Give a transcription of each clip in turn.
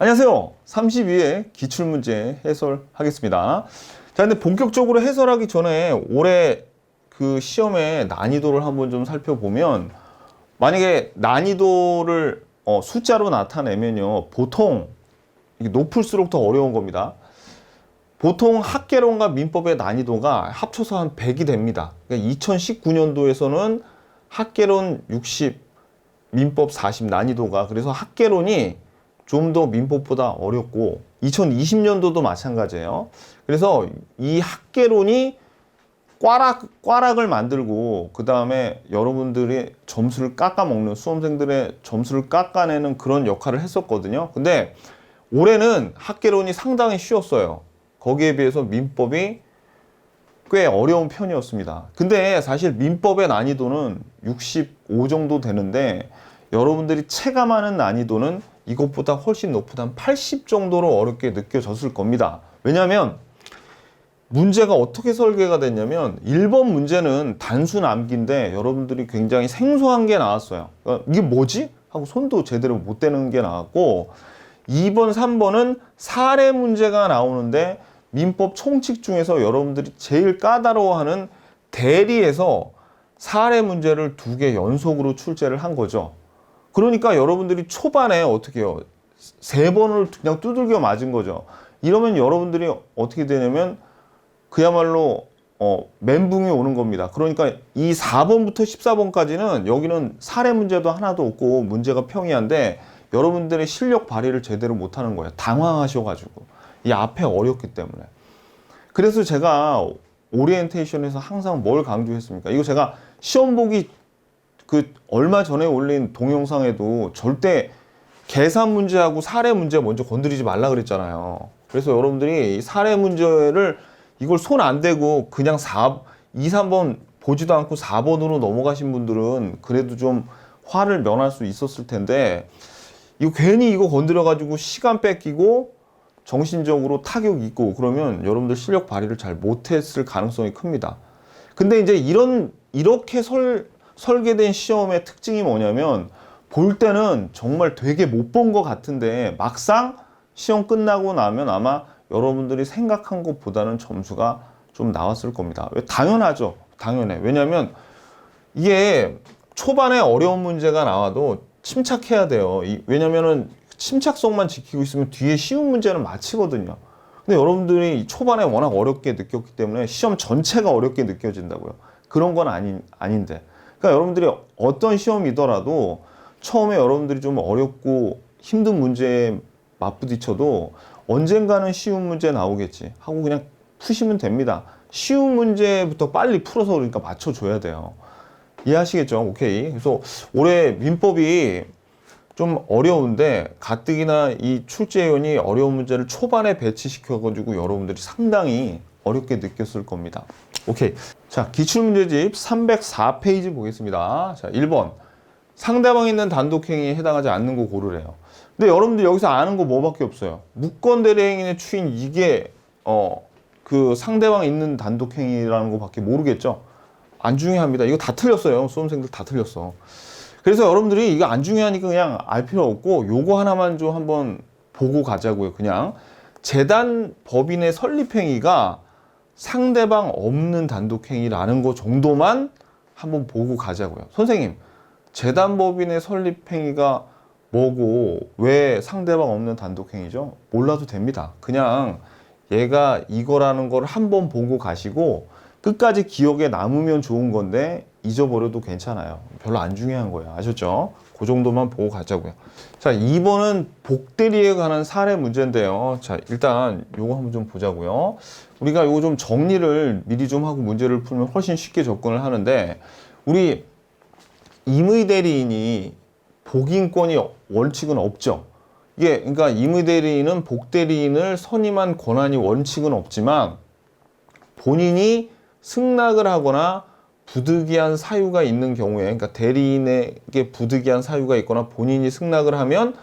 안녕하세요. 32회 기출문제 해설하겠습니다. 자, 근데 본격적으로 해설하기 전에 올해 그 시험의 난이도를 한번 좀 살펴보면, 만약에 난이도를 숫자로 나타내면요, 보통 이게 높을수록 더 어려운 겁니다. 보통 학개론과 민법의 난이도가 합쳐서 한 100이 됩니다. 그러니까 2019년도에서는 학개론 60, 민법 40 난이도가, 그래서 학개론이 좀 더 민법보다 어렵고, 2020년도도 마찬가지예요. 그래서 이 학개론이 꽈락을 만들고, 그 다음에 여러분들이 점수를 깎아먹는, 수험생들의 점수를 깎아내는 그런 역할을 했었거든요. 근데 올해는 학개론이 상당히 쉬웠어요. 거기에 비해서 민법이 꽤 어려운 편이었습니다. 근데 사실 민법의 난이도는 65 정도 되는데, 여러분들이 체감하는 난이도는 이것보다 훨씬 높은 한 80 정도로 어렵게 느껴졌을 겁니다. 왜냐하면 문제가 어떻게 설계가 됐냐면, 1번 문제는 단순 암기인데 여러분들이 굉장히 생소한 게 나왔어요. 그러니까 이게 뭐지? 하고 손도 제대로 못 대는 게 나왔고, 2번, 3번은 사례 문제가 나오는데, 민법 총칙 중에서 여러분들이 제일 까다로워하는 대리에서 사례 문제를 2개 연속으로 출제를 한 거죠. 그러니까 여러분들이 초반에 어떻게 해요? 3번을 그냥 두들겨 맞은 거죠. 이러면 여러분들이 어떻게 되냐면 그야말로 멘붕이 오는 겁니다. 그러니까 이 4번부터 14번까지는 여기는 사례 문제도 하나도 없고 문제가 평이한데, 여러분들의 실력 발휘를 제대로 못하는 거예요. 당황하셔가지고. 이 앞에 어렵기 때문에. 그래서 제가 오리엔테이션에서 항상 뭘 강조했습니까? 이거 제가 시험 보기 얼마 전에 올린 동영상에도 절대 계산 문제하고 사례 문제 먼저 건드리지 말라 그랬잖아요. 그래서 여러분들이 이 사례 문제를 이걸 손 안 대고 그냥 2, 3번 보지도 않고 4번으로 넘어가신 분들은 그래도 좀 화를 면할 수 있었을 텐데, 이거 괜히 이거 건드려가지고 시간 뺏기고 정신적으로 타격 있고 그러면 여러분들 실력 발휘를 잘 못했을 가능성이 큽니다. 근데 이제 이렇게 설계된 시험의 특징이 뭐냐면, 볼 때는 정말 되게 못 본 것 같은데 막상 시험 끝나고 나면 아마 여러분들이 생각한 것보다는 점수가 좀 나왔을 겁니다. 왜? 당연하죠. 당연해. 왜냐면 이게 초반에 어려운 문제가 나와도 침착해야 돼요. 왜냐면은 침착성만 지키고 있으면 뒤에 쉬운 문제는 마치거든요. 근데 여러분들이 초반에 워낙 어렵게 느꼈기 때문에 시험 전체가 어렵게 느껴진다고요. 그런 건 아닌데. 그러니까 여러분들이 어떤 시험이더라도 처음에 여러분들이 좀 어렵고 힘든 문제에 맞부딪혀도 언젠가는 쉬운 문제 나오겠지 하고 그냥 푸시면 됩니다. 쉬운 문제부터 빨리 풀어서 그러니까 맞춰줘야 돼요. 이해하시겠죠? 오케이. 그래서 올해 민법이 좀 어려운데, 가뜩이나 이 출제위원이 어려운 문제를 초반에 배치시켜가지고 여러분들이 상당히 어렵게 느꼈을 겁니다. 오케이. 자, 기출문제집 304페이지 보겠습니다. 자, 1번. 상대방이 있는 단독행위에 해당하지 않는 거 고르래요. 근데 여러분들 여기서 아는 거 뭐밖에 없어요. 무건대리행위의 추인, 이게 그 상대방이 있는 단독행위라는 거밖에 모르겠죠. 안 중요합니다. 이거 다 틀렸어요. 수험생들 다 틀렸어. 그래서 여러분들이 이거 안 중요하니까 그냥 알 필요 없고 요거 하나만 좀 한번 보고 가자고요. 그냥 재단 법인의 설립행위가 상대방 없는 단독행위라는 거 정도만 한번 보고 가자고요. 선생님, 재단 법인의 설립행위가 뭐고 왜 상대방 없는 단독행위죠? 몰라도 됩니다. 그냥 얘가 이거라는 걸 한번 보고 가시고 끝까지 기억에 남으면 좋은 건데 잊어버려도 괜찮아요. 별로 안 중요한 거예요. 아셨죠? 그 정도만 보고 가자고요. 자, 2번은 복대리에 관한 사례 문제인데요. 자, 일단 요거 한번 좀 보자고요. 우리가 요거 좀 정리를 미리 좀 하고 문제를 풀면 훨씬 쉽게 접근을 하는데, 우리 임의대리인이 복인권이 원칙은 없죠. 이게 그러니까 임의대리인은 복대리인을 선임한 권한이 원칙은 없지만, 본인이 승낙을 하거나 부득이한 사유가 있는 경우에, 그러니까 대리인에게 부득이한 사유가 있거나 본인이 승낙을 하면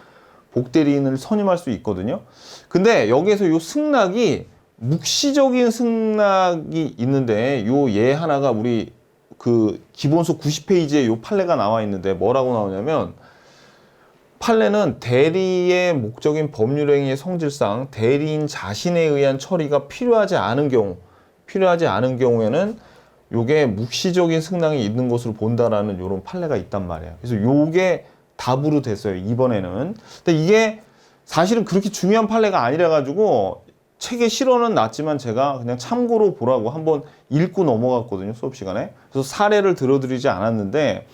복대리인을 선임할 수 있거든요. 근데 여기에서 이 승낙이 묵시적인 승낙이 있는데, 요 예 하나가 우리 그 기본서 90페이지에 요 판례가 나와 있는데 뭐라고 나오냐면, 판례는 대리의 목적인 법률행위의 성질상 대리인 자신에 의한 처리가 필요하지 않은 경우에는 요게 묵시적인 승낙이 있는 것으로 본다라는 이런 판례가 있단 말이에요. 그래서 요게 답으로 됐어요, 이번에는. 근데 이게 사실은 그렇게 중요한 판례가 아니라 가지고 책에 실어는 놨지만 제가 그냥 참고로 보라고 한번 읽고 넘어갔거든요, 수업 시간에. 그래서 사례를 들어드리지 않았는데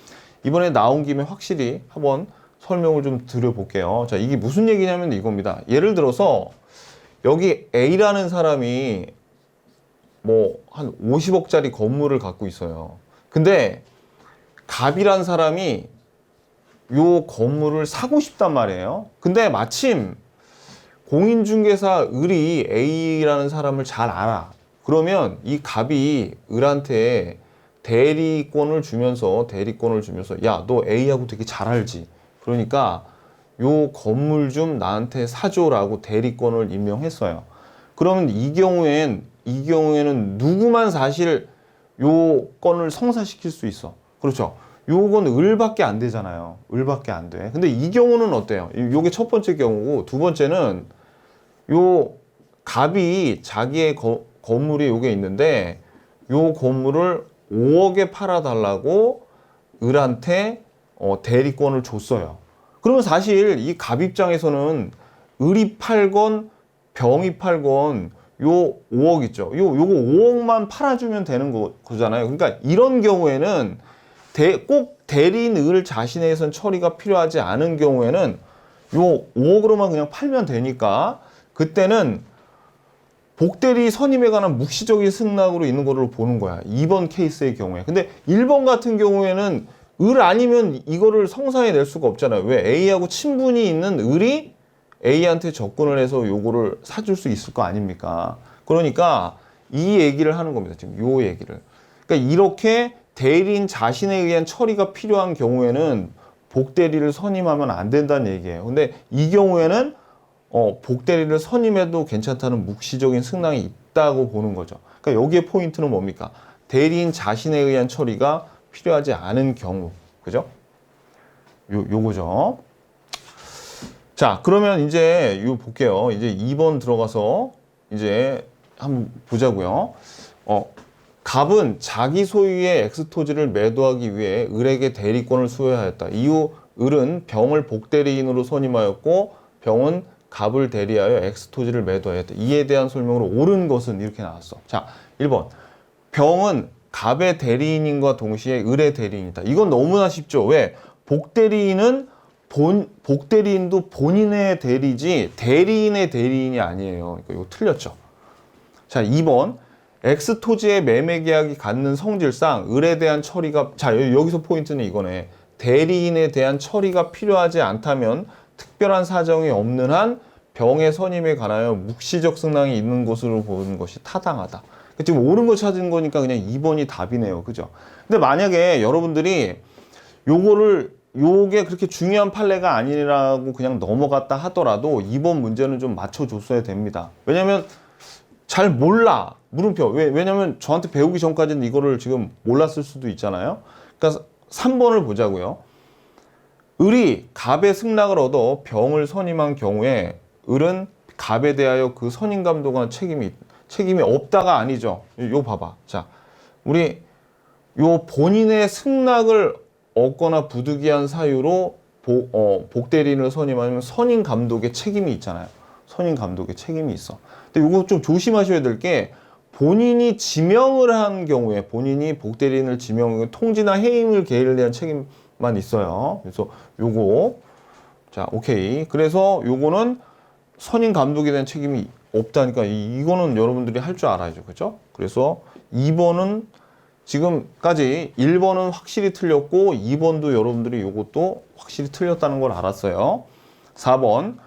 이번에 나온 김에 확실히 한번 설명을 좀 드려볼게요. 자, 이게 무슨 얘기냐면 이겁니다. 예를 들어서 여기 A라는 사람이 뭐 한 50억짜리 건물을 갖고 있어요. 근데 갑이라는 사람이 요 건물을 사고 싶단 말이에요. 근데 마침 공인중개사 을이 A라는 사람을 잘 알아. 그러면 이 갑이 을한테 대리권을 주면서 야, 너 A하고 되게 잘 알지? 그러니까 요 건물 좀 나한테 사줘라고 대리권을 임명했어요. 그러면 이 경우에는 누구만 사실 요 건을 성사시킬 수 있어. 그렇죠? 요건 을밖에 안 되잖아요. 을밖에 안 돼. 근데 이 경우는 어때요? 요게 첫 번째 경우고, 두 번째는 요 갑이 자기의 건물이 요게 있는데 요 건물을 5억에 팔아달라고 을한테 대리권을 줬어요. 그러면 사실 이 갑 입장에서는 을이 팔건 병이 팔건 요 5억 있죠. 요거 5억만 팔아주면 되는 거잖아요. 그러니까 이런 경우에는 꼭 대리인 을 자신에선 처리가 필요하지 않은 경우에는 요 5억으로만 그냥 팔면 되니까 그때는 복대리 선임에 관한 묵시적인 승낙으로 있는 거로 보는 거야. 2번 케이스의 경우에. 근데 1번 같은 경우에는 을 아니면 이거를 성사해 낼 수가 없잖아요. 왜? A하고 친분이 있는 을이 A한테 접근을 해서 요거를 사줄 수 있을 거 아닙니까? 그러니까 이 얘기를 하는 겁니다. 지금 요 얘기를. 그러니까 이렇게 대리인 자신에 의한 처리가 필요한 경우에는 복대리를 선임하면 안 된다는 얘기예요. 근데 이 경우에는 복대리를 선임해도 괜찮다는 묵시적인 승낙이 있다고 보는 거죠. 그러니까 여기에 포인트는 뭡니까? 대리인 자신에 의한 처리가 필요하지 않은 경우. 그죠? 요거죠. 자, 그러면 이제 요 볼게요. 이제 2번 들어가서 이제 한번 보자고요. 갑은 자기 소유의 엑스토지를 매도하기 위해 을에게 대리권을 수여하였다. 이후 을은 병을 복대리인으로 선임하였고 병은 갑을 대리하여 엑스토지를 매도하였다. 이에 대한 설명으로 옳은 것은 이렇게 나왔어. 자, 1번. 병은 갑의 대리인과 동시에 을의 대리인이다. 이건 너무나 쉽죠. 왜? 복대리인도 본인의 대리지 대리인의 대리인이 아니에요. 그러니까 이거 틀렸죠. 자, 2번. 엑스토지의 매매 계약이 갖는 성질상 을에 대한 처리가, 자, 여기서 포인트는 이거네. 대리인에 대한 처리가 필요하지 않다면 특별한 사정이 없는 한 병의 선임에 관하여 묵시적 승낙이 있는 것으로 보는 것이 타당하다. 지금 옳은 거 찾은 거니까 그냥 2번이 답이네요. 그죠? 근데 만약에 여러분들이 요게 그렇게 중요한 판례가 아니라고 그냥 넘어갔다 하더라도 2번 문제는 좀 맞춰줬어야 됩니다. 왜냐면 잘 몰라. 물음표. 왜냐면 저한테 배우기 전까지는 이거를 지금 몰랐을 수도 있잖아요. 그러니까 3번을 보자고요. 을이 갑의 승낙을 얻어 병을 선임한 경우에 을은 갑에 대하여 그 선임 감독한 책임이 없다가 아니죠. 요 봐봐. 자, 우리 요 본인의 승낙을 얻거나 부득이한 사유로 복대리인을 선임하면 선임 감독의 책임이 있잖아요. 선임 감독의 책임이 있어. 근데 이거 좀 조심하셔야 될 게 본인이 지명을 한 경우에 본인이 복대리인을 지명한 통지나 해임을 계획을 대한 책임만 있어요. 그래서 요거 자 오케이. 그래서 요거는 선임 감독에 대한 책임이 없다니까 이거는 여러분들이 할 줄 알아야죠. 그죠? 그래서 2번은 지금까지 1번은 확실히 틀렸고 2번도 여러분들이 요것도 확실히 틀렸다는 걸 알았어요. 4번.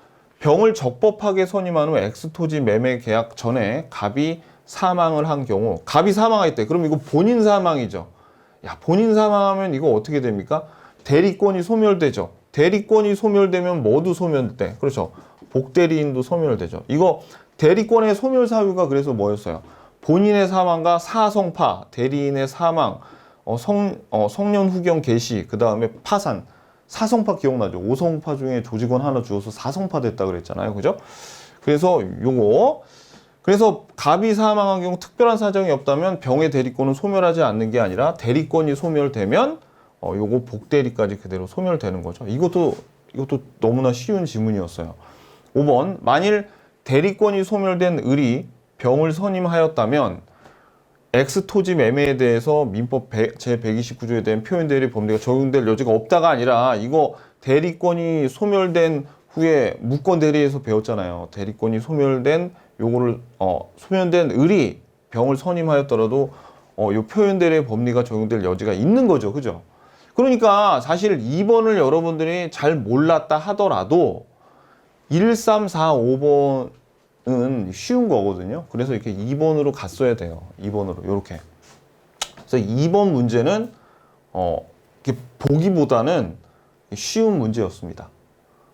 병을 적법하게 선임한 후 엑스토지 매매 계약 전에 갑이 사망을 한 경우 갑이 사망했대. 그럼 이거 본인 사망이죠. 야, 본인 사망하면 이거 어떻게 됩니까? 대리권이 소멸되죠. 대리권이 소멸되면 뭐도 소멸돼. 그렇죠. 복대리인도 소멸되죠. 이거 대리권의 소멸 사유가 그래서 뭐였어요? 본인의 사망과 사성파, 대리인의 사망, 성년 후경 개시, 그 다음에 파산. 사성파 기억나죠? 5성파 중에 조직원 하나 죽어서 4성파 됐다 그랬잖아요. 그죠? 그래서 요거. 그래서 갑이 사망한 경우 특별한 사정이 없다면 병의 대리권은 소멸하지 않는 게 아니라 대리권이 소멸되면 요거 복대리까지 그대로 소멸되는 거죠. 이것도 너무나 쉬운 지문이었어요. 5번. 만일 대리권이 소멸된 을이 병을 선임하였다면 X 토지 매매에 대해서 민법 제129조에 대한 표현 대리 법리가 적용될 여지가 없다가 아니라 이거 대리권이 소멸된 후에 무권 대리에서 배웠잖아요. 대리권이 소멸된 요거를 소멸된 을이 병을 선임하였더라도 요 표현 대리의 법리가 적용될 여지가 있는 거죠. 그죠? 그러니까 사실 2번을 여러분들이 잘 몰랐다 하더라도 1, 3, 4, 5번은 쉬운 거거든요. 그래서 이렇게 2번으로 갔어야 돼요. 2번으로 이렇게. 그래서 2번 문제는 이렇게 보기보다는 쉬운 문제였습니다.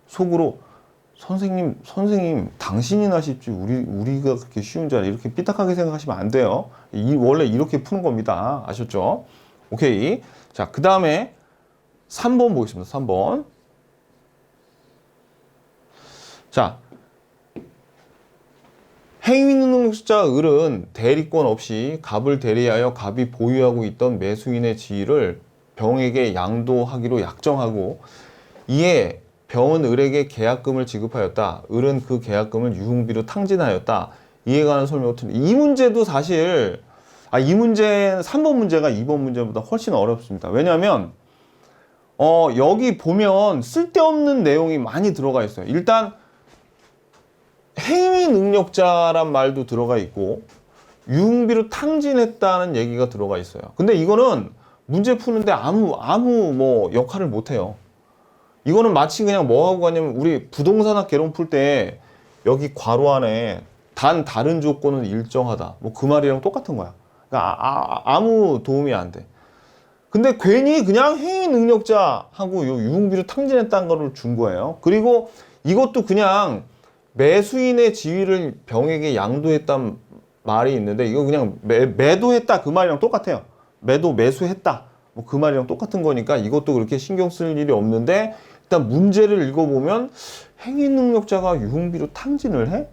속으로 선생님 당신이나 쉽지 우리가 그렇게 쉬운 줄 알아. 이렇게 삐딱하게 생각하시면 안 돼요. 원래 이렇게 푸는 겁니다. 아셨죠? 오케이. 자, 그 다음에 3번 보겠습니다. 3번. 자, 행위능력자 을은 대리권 없이 갑을 대리하여 갑이 보유하고 있던 매수인의 지위를 병에게 양도하기로 약정하고 이에 병은 을에게 계약금을 지급하였다. 을은 그 계약금을 유흥비로 탕진하였다. 이에 관한 설명을 드립니다. 이 문제도 사실 이 문제 3번 문제가 2번 문제보다 훨씬 어렵습니다. 왜냐하면 여기 보면 쓸데없는 내용이 많이 들어가 있어요. 일단 행위 능력자란 말도 들어가 있고 유흥비로 탕진했다는 얘기가 들어가 있어요. 근데 이거는 문제 푸는데 아무 뭐 역할을 못 해요. 이거는 마치 그냥 뭐 하고 가냐면 우리 부동산학 개론 풀 때 여기 괄호 안에 단 다른 조건은 일정하다. 뭐 그 말이랑 똑같은 거야. 그러니까 아무 도움이 안 돼. 근데 괜히 그냥 행위 능력자하고 요 유흥비로 탕진했다는 거를 준 거예요. 그리고 이것도 그냥 매수인의 지위를 병에게 양도했단 말이 있는데 이거 그냥 매도했다 그 말이랑 똑같아요. 매수했다 뭐 그 말이랑 똑같은 거니까 이것도 그렇게 신경 쓸 일이 없는데 일단 문제를 읽어보면 행위 능력자가 유흥비로 탕진을 해?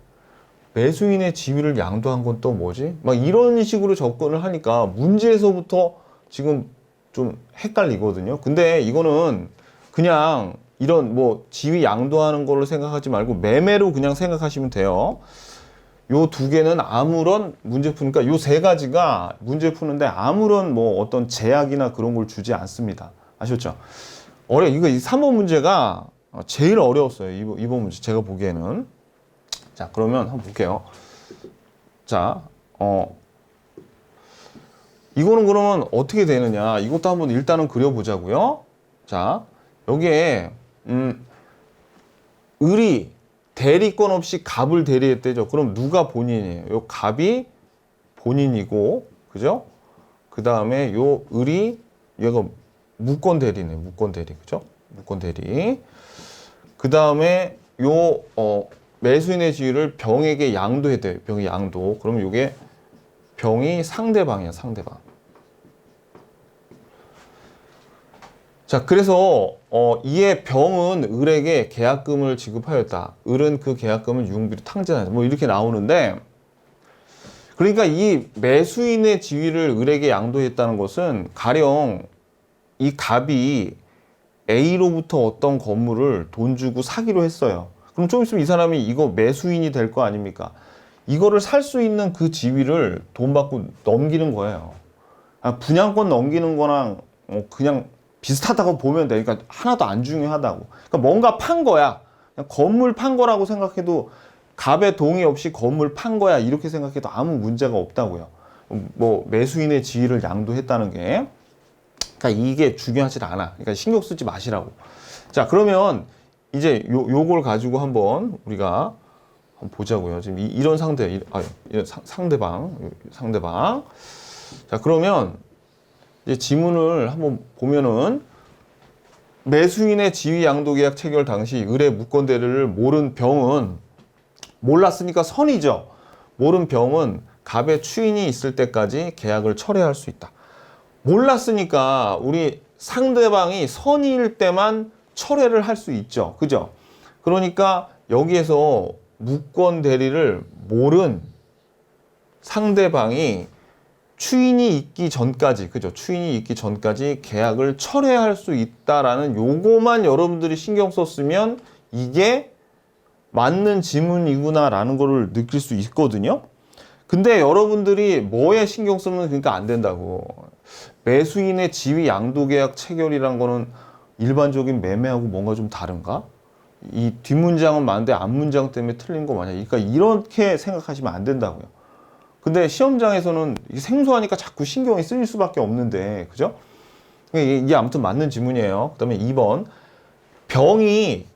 매수인의 지위를 양도한 건 또 뭐지? 막 이런 식으로 접근을 하니까 문제에서부터 지금 좀 헷갈리거든요. 근데 이거는 그냥 이런 뭐 지위 양도하는 걸로 생각하지 말고 매매로 그냥 생각하시면 돼요. 요 두 개는 아무런 문제 푸니까 요 세 가지가 문제 푸는데 아무런 뭐 어떤 제약이나 그런 걸 주지 않습니다. 아셨죠? 이거 이 3번 문제가 제일 어려웠어요. 이번 문제 제가 보기에는. 자, 그러면 한번 볼게요. 자, 이거는 그러면 어떻게 되느냐? 이것도 한번 일단은 그려보자고요. 자, 여기에 을이 대리권 없이 갑을 대리했대죠. 그럼 누가 본인이에요? 요 갑이 본인이고, 그죠? 그 다음에 요 을이 얘가 무권 대리네. 무권 대리, 그죠? 무권 대리. 그 다음에 요 매수인의 지위를 병에게 양도했대요. 병이 양도. 그러면 요게 병이 상대방이야. 상대방. 자, 그래서 이에 병은 을에게 계약금을 지급하였다. 을은 그 계약금을 유흥비로 탕진하였다. 뭐 이렇게 나오는데 그러니까 이 매수인의 지위를 을에게 양도했다는 것은 가령 이 갑이 A로부터 어떤 건물을 돈 주고 사기로 했어요. 그럼 좀 있으면 이 사람이 이거 매수인이 될 거 아닙니까? 이거를 살 수 있는 그 지위를 돈 받고 넘기는 거예요. 분양권 넘기는 거랑 그냥 비슷하다고 보면 돼. 그러니까 하나도 안 중요하다고. 그러니까 뭔가 판 거야. 그냥 건물 판 거라고 생각해도 갑의 동의 없이 건물 판 거야. 이렇게 생각해도 아무 문제가 없다고요. 뭐 매수인의 지위를 양도했다는 게. 그러니까 이게 중요하지 않아. 그러니까 신경 쓰지 마시라고. 자, 그러면 이제 요걸 가지고 한번 우리가 한번 보자고요. 지금 이런 상대방. 자, 그러면 이제 지문을 한번 보면은 매수인의 지위 양도 계약 체결 당시 을의 무권 대리를 모른 병은 몰랐으니까 선이죠. 모른 병은 갑의 추인이 있을 때까지 계약을 철회할 수 있다. 몰랐으니까 우리 상대방이 선일 때만 철회를 할 수 있죠. 그죠? 그러니까 여기에서 무권 대리를 모른 상대방이 추인이 있기 전까지, 그죠? 추인이 있기 전까지 계약을 철회할 수 있다라는 요거만 여러분들이 신경 썼으면 이게 맞는 지문이구나라는 거를 느낄 수 있거든요. 근데 여러분들이 뭐에 신경 쓰면 그러니까 안 된다고. 매수인의 지위 양도계약 체결이란 거는 일반적인 매매하고 뭔가 좀 다른가? 이 뒷문장은 맞는데 앞문장 때문에 틀린 거 마냥. 그러니까 이렇게 생각하시면 안 된다고요. 근데 시험장에서는 생소하니까 자꾸 신경이 쓰일 수밖에 없는데, 그죠? 이게 아무튼 맞는 지문이에요. 그 다음에 2번. 병이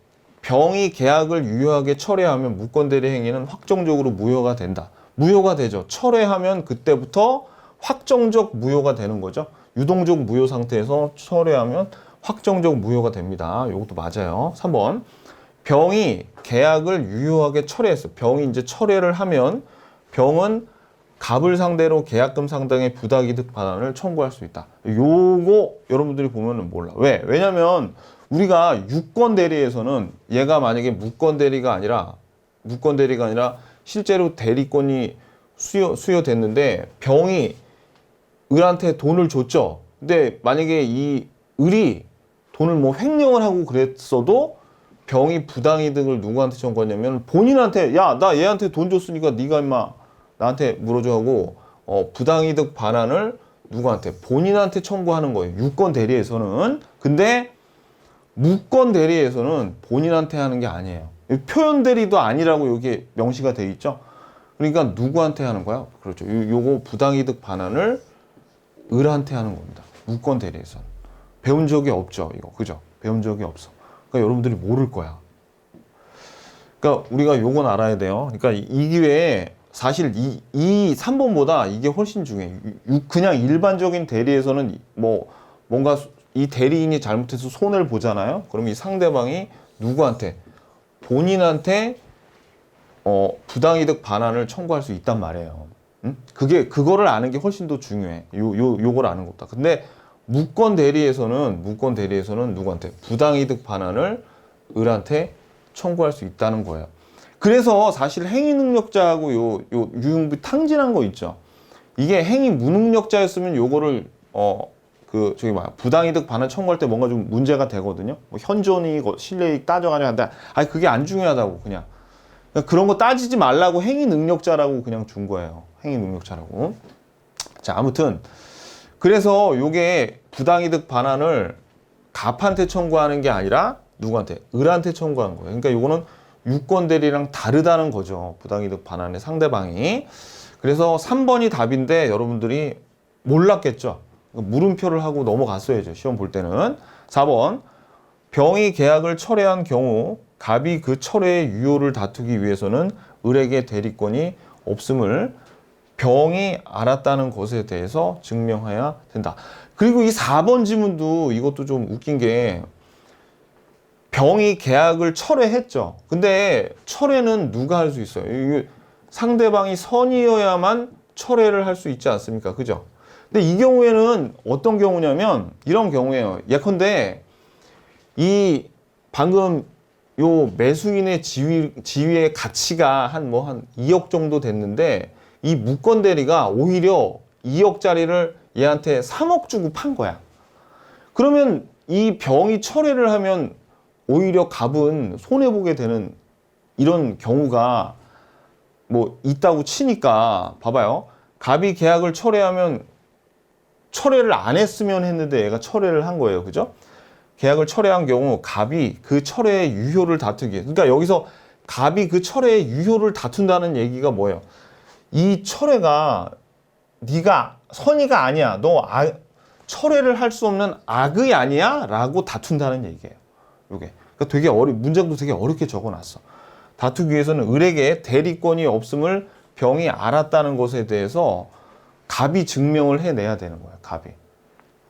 계약을 유효하게 철회하면 무권대리 행위는 확정적으로 무효가 된다. 무효가 되죠. 철회하면 그때부터 확정적 무효가 되는 거죠. 유동적 무효 상태에서 철회하면 확정적 무효가 됩니다. 이것도 맞아요. 3번. 병이 계약을 유효하게 철회했어. 병이 이제 철회를 하면 병은 갑을 상대로 계약금 상당의 부당이득 반환을 청구할 수 있다. 요거 여러분들이 보면은 몰라. 왜? 왜냐면 우리가 유권 대리에서는 얘가 만약에 무권 대리가 아니라 실제로 대리권이 수여됐는데 병이 을한테 돈을 줬죠. 근데 만약에 이 을이 돈을 뭐 횡령을 하고 그랬어도 병이 부당이득을 누구한테 청구하냐면 본인한테, 야, 나 얘한테 돈 줬으니까 네가 임마 나한테 물어줘 하고 부당이득 반환을 누구한테? 본인한테 청구하는 거예요. 유권 대리에서는. 근데 무권 대리에서는 본인한테 하는 게 아니에요. 표현 대리도 아니라고 여기 명시가 돼 있죠. 그러니까 누구한테 하는 거야? 그렇죠. 요거 부당이득 반환을 을한테 하는 겁니다. 무권 대리에서는. 배운 적이 없죠, 이거. 그죠? 배운 적이 없어. 그러니까 여러분들이 모를 거야. 그러니까 우리가 요건 알아야 돼요. 그러니까 이 기회에 사실 이 3번보다 이게 훨씬 중요해. 그냥 일반적인 대리에서는 뭐 뭔가 이 대리인이 잘못해서 손해를 보잖아요. 그럼 이 상대방이 누구한테? 본인한테 부당이득 반환을 청구할 수 있단 말이에요. 응? 그거를 아는 게 훨씬 더 중요해. 요걸 아는 것보다. 근데 무권 대리에서는 누구한테? 부당이득 반환을 을한테 청구할 수 있다는 거예요. 그래서 사실 행위 능력자하고 요 유흥비 탕진한 거 있죠. 이게 행위 무능력자였으면 요거를 부당이득 반환 청구할 때 뭔가 좀 문제가 되거든요. 뭐 현존이익, 실내이익 따져가려 하는데 아니 그게 안 중요하다고 그냥 그런 거 따지지 말라고 행위 능력자라고 그냥 준 거예요. 행위 능력자라고. 자, 아무튼 그래서 요게 부당이득 반환을 갑한테 청구하는 게 아니라 누구한테? 을한테 청구하는 거예요. 그러니까 요거는 유권 대리랑 다르다는 거죠. 부당이득 반환의 상대방이. 그래서 3번이 답인데 여러분들이 몰랐겠죠. 물음표를 하고 넘어갔어야죠. 시험 볼 때는. 4번. 병이 계약을 철회한 경우 갑이 그 철회의 유효를 다투기 위해서는 을에게 대리권이 없음을 병이 알았다는 것에 대해서 증명해야 된다. 그리고 이 4번 지문도 이것도 좀 웃긴 게 병이 계약을 철회했죠. 근데 철회는 누가 할 수 있어요? 이게 상대방이 선이어야만 철회를 할 수 있지 않습니까? 그죠? 근데 이 경우에는 어떤 경우냐면 이런 경우예요. 예컨대 이 방금 요 매수인의 지위의 가치가 한 2억 정도 됐는데 이 무권 대리가 오히려 2억짜리를 얘한테 3억 주고 판 거야. 그러면 이 병이 철회를 하면 오히려 갑은 손해보게 되는 이런 경우가 뭐 있다고 치니까 봐봐요. 갑이 계약을 철회하면 철회를 안 했으면 했는데 얘가 철회를 한 거예요. 그죠? 계약을 철회한 경우 갑이 그 철회의 유효를 다투기. 그러니까 여기서 갑이 그 철회의 유효를 다툰다는 얘기가 뭐예요? 이 철회가 네가 선의가 아니야. 너 철회를 할 수 없는 악의 아니야? 라고 다툰다는 얘기예요. 요게. 그러니까 되게 문장도 되게 어렵게 적어놨어. 다투기 위해서는 을에게 대리권이 없음을 병이 알았다는 것에 대해서 갑이 증명을 해내야 되는 거야. 갑이.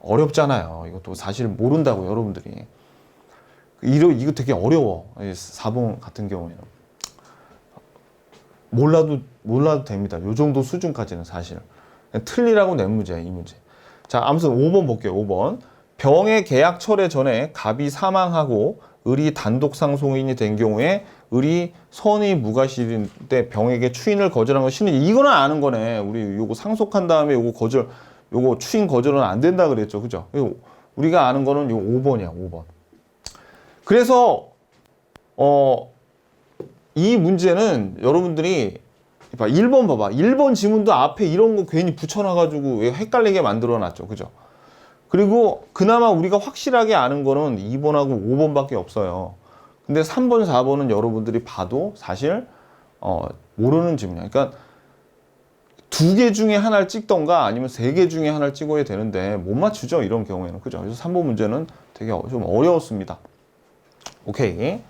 어렵잖아요. 이것도 사실 모른다고 여러분들이. 이거 되게 어려워. 4번 같은 경우에는. 몰라도 됩니다. 요 정도 수준까지는 사실. 틀리라고 낸 문제야, 이 문제. 자, 아무튼 5번 볼게요. 5번. 병의 계약 철회 전에 갑이 사망하고 을이 단독 상속인이 된 경우에 을이 선의 무과실인데 병에게 추인을 거절한 거 신은 이거는 아는 거네. 우리 요거 상속한 다음에 요거 추인 거절은 안 된다 그랬죠. 그죠? 우리가 아는 거는 요 5번이야, 5번. 그래서 이 문제는 여러분들이 1번 봐봐. 1번 지문도 앞에 이런 거 괜히 붙여놔가지고 헷갈리게 만들어놨죠. 그죠? 그리고 그나마 우리가 확실하게 아는 거는 2번하고 5번밖에 없어요. 근데 3번, 4번은 여러분들이 봐도 사실 모르는 지문이야. 그러니까 2개 중에 하나를 찍던가 아니면 3개 중에 하나를 찍어야 되는데 못 맞추죠. 이런 경우에는. 그죠? 그래서 3번 문제는 되게 좀 어려웠습니다. 오케이.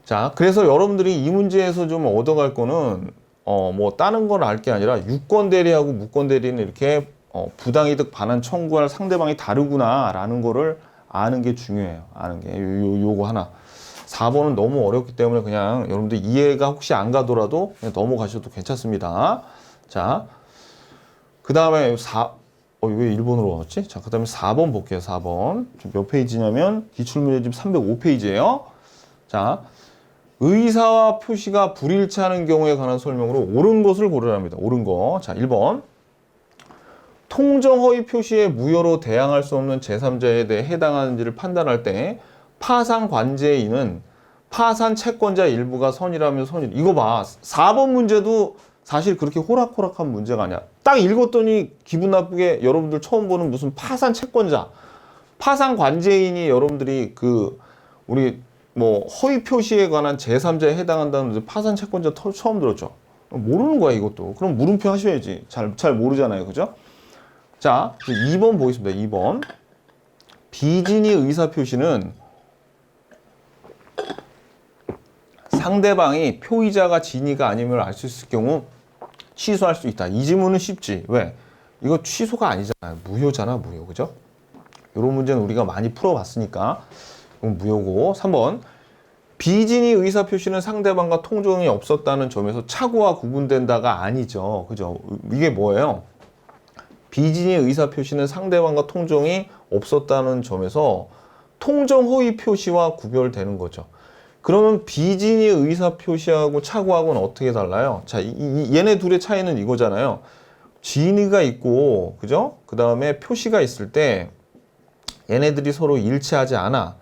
자, 그래서 여러분들이 이 문제에서 좀 얻어갈 거는 뭐 다른 걸 알 게 아니라 유권 대리하고 무권 대리는 이렇게 부당이득 반환 청구할 상대방이 다르구나라는 거를 아는 게 중요해요. 아는 게 요거 하나. 4번은 너무 어렵기 때문에 그냥 여러분들 이해가 혹시 안 가더라도 그냥 넘어가셔도 괜찮습니다. 자, 그 다음에 왜 1번으로 왔지? 자, 그 다음에 4번 볼게요. 4번. 몇 페이지냐면 기출문제 지금 305페이지예요. 자, 의사와 표시가 불일치하는 경우에 관한 설명으로 옳은 것을 고르랍니다. 옳은 거. 자, 1번. 통정 허위 표시에 무효로 대항할 수 없는 제3자에 대해 해당하는지를 판단할 때 파산 관제인은 파산 채권자 일부가 선이라면 선이. 이거 봐. 4번 문제도 사실 그렇게 호락호락한 문제가 아니야. 딱 읽었더니 기분 나쁘게 여러분들 처음 보는 무슨 파산 채권자. 파산 관제인이 여러분들이 우리 뭐 허위 표시에 관한 제3자에 해당한다는 파산 채권자 처음 들었죠. 모르는 거야 이것도. 그럼 물음표 하셔야지. 잘 모르잖아요. 그죠? 자, 2번 보겠습니다. 2번. 비진의 의사표시는 상대방이 표의자가 진의가 아님을 알 수 있을 경우 취소할 수 있다. 이 지문은 쉽지. 왜? 이거 취소가 아니잖아요. 무효잖아, 무효. 그죠? 이런 문제는 우리가 많이 풀어봤으니까 이건 무효고. 3번. 비진의 의사표시는 상대방과 통정이 없었다는 점에서 착오와 구분된다가 아니죠. 그죠? 이게 뭐예요? 비진의 의사표시는 상대방과 통정이 없었다는 점에서 통정 허위 표시와 구별되는 거죠. 그러면 비진의 의사표시하고 착오하고는 어떻게 달라요? 자, 얘네 둘의 차이는 이거잖아요. 진의가 있고, 그죠? 그 다음에 표시가 있을 때 얘네들이 서로 일치하지 않아.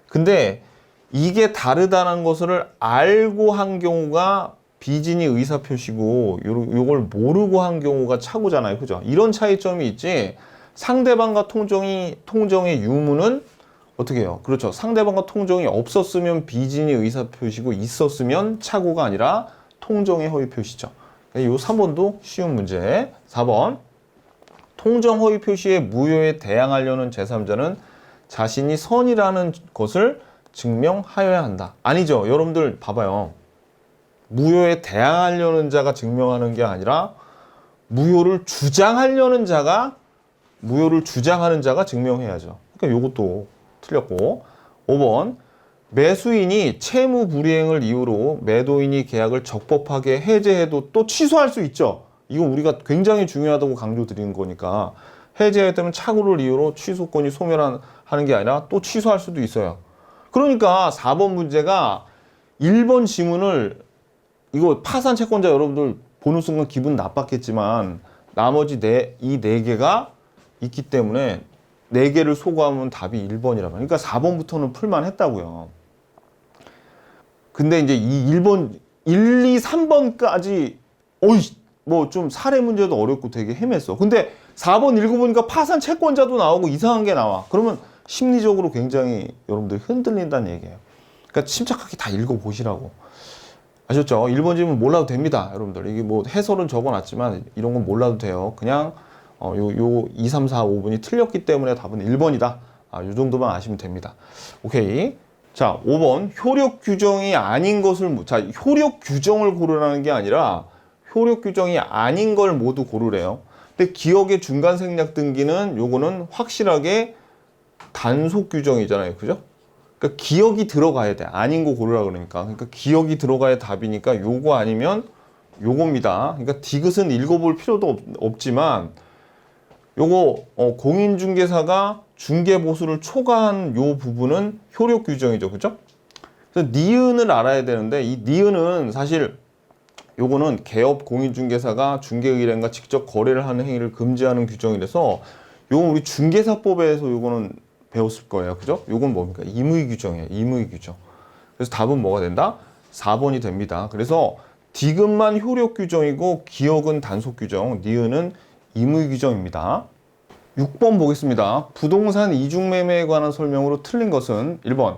근데 이게 다르다는 것을 알고 한 경우가 비진의 의사표시고 요걸 모르고 한 경우가 착오잖아요. 그죠? 이런 차이점이 있지. 상대방과 통정의 유무는 어떻게 해요? 그렇죠. 상대방과 통정이 없었으면 비진의 의사표시고 있었으면 착오가 아니라 통정의 허위 표시죠. 이 3번도 쉬운 문제. 4번. 통정 허위 표시의 무효에 대항하려는 제3자는 자신이 선이라는 것을 증명하여야 한다. 아니죠. 여러분들 봐봐요. 무효에 대항하려는 자가 증명하는 게 아니라 무효를 주장하는 자가 증명해야죠. 그러니까 이것도 틀렸고. 5번. 매수인이 채무 불이행을 이유로 매도인이 계약을 적법하게 해제해도 또 취소할 수 있죠. 이거 우리가 굉장히 중요하다고 강조드리는 거니까 해제했다면 착오를 이유로 취소권이 소멸하는 게 아니라 또 취소할 수도 있어요. 그러니까 4번 문제가 1번 지문을 이거 파산 채권자 여러분들 보는 순간 기분 나빴겠지만 나머지 이 4개가 있기 때문에 4개를 소거하면 답이 1번이라고. 그러니까 4번부터는 풀만 했다고요. 근데 이제 이 1번, 1, 2, 3번까지 뭐 좀 사례 문제도 어렵고 되게 헤맸어. 근데 4번 읽어보니까 파산 채권자도 나오고 이상한 게 나와. 그러면 심리적으로 굉장히 여러분들 흔들린다는 얘기예요. 그러니까 침착하게 다 읽어보시라고. 아셨죠? 1번 지문 몰라도 됩니다. 여러분들. 이게 뭐 해설은 적어놨지만 이런 건 몰라도 돼요. 그냥 요 2, 3, 4, 5번이 틀렸기 때문에 답은 1번이다. 요 정도만 아시면 됩니다. 오케이. 자, 5번. 효력 규정이 아닌 것을, 자, 효력 규정을 고르라는 게 아니라 효력 규정이 아닌 걸 모두 고르래요. 근데 기억의 중간 생략 등기는 요거는 확실하게 단속 규정이잖아요. 그죠? 그러니까 기억이 들어가야 돼. 아닌 거 고르라 그러니까. 그러니까 기억이 들어가야 답이니까 요거 아니면 요겁니다. 그러니까 디귿은 읽어볼 필요도 없지만 요거 공인중개사가 중개보수를 초과한 요 부분은 효력 규정이죠. 그죠? 그래서 니은을 알아야 되는데 이 니은은 사실 요거는 개업 공인중개사가 중개의뢰인과 직접 거래를 하는 행위를 금지하는 규정이라서 요건 우리 중개사법에서 요거는 배웠을 거예요. 그죠? 요건 뭡니까? 임의 규정이에요. 임의 규정. 그래서 답은 뭐가 된다? 4번이 됩니다. 그래서 디귿만 효력 규정이고 기억은 단속 규정, 니은은 임의 규정입니다. 6번 보겠습니다. 부동산 이중매매에 관한 설명으로 틀린 것은 1번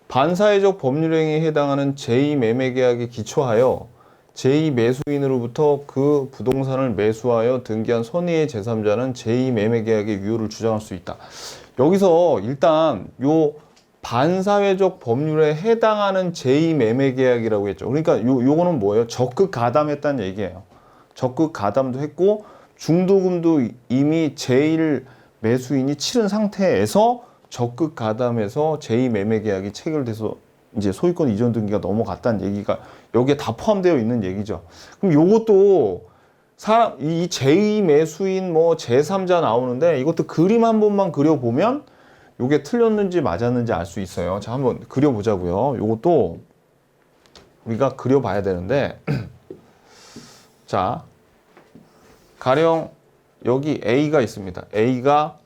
반사회적 법률행위에 해당하는 제2매매계약에 기초하여 제2매수인으로부터 그 부동산을 매수하여 등기한 선의의 제3자는 제2매매계약의 유효를 주장할 수 있다. 여기서 일단 요 반사회적 법률에 해당하는 제2매매계약이라고 했죠. 그러니까 요거는 뭐예요? 적극 가담했다는 얘기예요. 적극 가담도 했고 중도금도 이미 제1매수인이 치른 상태에서 적극 가담해서 제2매매계약이 체결돼서 이제 소유권 이전 등기가 넘어갔다는 얘기가 여기에 다 포함되어 있는 얘기죠. 그럼 요것도 이 제2매수인 뭐 제3자 나오는데 이것도 그림 한 번만 그려보면 요게 틀렸는지 맞았는지 알 수 있어요. 자, 한번 그려보자고요. 요것도 우리가 그려봐야 되는데 자, 가령 여기 A가 있습니다. A가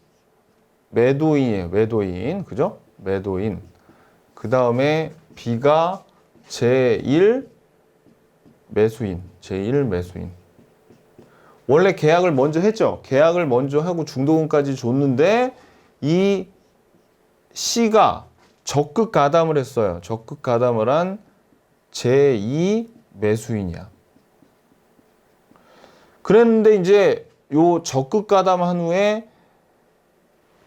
매도인이에요. 매도인. 그죠? 매도인. 그 다음에 B가 제1 매수인. 제1 매수인. 원래 계약을 먼저 했죠. 계약을 먼저 하고 중도금까지 줬는데 이 C가 적극 가담을 했어요. 적극 가담을 한 제2 매수인이야. 그랬는데 이제 요 적극 가담한 후에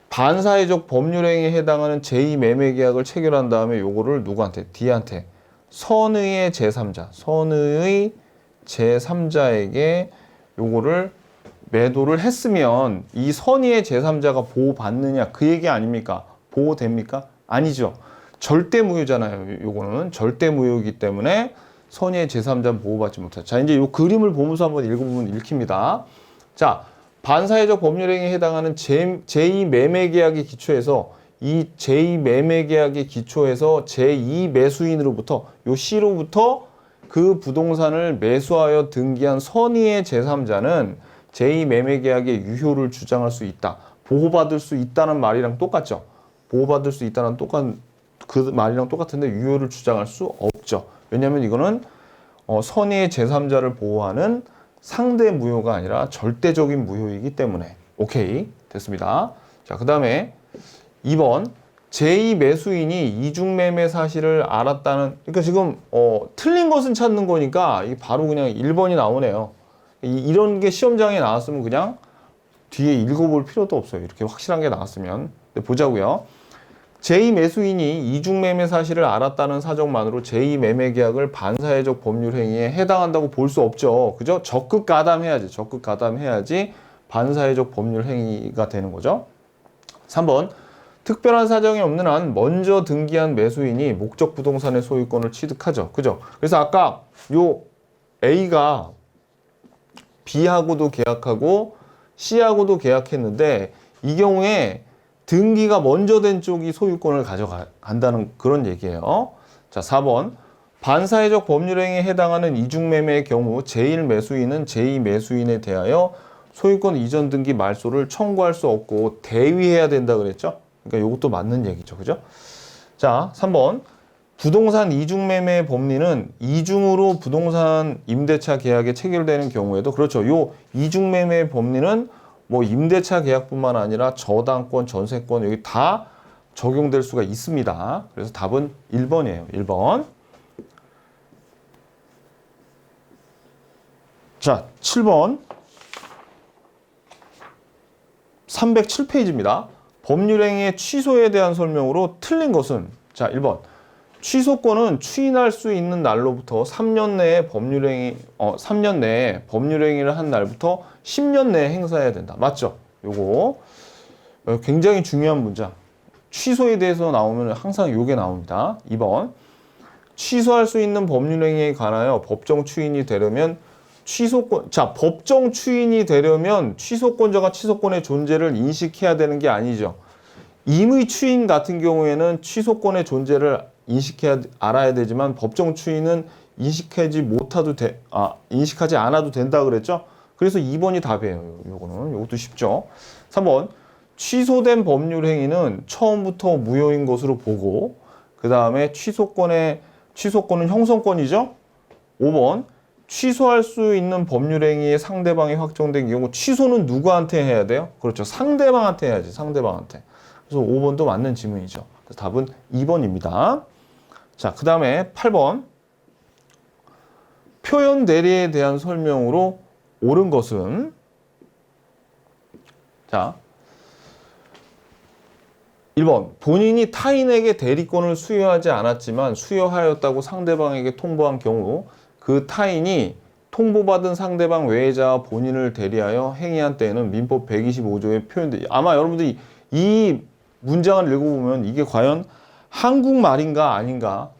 반사회적 법률행위에 해당하는 제2매매계약을 체결한 다음에 요거를 누구한테? D한테 선의의 제3자, 선의의 제3자에게 요거를 매도를 했으면 이 선의의 제3자가 보호받느냐 그 얘기 아닙니까? 보호됩니까? 아니죠. 절대 무효잖아요. 요거는 절대 무효이기 때문에 선의의 제3자는 보호받지 못하죠. 자, 이제 요 그림을 보면서 한번 읽어보면 읽힙니다. 자, 반사회적 법률행위에 해당하는 제2매매계약의 기초에서 이 제2매매계약의 기초에서 제2매수인으로부터 요 C로부터 그 부동산을 매수하여 등기한 선의의 제3자는 제2매매계약의 유효를 주장할 수 있다. 보호받을 수 있다는 말이랑 똑같죠. 보호받을 수 있다는 그 말이랑 똑같은데 유효를 주장할 수 없죠. 왜냐하면 이거는 선의의 제3자를 보호하는 상대 무효가 아니라 절대적인 무효이기 때문에. 오케이, 됐습니다. 자, 그 다음에 2번 제2매수인이 이중매매 사실을 알았다는, 그러니까 지금 틀린 것은 찾는 거니까 이게 바로 그냥 1번이 나오네요. 이런 게 시험장에 나왔으면 그냥 뒤에 읽어볼 필요도 없어요. 이렇게 확실한 게 나왔으면. 네, 보자고요. 제2매수인이 이중매매 사실을 알았다는 사정만으로 제2매매계약을 반사회적 법률행위에 해당한다고 볼 수 없죠. 그죠? 적극 가담해야지. 적극 가담해야지 반사회적 법률행위가 되는 거죠. 3번 특별한 사정이 없는 한 먼저 등기한 매수인이 목적 부동산의 소유권을 취득하죠. 그죠? 그래서 아까 요 A가 B하고도 계약하고 C하고도 계약했는데 이 경우에 등기가 먼저 된 쪽이 소유권을 가져간다는 그런 얘기예요. 자, 4번 반사회적 법률행위에 해당하는 이중매매의 경우 제1매수인은 제2매수인에 대하여 소유권 이전 등기 말소를 청구할 수 없고 대위해야 된다 그랬죠. 그러니까 이것도 맞는 얘기죠. 그죠? 자, 3번 부동산 이중매매 법리는 이중으로 부동산 임대차 계약에 체결되는 경우에도 그렇죠. 요 이중매매 법리는 뭐 임대차 계약뿐만 아니라 저당권, 전세권 여기 다 적용될 수가 있습니다. 그래서 답은 1번이에요. 1번. 자, 7번. 307페이지입니다. 법률행위의 취소에 대한 설명으로 틀린 것은 자, 1번. 취소권은 추인할 수 있는 날로부터 3년 내에 3년 내에 법률행위를 한 날부터 10년 내에 행사해야 된다. 맞죠? 요거 굉장히 중요한 문장. 취소에 대해서 나오면 항상 요게 나옵니다. 2번. 취소할 수 있는 법률행위에 관하여 법정 추인이 되려면 취소권, 자, 법정 추인이 되려면 취소권자가 취소권의 존재를 인식해야 되는 게 아니죠. 임의 추인 같은 경우에는 취소권의 존재를 알아야 되지만 법정 추인은 인식하지 않아도 된다 그랬죠? 그래서 2번이 답이에요. 요것도 쉽죠. 3번. 취소된 법률 행위는 처음부터 무효인 것으로 보고, 그 다음에 취소권은 형성권이죠? 5번. 취소할 수 있는 법률 행위의 상대방이 확정된 경우, 취소는 누구한테 해야 돼요? 그렇죠. 상대방한테 해야지, 상대방한테. 그래서 5번도 맞는 지문이죠. 그래서 답은 2번입니다. 자, 그 다음에 8번. 표현 대리에 대한 설명으로 옳은 것은, 자, 1번. 본인이 타인에게 대리권을 수여하지 않았지만 수여하였다고 상대방에게 통보한 경우 그 타인이 통보받은 상대방 외자와 본인을 대리하여 행위한 때에는 민법 125조에 표현돼. 아마 여러분들이 이 문장을 읽어보면 이게 과연 한국말인가 아닌가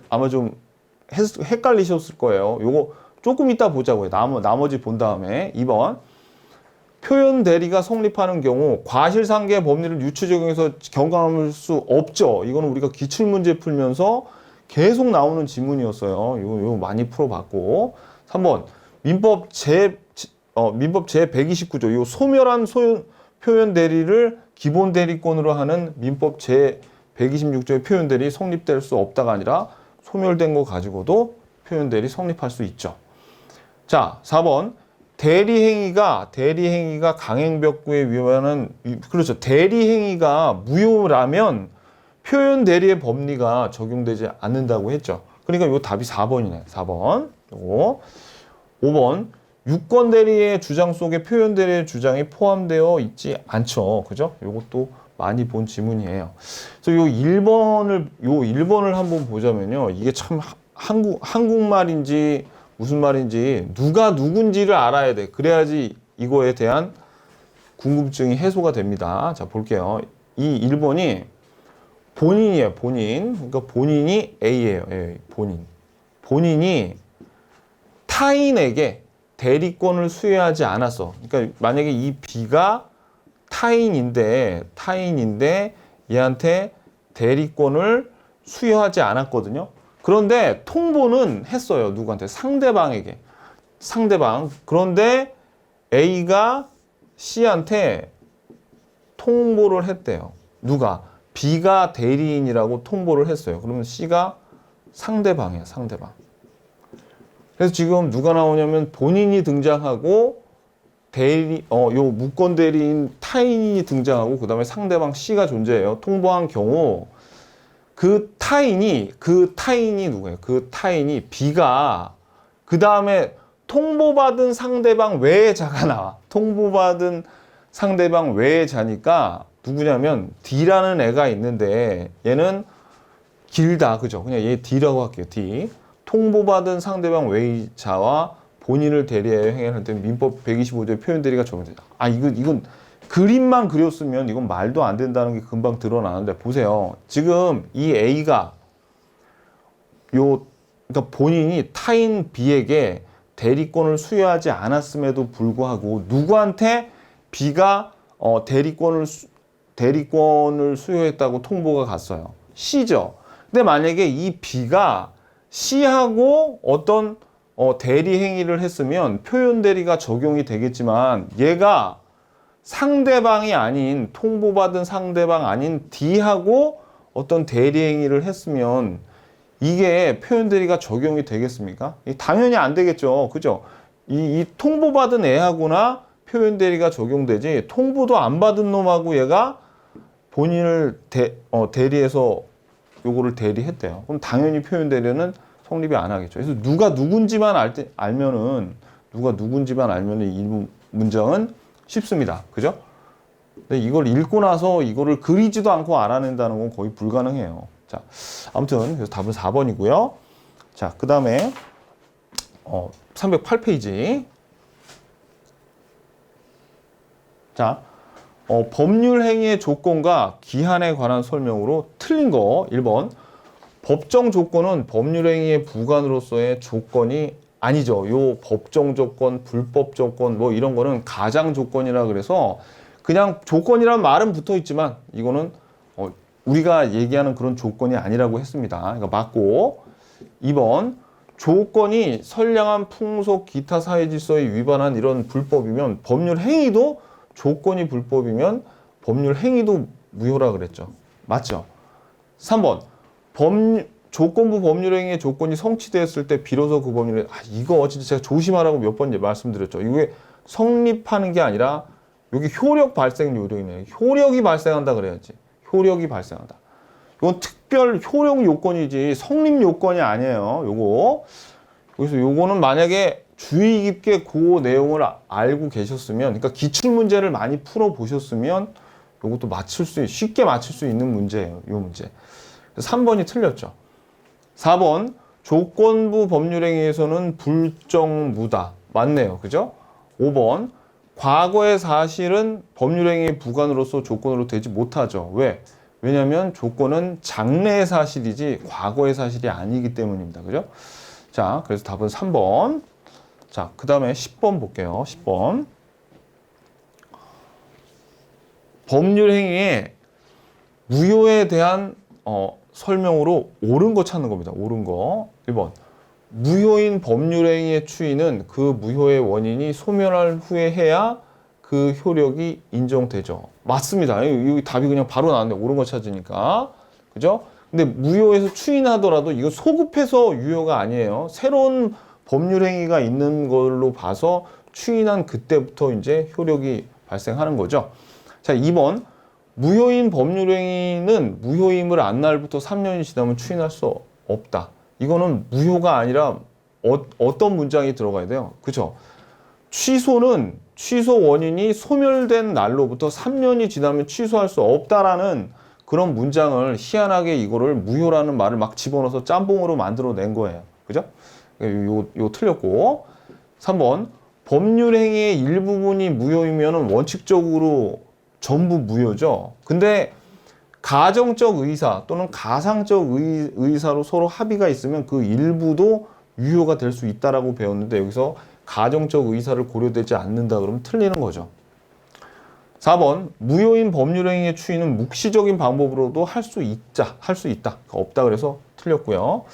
아마 좀 헷갈리셨을 거예요. 요거 조금 이따 보자고요. 나머지 본 다음에 2번. 표현 대리가 성립하는 경우 과실상계 법리를 유추 적용해서 경감할 수 없죠. 이거는 우리가 기출문제 풀면서 계속 나오는 지문이었어요. 이거 많이 풀어봤고. 3번. 민법 제 129조. 이 소멸한 표현 대리를 기본 대리권으로 하는 민법 제 126조의 표현 대리 성립될 수 없다가 아니라 소멸된 거 가지고도 표현 대리 성립할 수 있죠. 자, 4번. 대리행위가 강행벽구에 위반하는, 그렇죠. 대리행위가 무효라면 표현 대리의 법리가 적용되지 않는다고 했죠. 그러니까 요 답이 4번이네. 4번. 요거. 5번. 유권 대리의 주장 속에 표현 대리의 주장이 포함되어 있지 않죠. 그죠? 요것도 많이 본 지문이에요. 그래서 요 1번을 한번 보자면요. 이게 참 한국말인지 무슨 말인지 누가 누군지를 알아야 돼. 그래야지 이거에 대한 궁금증이 해소가 됩니다. 자, 볼게요. 이 1번이 본인이에요. 그러니까 본인이 A예요. A, 본인이 타인에게 대리권을 수여하지 않았어. 그러니까 만약에 이 B가 타인인데 얘한테 대리권을 수여하지 않았거든요. 그런데 통보는 했어요. 누구한테? 상대방에게. 그런데 A가 C한테 통보를 했대요. 누가? B가 대리인이라고 통보를 했어요. 그러면 C가 상대방이에요. 그래서 지금 누가 나오냐면 본인이 등장하고 요 무권 대리인 타인이 등장하고 그 다음에 상대방 C가 존재해요. 통보한 경우 그 타인이 누구예요? 그 타인이 B가 그 다음에 통보받은 상대방 외자가 나와. 통보받은 상대방 외자니까 누구냐면 D라는 애가 있는데 얘는 길다. 그죠? 그냥 얘 D라고 할게요. D. 통보받은 상대방 외자와 본인을 대리하여 행위할 때 민법 125조의 표현 대리가 적용된다. 이건 그림만 그렸으면 이건 말도 안 된다는 게 금방 드러나는데 보세요. 지금 이 A가 그러니까 본인이 타인 B에게 대리권을 수여하지 않았음에도 불구하고 누구한테 B가 대리권을 수여했다고 통보가 갔어요. C죠. 근데 만약에 이 B가 C하고 어떤 대리 행위를 했으면 표현 대리가 적용이 되겠지만 얘가 상대방이 아닌 통보받은 상대방 아닌 D하고 어떤 대리 행위를 했으면 이게 표현 대리가 적용이 되겠습니까? 당연히 안 되겠죠. 그죠? 이 통보받은 애하고나 표현 대리가 적용되지 통보도 안 받은 놈하고 얘가 본인을 대리해서 요거를 대리했대요. 그럼 당연히 표현 대리는 성립이 안 하겠죠. 그래서 누가 누군지만 알면은 이 문장은 쉽습니다. 그죠? 근데 이걸 읽고 나서 이거를 그리지도 않고 알아낸다는 건 거의 불가능해요. 자, 아무튼 그래서 답은 4번이고요. 자, 그 다음에 308페이지. 자, 법률 행위의 조건과 기한에 관한 설명으로 틀린 거 1번. 법정 조건은 법률 행위의 부관으로서의 조건이 아니죠. 요 법정 조건, 불법 조건 뭐 이런 거는 가장 조건이라 그래서 그냥 조건이란 말은 붙어 있지만 이거는 우리가 얘기하는 그런 조건이 아니라고 했습니다. 그러니까 맞고 2번 조건이 선량한 풍속 기타 사회 질서에 위반한 이런 불법이면 법률 행위도 조건이 불법이면 법률 행위도 무효라 그랬죠. 맞죠? 3번 조건부 법률 행위의 조건이 성취되었을 때 비로소 그 법률에 이거 진짜 제가 조심하라고 몇 번 말씀드렸죠. 이게 성립하는 게 아니라 여기 효력 발생 요령이네요. 효력이 발생한다 그래야지. 효력이 발생한다. 이건 특별 효력 요건이지 성립 요건이 아니에요. 요거. 그래서 요거는 만약에 주의 깊게 그 내용을 알고 계셨으면, 그러니까 기출 문제를 많이 풀어 보셨으면 요것도 쉽게 맞출 수 있는 문제예요. 요 문제. 3번이 틀렸죠. 4번 조건부 법률행위에서는 불정무다. 맞네요. 그죠? 5번 과거의 사실은 법률행위의 부관으로서 조건으로 되지 못하죠. 왜? 왜냐하면 조건은 장래의 사실이지 과거의 사실이 아니기 때문입니다. 그죠? 자, 그래서 답은 3번. 자, 그 다음에 10번 볼게요. 10번. 법률행위의 무효에 대한 설명으로 옳은 거 찾는 겁니다. 옳은 거. 1번. 무효인 법률행위의 추이는 그 무효의 원인이 소멸할 후에 해야 그 효력이 인정되죠. 맞습니다. 이 답이 그냥 바로 나왔는데 옳은 거 찾으니까. 그죠? 근데 무효에서 추인하더라도 이거 소급해서 유효가 아니에요. 새로운 법률행위가 있는 걸로 봐서 추인한 그때부터 이제 효력이 발생하는 거죠. 자, 2번. 무효인 법률행위는 무효임을 안 날부터 3년이 지나면 추인할 수 없다. 이거는 무효가 아니라 어떤 문장이 들어가야 돼요? 그죠? 취소는 취소 원인이 소멸된 날로부터 3년이 지나면 취소할 수 없다라는 그런 문장을 희한하게 이거를 무효라는 말을 막 집어넣어서 짬뽕으로 만들어낸 거예요. 그죠? 요 틀렸고. 3번. 법률행위의 일부분이 무효이면 원칙적으로 전부 무효죠. 근데 가정적 의사 또는 가상적 의사로 서로 합의가 있으면 그 일부도 유효가 될 수 있다라고 배웠는데 여기서 가정적 의사를 고려되지 않는다 그러면 틀리는 거죠. 4번 무효인 법률행위의 추이는 묵시적인 방법으로도 할 수 있다. 없다 그래서 틀렸고요.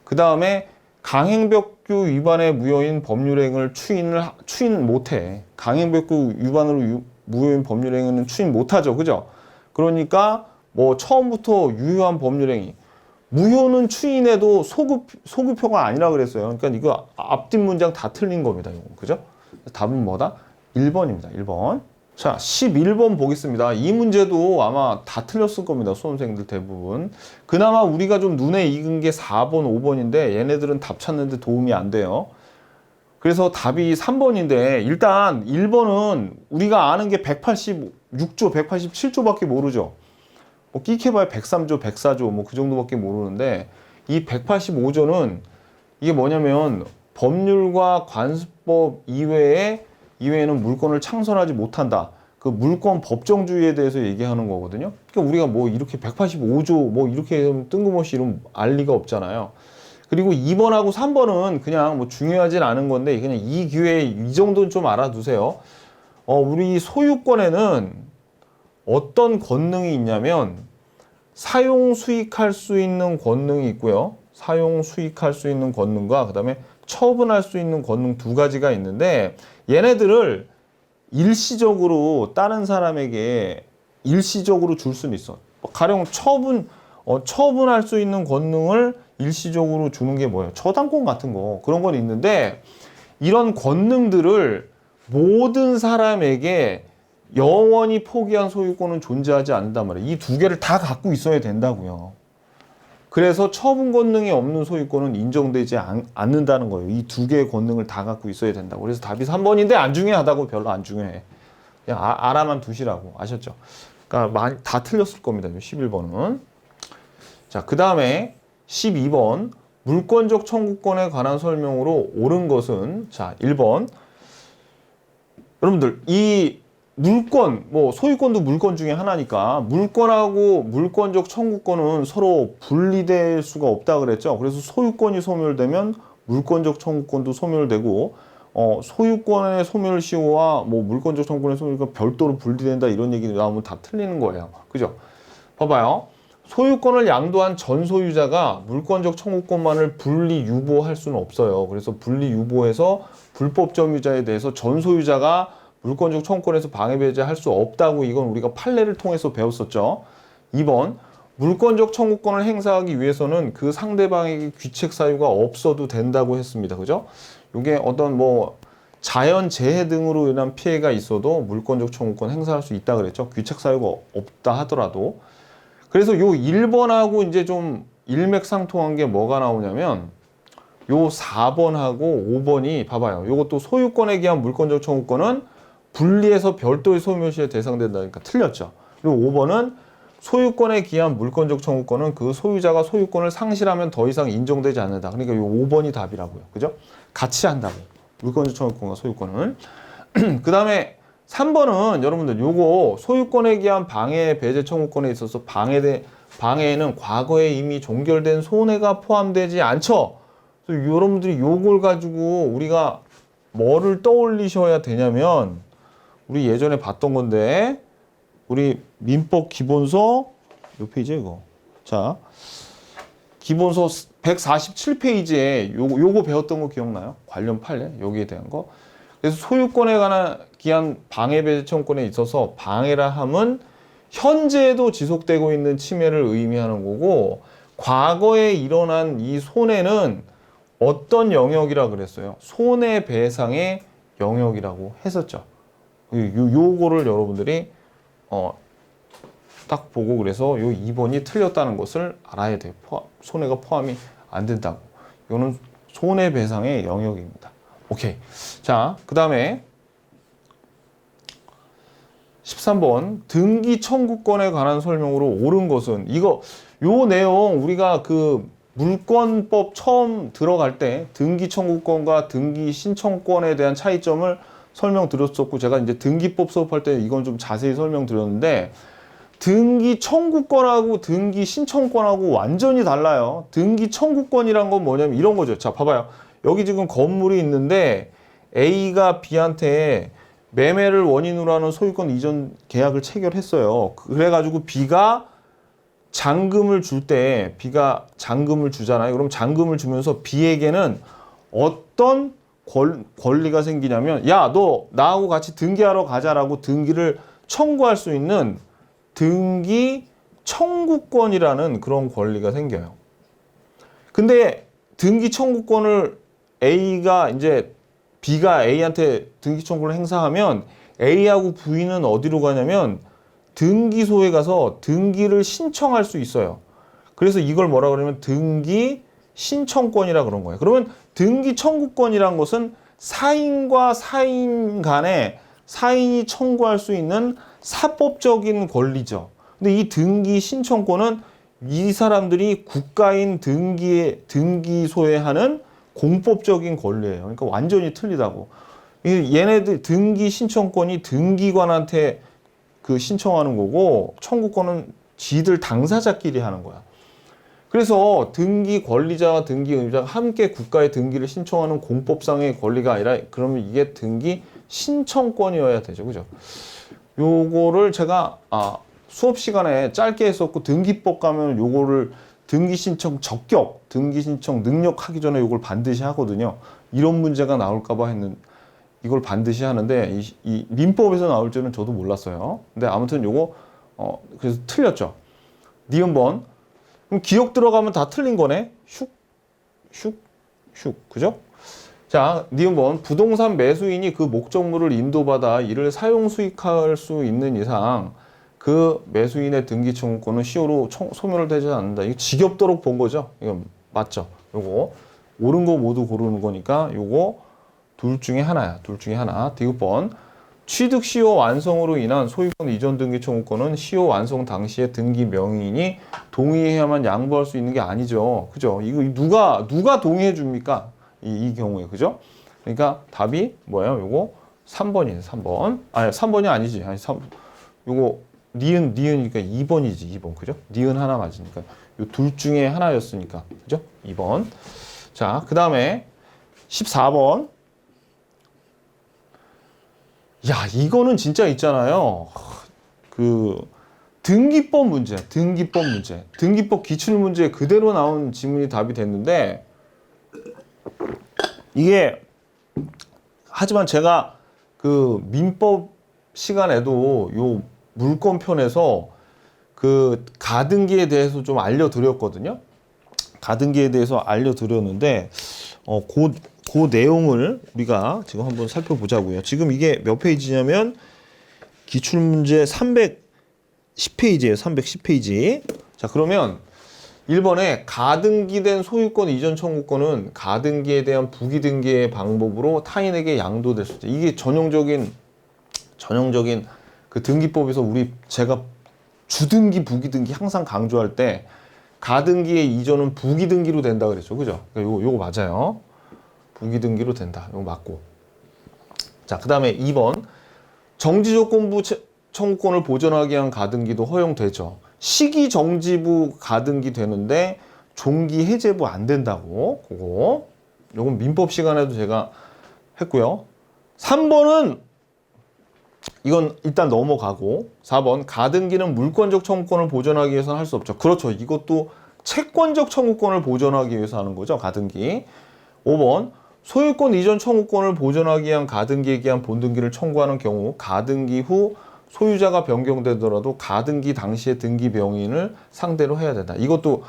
그 다음에 강행벽규 위반의 무효인 법률행위를 추인 못해. 강행벽규 위반으로 무효인 법률행위는 추인 못하죠. 그죠? 그러니까 뭐 처음부터 유효한 법률행위 무효는 추인해도 소급효가 아니라 그랬어요. 그러니까 이거 앞뒷 문장 다 틀린 겁니다. 이거. 그죠? 답은 뭐다? 1번입니다. 1번. 자, 11번 보겠습니다. 이 문제도 아마 다 틀렸을 겁니다. 수험생들 대부분. 그나마 우리가 좀 눈에 익은 게 4번, 5번인데 얘네들은 답 찾는데 도움이 안 돼요. 그래서 답이 3번인데 일단 1번은 우리가 아는 게 186조, 187조밖에 모르죠. 뭐 끼케봐야 103조, 104조 뭐 그 정도밖에 모르는데 이 185조는 이게 뭐냐면 법률과 관습법 이외에는 물권을 창설하지 못한다. 그 물권 법정주의에 대해서 얘기하는 거거든요. 그러니까 우리가 뭐 이렇게 185조 뭐 이렇게 뜬금없이 이름 알 리가 없잖아요. 그리고 2번하고 3번은 그냥 뭐 중요하진 않은 건데 그냥 이 기회에 이 정도는 좀 알아두세요. 우리 소유권에는 어떤 권능이 있냐면 사용 수익할 수 있는 권능이 있고요. 사용 수익할 수 있는 권능과 그다음에 처분할 수 있는 권능 두 가지가 있는데 얘네들을 일시적으로 다른 사람에게 일시적으로 줄 수는 있어. 가령 처분할 수 있는 권능을 일시적으로 주는 게 뭐예요? 저당권 같은 거 그런 건 있는데 이런 권능들을 모든 사람에게 영원히 포기한 소유권은 존재하지 않는단 말이에요. 이 두 개를 다 갖고 있어야 된다고요. 그래서 처분 권능이 없는 소유권은 인정되지 않는다는 거예요. 이 두 개의 권능을 다 갖고 있어야 된다고. 그래서 답이 3번인데 안 중요하다고 별로 안 중요해. 그냥 알아만 두시라고. 아셨죠? 그러니까 많이 다 틀렸을 겁니다. 11번은. 자, 그 다음에 12번 물권적 청구권에 관한 설명으로 옳은 것은 자 1번 여러분들 이 물권 뭐 소유권도 물권 중에 하나니까 물권하고 물권적 청구권은 서로 분리될 수가 없다 그랬죠. 그래서 소유권이 소멸되면 물권적 청구권도 소멸되고 소유권의 소멸시효와 뭐 물권적 청구권의 소멸가 별도로 분리된다 이런 얘기 나오면 다 틀리는 거예요. 그죠? 봐봐요. 소유권을 양도한 전 소유자가 물권적 청구권만을 분리 유보할 수는 없어요. 그래서 분리 유보해서 불법 점유자에 대해서 전 소유자가 물권적 청구권에서 방해 배제할 수 없다고 이건 우리가 판례를 통해서 배웠었죠. 2번 물권적 청구권을 행사하기 위해서는 그 상대방에게 귀책 사유가 없어도 된다고 했습니다. 그죠? 이게 어떤 뭐 자연 재해 등으로 인한 피해가 있어도 물권적 청구권 행사할 수 있다 그랬죠. 귀책 사유가 없다 하더라도. 그래서 요 1번하고 이제 좀 일맥상통한 게 뭐가 나오냐면 요 4번하고 5번이 봐봐요. 요것도 소유권에 기한 물권적 청구권은 분리해서 별도의 소멸시에 대상된다니까 틀렸죠. 그리고 5번은 소유권에 기한 물권적 청구권은 그 소유자가 소유권을 상실하면 더 이상 인정되지 않는다. 그러니까 요 5번이 답이라고요. 그죠? 같이 한다고. 물권적 청구권과 소유권은. 그 다음에 3번은 여러분들 요거 소유권에 기한 방해 배제 청구권에 있어서 방해에는 과거에 이미 종결된 손해가 포함되지 않죠. 그래서 여러분들이 요걸 가지고 우리가 뭐를 떠올리셔야 되냐면 우리 예전에 봤던 건데 우리 민법 기본서 요 페이지에 이거. 자, 기본서 147페이지에 요거 배웠던 거 기억나요? 관련 판례 여기에 대한 거. 그래서 소유권에 관한 기한 방해 배제 청구권에 있어서 방해라 함은 현재에도 지속되고 있는 침해를 의미하는 거고 과거에 일어난 이 손해는 어떤 영역이라 그랬어요? 손해배상의 영역이라고 했었죠. 요거를 여러분들이 딱 보고 그래서 요 2번이 틀렸다는 것을 알아야 돼요. 손해가 포함이 안 된다고. 이거는 손해배상의 영역입니다. 오케이. 자, 그 다음에 13번 등기 청구권에 관한 설명으로 옳은 것은 요 내용 우리가 그 물권법 처음 들어갈 때 등기 청구권과 등기 신청권에 대한 차이점을 설명드렸었고 제가 이제 등기법 수업할 때 이건 좀 자세히 설명드렸는데 등기 청구권하고 등기 신청권하고 완전히 달라요. 등기 청구권이란 건 뭐냐면 이런 거죠. 자, 봐봐요. 여기 지금 건물이 있는데 A가 B한테 매매를 원인으로 하는 소유권 이전 계약을 체결했어요. 그래가지고 B가 잔금을 줄 때 B가 잔금을 주잖아요. 그럼 잔금을 주면서 B에게는 어떤 권리가 생기냐면 야, 너 나하고 같이 등기하러 가자라고 등기를 청구할 수 있는 등기 청구권이라는 그런 권리가 생겨요. 근데 등기 청구권을 B가 A한테 등기 청구를 행사하면 A하고 V는 어디로 가냐면 등기소에 가서 등기를 신청할 수 있어요. 그래서 이걸 뭐라 그러면 등기 신청권이라 그런 거예요. 그러면 등기 청구권이란 것은 사인과 사인 간에 사인이 청구할 수 있는 사법적인 권리죠. 근데 이 등기 신청권은 이 사람들이 국가인 등기소에 하는 공법적인 권리예요. 그러니까 완전히 틀리다고. 얘네들 등기 신청권이 등기관한테 그 신청하는 거고 청구권은 지들 당사자끼리 하는 거야. 그래서 등기 권리자와 등기 의무자가 함께 국가의 등기를 신청하는 공법상의 권리가 아니라 그러면 이게 등기 신청권이어야 되죠. 그죠? 요거를 제가 수업 시간에 짧게 했었고 등기법 가면 요거를 등기 신청 적격, 등기 신청 능력 하기 전에 요걸 반드시 하거든요. 이런 문제가 나올까 봐 했는 이걸 반드시 하는데 이 민법에서 나올 줄은 저도 몰랐어요. 근데 아무튼 요거 그래서 틀렸죠. 니은번. 그럼 기억 들어가면 다 틀린 거네. 슉. 그죠? 자, 니은번. 부동산 매수인이 그 목적물을 인도받아 이를 사용 수익할 수 있는 이상 그 매수인의 등기 청구권은 시효로 소멸되지 않는다. 이거 지겹도록 본 거죠. 이건 맞죠? 요거 옳은 거 모두 고르는 거니까 요거 둘 중에 하나야. 둘 중에 하나. 디귿번. 취득 시효 완성으로 인한 소유권 이전 등기 청구권은 시효 완성 당시에 등기 명의인이 동의해야만 양보할 수 있는 게 아니죠. 그죠? 이거 누가 동의해 줍니까? 이 경우에. 그죠? 그러니까 답이 뭐예요? 요거 3번이에요. 3번. 아니, 3번이 아니지. 요거 니은이니까 2번이지. 2번. 그죠? 니은 하나 맞으니까. 요 둘 중에 하나였으니까. 그죠? 2번. 자, 그다음에 14번. 야, 이거는 진짜 있잖아요. 그 등기법 문제, 등기법 문제, 등기법 기출 문제 그대로 나온 지문이 답이 됐는데 이게 하지만 제가 그 민법 시간에도 요 물권편에서 그 가등기에 대해서 좀 알려드렸거든요. 가등기에 대해서 알려드렸는데 그 내용을 우리가 지금 한번 살펴보자고요. 지금 이게 몇 페이지냐면 기출문제 310페이지예요. 310페이지. 자, 그러면 1번에 가등기된 소유권 이전 청구권은 가등기에 대한 부기등기의 방법으로 타인에게 양도될 수 있다. 이게 전형적인 그 등기법에서 제가 주등기, 부기등기 항상 강조할 때 가등기의 이전은 부기등기로 된다 그랬죠. 그죠? 그러니까 요거 맞아요. 부기등기로 된다. 이거 맞고. 자, 그 다음에 2번. 정지조건부 청구권을 보전하기 위한 가등기도 허용되죠. 시기정지부 가등기 되는데 종기해제부 안 된다고. 그거. 요건 민법 시간에도 제가 했고요. 3번은 이건 일단 넘어가고 4번. 가등기는 물권적 청구권을 보전하기 위해서는 할 수 없죠. 그렇죠. 이것도 채권적 청구권을 보전하기 위해서 하는 거죠. 가등기. 5번. 소유권 이전 청구권을 보전하기 위한 가등기에 기한 본등기를 청구하는 경우 가등기 후 소유자가 변경되더라도 가등기 당시의 등기 명의인을 상대로 해야 된다. 이것도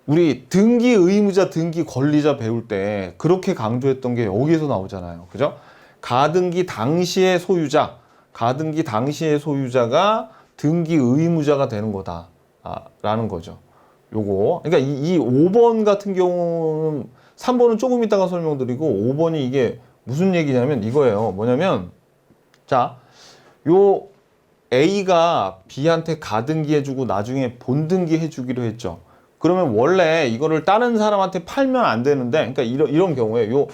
우리 등기 의무자, 등기 권리자 배울 때 그렇게 강조했던 게 여기에서 나오잖아요. 그죠? 가등기 당시의 소유자, 가등기 당시의 소유자가 등기 의무자가 되는 거다. 라는 거죠. 요거. 그러니까 이 5번 같은 경우는 3번은 조금 이따가 설명드리고 5번이 이게 무슨 얘기냐면 이거예요. 뭐냐면 자, 요 A가 B한테 가등기 해주고 나중에 본등기 해주기로 했죠. 그러면 원래 이거를 다른 사람한테 팔면 안 되는데, 그러니까 이런 경우에 요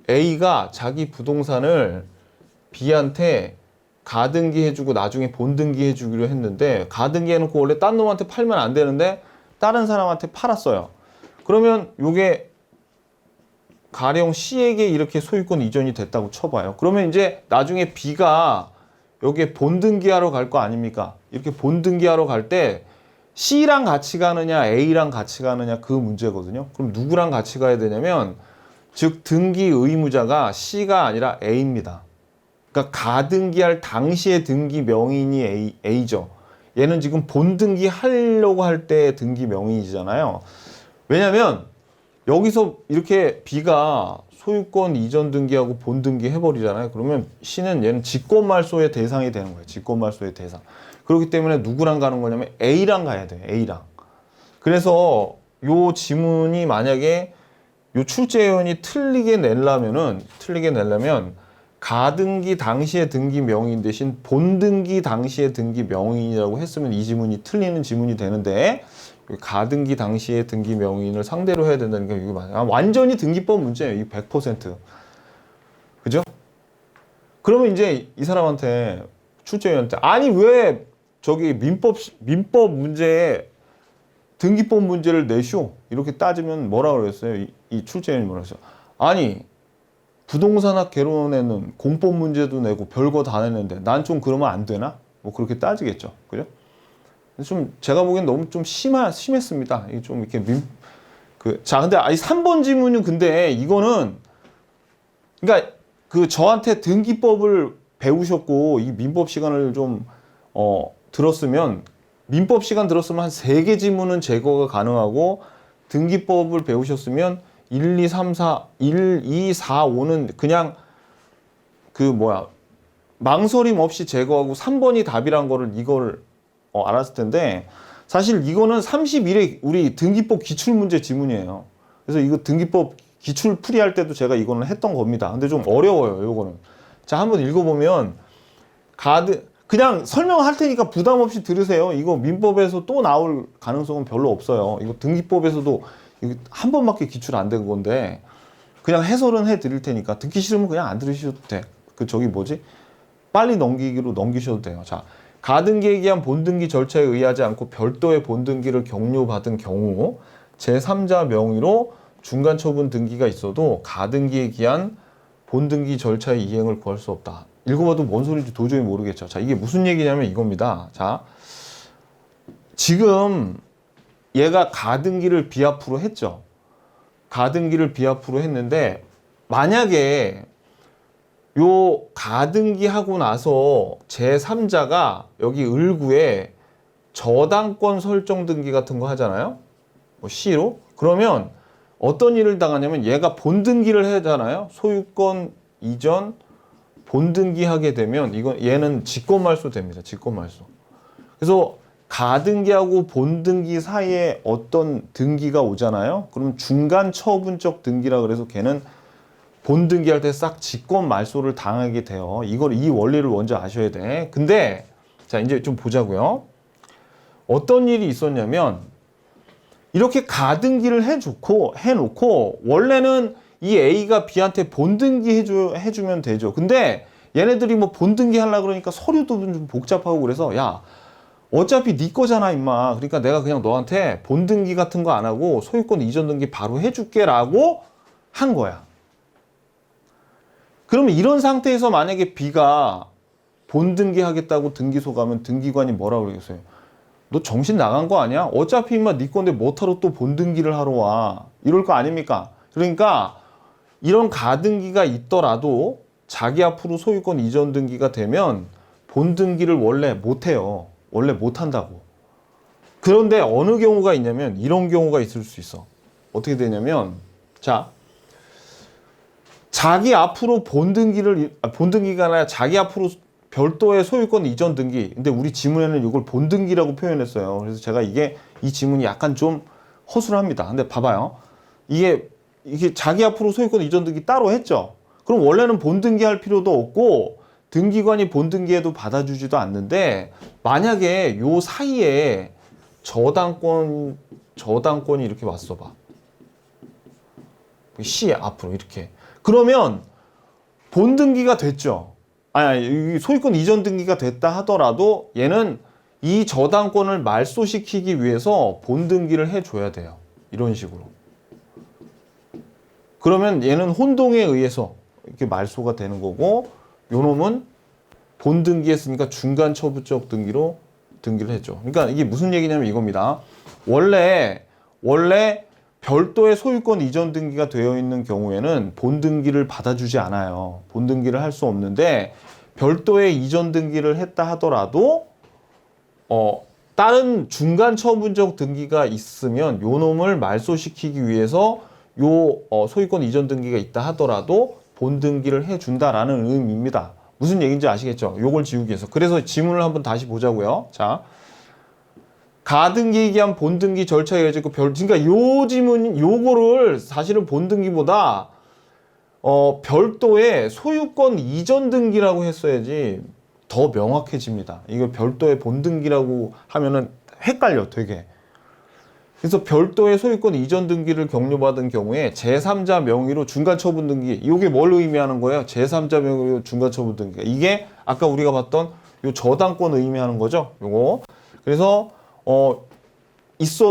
A가 자기 부동산을 B한테 가등기 해주고 나중에 본등기 해주기로 했는데 가등기 해놓고 원래 딴 놈한테 팔면 안 되는데 다른 사람한테 팔았어요. 그러면 요게 가령 C에게 이렇게 소유권 이전이 됐다고 쳐봐요. 그러면 이제 나중에 B가 여기에 본등기하러 갈 거 아닙니까? 이렇게 본등기하러 갈 때 C랑 같이 가느냐 A랑 같이 가느냐 그 문제거든요. 그럼 누구랑 같이 가야 되냐면 즉 등기 의무자가 C가 아니라 A입니다. 그러니까 가등기할 당시의 등기 명의인이 A죠. 얘는 지금 본등기 하려고 할 때 등기 명의이잖아요. 왜냐면 여기서 이렇게 B가 소유권 이전 등기하고 본등기 해버리잖아요. 그러면 C는 얘는 직권말소의 대상이 되는 거예요. 직권말소의 대상. 그렇기 때문에 누구랑 가는 거냐면 A랑 가야 돼요. A랑. 그래서 요 지문이 만약에 요 출제위원이 틀리게 내려면 가등기 당시의 등기 명의인 대신 본등기 당시의 등기 명의인이라고 했으면 이 지문이 틀리는 지문이 되는데 가등기 당시의 등기 명의인을 상대로 해야 된다는 게 이게 맞아요. 완전히 등기법 문제예요. 이 100%. 그죠? 그러면 이제 이 사람한테 출제위원한테 아니 왜 저기 민법 문제에 등기법 문제를 내쇼? 이렇게 따지면 뭐라 그랬어요? 이 출제위원이 뭐라 그랬어요? 아니 부동산학 개론에는 공법 문제도 내고 별거 다 냈는데 난 좀 그러면 안 되나? 뭐 그렇게 따지겠죠. 그죠? 좀 제가 보기엔 너무 좀 심했습니다. 이게 좀 이렇게 자, 근데 이 3번 지문은 근데 이거는 그러니까 그 저한테 등기법을 배우셨고 이 민법 시간을 좀 들었으면 민법 시간 들었으면 한 3개 지문은 제거가 가능하고 등기법을 배우셨으면 1, 2, 3, 4, 1, 2, 4, 5는 그냥 망설임 없이 제거하고 3번이 답이란 거를 이걸 알았을 텐데 사실 이거는 31회 우리 등기법 기출문제 지문이에요. 그래서 이거 등기법 기출 풀이할 때도 제가 이거는 했던 겁니다. 근데 좀 어려워요, 요거는. 자, 한번 읽어보면 그냥 설명할 테니까 부담 없이 들으세요. 이거 민법에서 또 나올 가능성은 별로 없어요. 이거 등기법에서도 이거 한 번밖에 기출 안 된 건데 그냥 해설은 해 드릴 테니까 듣기 싫으면 그냥 안 들으셔도 돼. 빨리 넘기기로 넘기셔도 돼요. 자, 가등기에 기한 본등기 절차에 의하지 않고 별도의 본등기를 경료받은 경우 제3자 명의로 중간 처분 등기가 있어도 가등기에 기한 본등기 절차의 이행을 구할 수 없다. 읽어봐도 뭔 소리인지 도저히 모르겠죠. 자, 이게 무슨 얘기냐면 이겁니다. 자, 지금 얘가 가등기를 비합부로 했죠. 가등기를 비합부로 했는데 만약에 요 가등기 하고 나서 제3자가 여기 을구에 저당권 설정 등기 같은 거 하잖아요. 뭐 C로. 그러면 어떤 일을 당하냐면 얘가 본등기를 하잖아요. 소유권 이전 본등기 하게 되면 얘는 직권말소 됩니다. 직권말소. 그래서 가등기하고 본등기 사이에 어떤 등기가 오잖아요. 그러면 중간 처분적 등기라 그래서 걔는 본등기 할 때 싹 직권 말소를 당하게 돼요. 이 원리를 먼저 아셔야 돼. 근데 자, 이제 좀 보자고요. 어떤 일이 있었냐면 이렇게 가등기를 해놓고 원래는 이 A가 B한테 본등기 해주면 되죠. 근데 얘네들이 뭐 본등기 하려고 그러니까 서류도 좀 복잡하고 그래서 야, 어차피 네 거잖아 임마. 그러니까 내가 그냥 너한테 본등기 같은 거 안 하고 소유권 이전 등기 바로 해줄게 라고 한 거야. 그러면 이런 상태에서 만약에 B가 본등기 하겠다고 등기소 가면 등기관이 뭐라고 그러겠어요? 너 정신 나간 거 아니야? 어차피 임마 네 건데 뭐하러 또 본등기를 하러 와. 이럴 거 아닙니까? 그러니까 이런 가등기가 있더라도 자기 앞으로 소유권 이전 등기가 되면 본등기를 원래 못해요. 원래 못한다고. 그런데 어느 경우가 있냐면 이런 경우가 있을 수 있어. 어떻게 되냐면 자, 자기 앞으로 본등기가 아니라 자기 앞으로 별도의 소유권 이전 등기. 근데 우리 지문에는 이걸 본등기라고 표현했어요. 그래서 제가 이 지문이 약간 좀 허술합니다. 근데 봐봐요. 이게 자기 앞으로 소유권 이전 등기 따로 했죠. 그럼 원래는 본등기 할 필요도 없고 등기관이 본등기에도 받아주지도 않는데 만약에 요 사이에 저당권이 이렇게 왔어 봐. C 앞으로 이렇게. 그러면 본등기가 됐죠. 아니, 소유권 이전 등기가 됐다 하더라도 얘는 이 저당권을 말소시키기 위해서 본등기를 해줘야 돼요. 이런 식으로. 그러면 얘는 혼동에 의해서 이렇게 말소가 되는 거고 요 놈은 본등기 했으니까 중간 처분적 등기로 등기를 했죠. 그러니까 이게 무슨 얘기냐면 이겁니다. 원래 별도의 소유권 이전 등기가 되어 있는 경우에는 본등기를 받아주지 않아요. 본등기를 할 수 없는데 별도의 이전 등기를 했다 하더라도 다른 중간 처분적 등기가 있으면 요 놈을 말소시키기 위해서 소유권 이전 등기가 있다 하더라도 본등기를 해준다라는 의미입니다. 무슨 얘기인지 아시겠죠? 요걸 지우기 위해서. 그래서 지문을 한번 다시 보자고요. 자, 가등기에 기한 본등기 절차에 의해서 그러니까 요거를 사실은 본등기보다 별도의 소유권 이전 등기라고 했어야지 더 명확해집니다. 이거 별도의 본등기라고 하면은 헷갈려 되게. 그래서 별도의 소유권 이전 등기를 격려받은 경우에 제3자 명의로 중간처분 등기. 이게 뭘 의미하는 거예요? 제3자 명의로 중간처분 등기. 이게 아까 우리가 봤던 요 저당권 의미하는 거죠. 요거. 그래서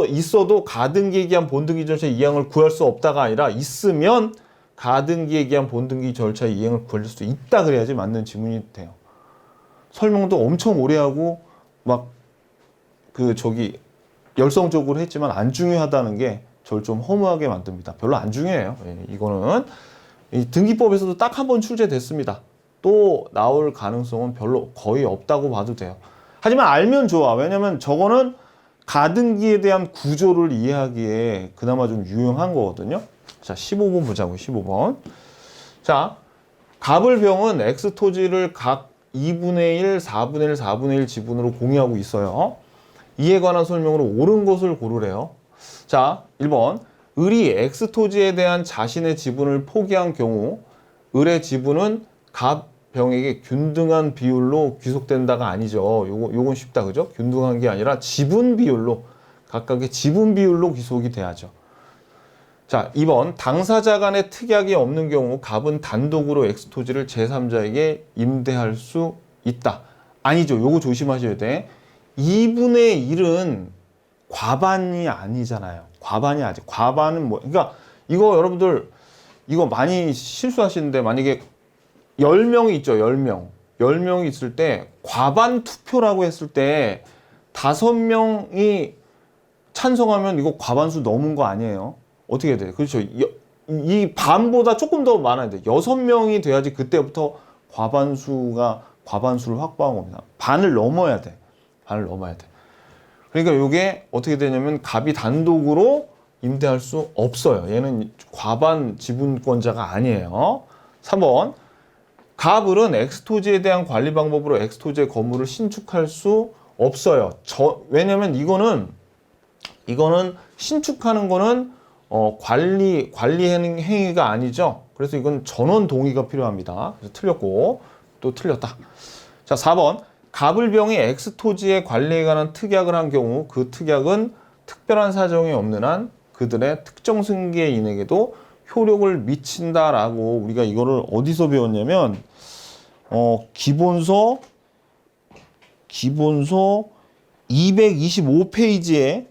있어도 가등기에 기한 본등기 절차 이행을 구할 수 없다가 아니라 있으면 가등기에 기한 본등기 절차 이행을 구할 수 있다 그래야지 맞는 지문이 돼요. 설명도 엄청 오래 하고 막 열성적으로 했지만 안 중요하다는 게 저를 좀 허무하게 만듭니다. 별로 안 중요해요. 이거는 이 등기법에서도 딱 한 번 출제됐습니다. 또 나올 가능성은 거의 없다고 봐도 돼요. 하지만 알면 좋아. 왜냐면 저거는 가등기에 대한 구조를 이해하기에 그나마 좀 유용한 거거든요. 자, 15번 보자고요. 15번. 자, 갑을병은 X토지를 각 2분의 1, 4분의 1, 4분의 1 지분으로 공유하고 있어요. 이에 관한 설명으로 옳은 것을 고르래요. 자, 1번. 을이 X토지에 대한 자신의 지분을 포기한 경우 을의 지분은 갑병에게 균등한 비율로 귀속된다가 아니죠. 요건 쉽다, 그죠? 균등한 게 아니라 지분 비율로, 각각의 지분 비율로 귀속이 돼야죠. 자, 2번. 당사자 간의 특약이 없는 경우 갑은 단독으로 X토지를 제3자에게 임대할 수 있다. 아니죠. 요거 조심하셔야 돼. 2분의 1은 과반이 아니잖아요. 과반이 아직. 과반은 그러니까 이거 여러분들 이거 많이 실수하시는데 만약에 10명이 있죠. 10명. 10명이 있을 때 과반 투표라고 했을 때 5명이 찬성하면 이거 과반수 넘은 거 아니에요? 어떻게 해야 돼요? 그렇죠. 이 반보다 조금 더 많아야 돼. 6명이 돼야지 그때부터 과반수를 확보한 겁니다. 반을 넘어야 돼. 반을 넘어야 돼. 그러니까 이게 어떻게 되냐면 갑이 단독으로 임대할 수 없어요. 얘는 과반 지분권자가 아니에요. 3번. 갑을은 엑스토지에 대한 관리 방법으로 엑스토지의 건물을 신축할 수 없어요. 왜냐면 이거는 신축하는 거는 관리 행위가 아니죠. 그래서 이건 전원 동의가 필요합니다. 그래서 틀렸고 또 틀렸다. 자, 4번. 갑을병이 엑스토지의 관리에 관한 특약을 한 경우 그 특약은 특별한 사정이 없는 한 그들의 특정 승계인에게도 효력을 미친다라고 우리가 이거를 어디서 배웠냐면 기본서 225페이지에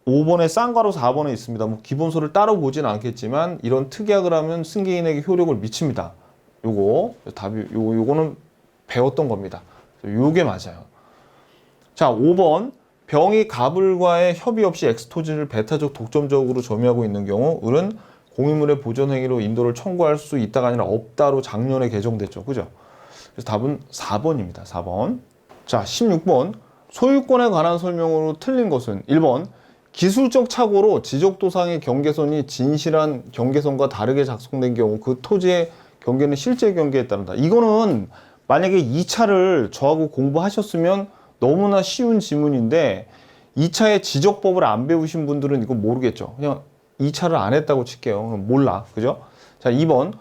5번에 쌍괄호 4번에 있습니다. 뭐 기본서를 따로 보진 않겠지만 이런 특약을 하면 승계인에게 효력을 미칩니다. 요거 답이 요거는 배웠던 겁니다. 요게 맞아요. 자, 5번. 병이 갑을과의 협의 없이 엑스토지를 배타적 독점적으로 점유하고 있는 경우 을은 공유물의 보존 행위로 인도를 청구할 수 있다가 아니라 없다로 작년에 개정됐죠. 그죠? 그래서 답은 4번입니다. 4번. 자, 16번. 소유권에 관한 설명으로 틀린 것은 1번. 기술적 착오로 지적도상의 경계선이 진실한 경계선과 다르게 작성된 경우 그 토지의 경계는 실제 경계에 따른다. 이거는 만약에 2차를 저하고 공부하셨으면 너무나 쉬운 지문인데 2차의 지적법을 안 배우신 분들은 이거 모르겠죠. 그냥 2차를 안 했다고 칠게요. 그럼 몰라. 그죠? 자, 2번.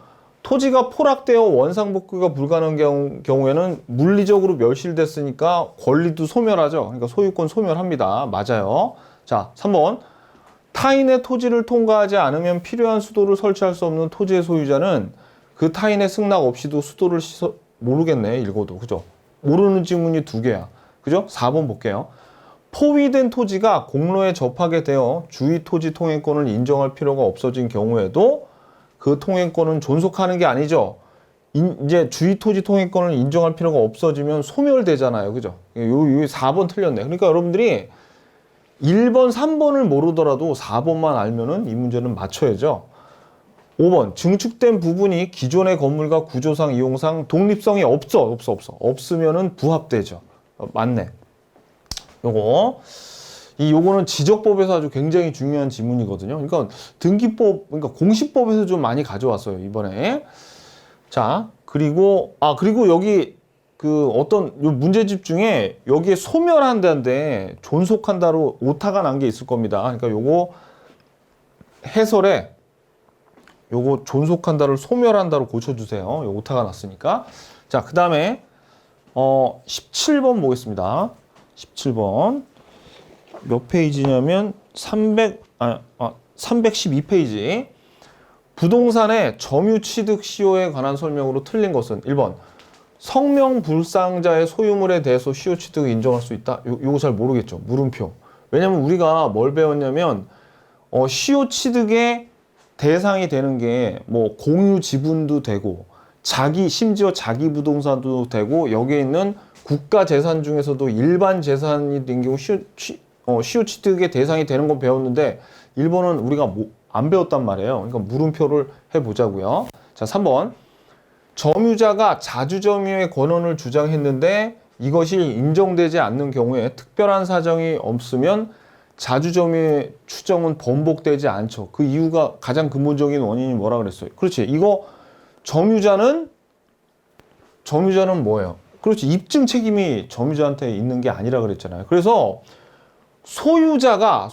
토지가 포락되어 원상복구가 불가능한 경우에는 물리적으로 멸실됐으니까 권리도 소멸하죠. 그러니까 소유권 소멸합니다. 맞아요. 자, 3번. 타인의 토지를 통과하지 않으면 필요한 수도를 설치할 수 없는 토지의 소유자는 그 타인의 승낙 없이도 수도를 모르겠네, 읽어도. 그죠? 모르는 지문이 2개야. 그죠? 4번 볼게요. 포위된 토지가 공로에 접하게 되어 주의 토지 통행권을 인정할 필요가 없어진 경우에도 그 통행권은 존속하는 게 아니죠. 이제 주의 토지 통행권을 인정할 필요가 없어지면 소멸되잖아요. 그죠? 요 4번 틀렸네. 그러니까 여러분들이 1번, 3번을 모르더라도 4번만 알면은 이 문제는 맞춰야죠. 5번. 증축된 부분이 기존의 건물과 구조상, 이용상 독립성이 없으면은 부합되죠. 맞네. 요거는 지적법에서 아주 굉장히 중요한 지문이거든요. 그러니까 등기법, 그러니까 공시법에서 좀 많이 가져왔어요, 이번에. 자, 그리고 여기 어떤 요 문제집 중에 여기에 소멸한다인데 존속한다로 오타가 난 게 있을 겁니다. 그러니까 요거 해설에 요거 존속한다를 소멸한다로 고쳐주세요. 요 오타가 났으니까. 자, 그 다음에 17번 보겠습니다. 17번 몇 페이지냐면 312페이지. 부동산의 점유취득 시효에 관한 설명으로 틀린 것은 1번. 성명불상자의 소유물에 대해서 시효취득을 인정할 수 있다. 요거 잘 모르겠죠. 물음표. 왜냐면 우리가 뭘 배웠냐면 시효취득의 대상이 되는 게 뭐 공유 지분도 되고 심지어 자기 부동산도 되고 여기에 있는 국가 재산 중에서도 일반 재산이 된 경우 시효취득의 대상이 되는 건 배웠는데 1번은 우리가 안 배웠단 말이에요. 그러니까 물음표를 해보자고요. 자, 3번. 점유자가 자주점유의 권한을 주장했는데 이것이 인정되지 않는 경우에 특별한 사정이 없으면 자주점유의 추정은 번복되지 않죠. 그 이유가 가장 근본적인 원인이 뭐라 그랬어요? 그렇지. 이거 점유자는 뭐예요? 그렇지. 입증 책임이 점유자한테 있는 게 아니라 그랬잖아요. 그래서 소유자가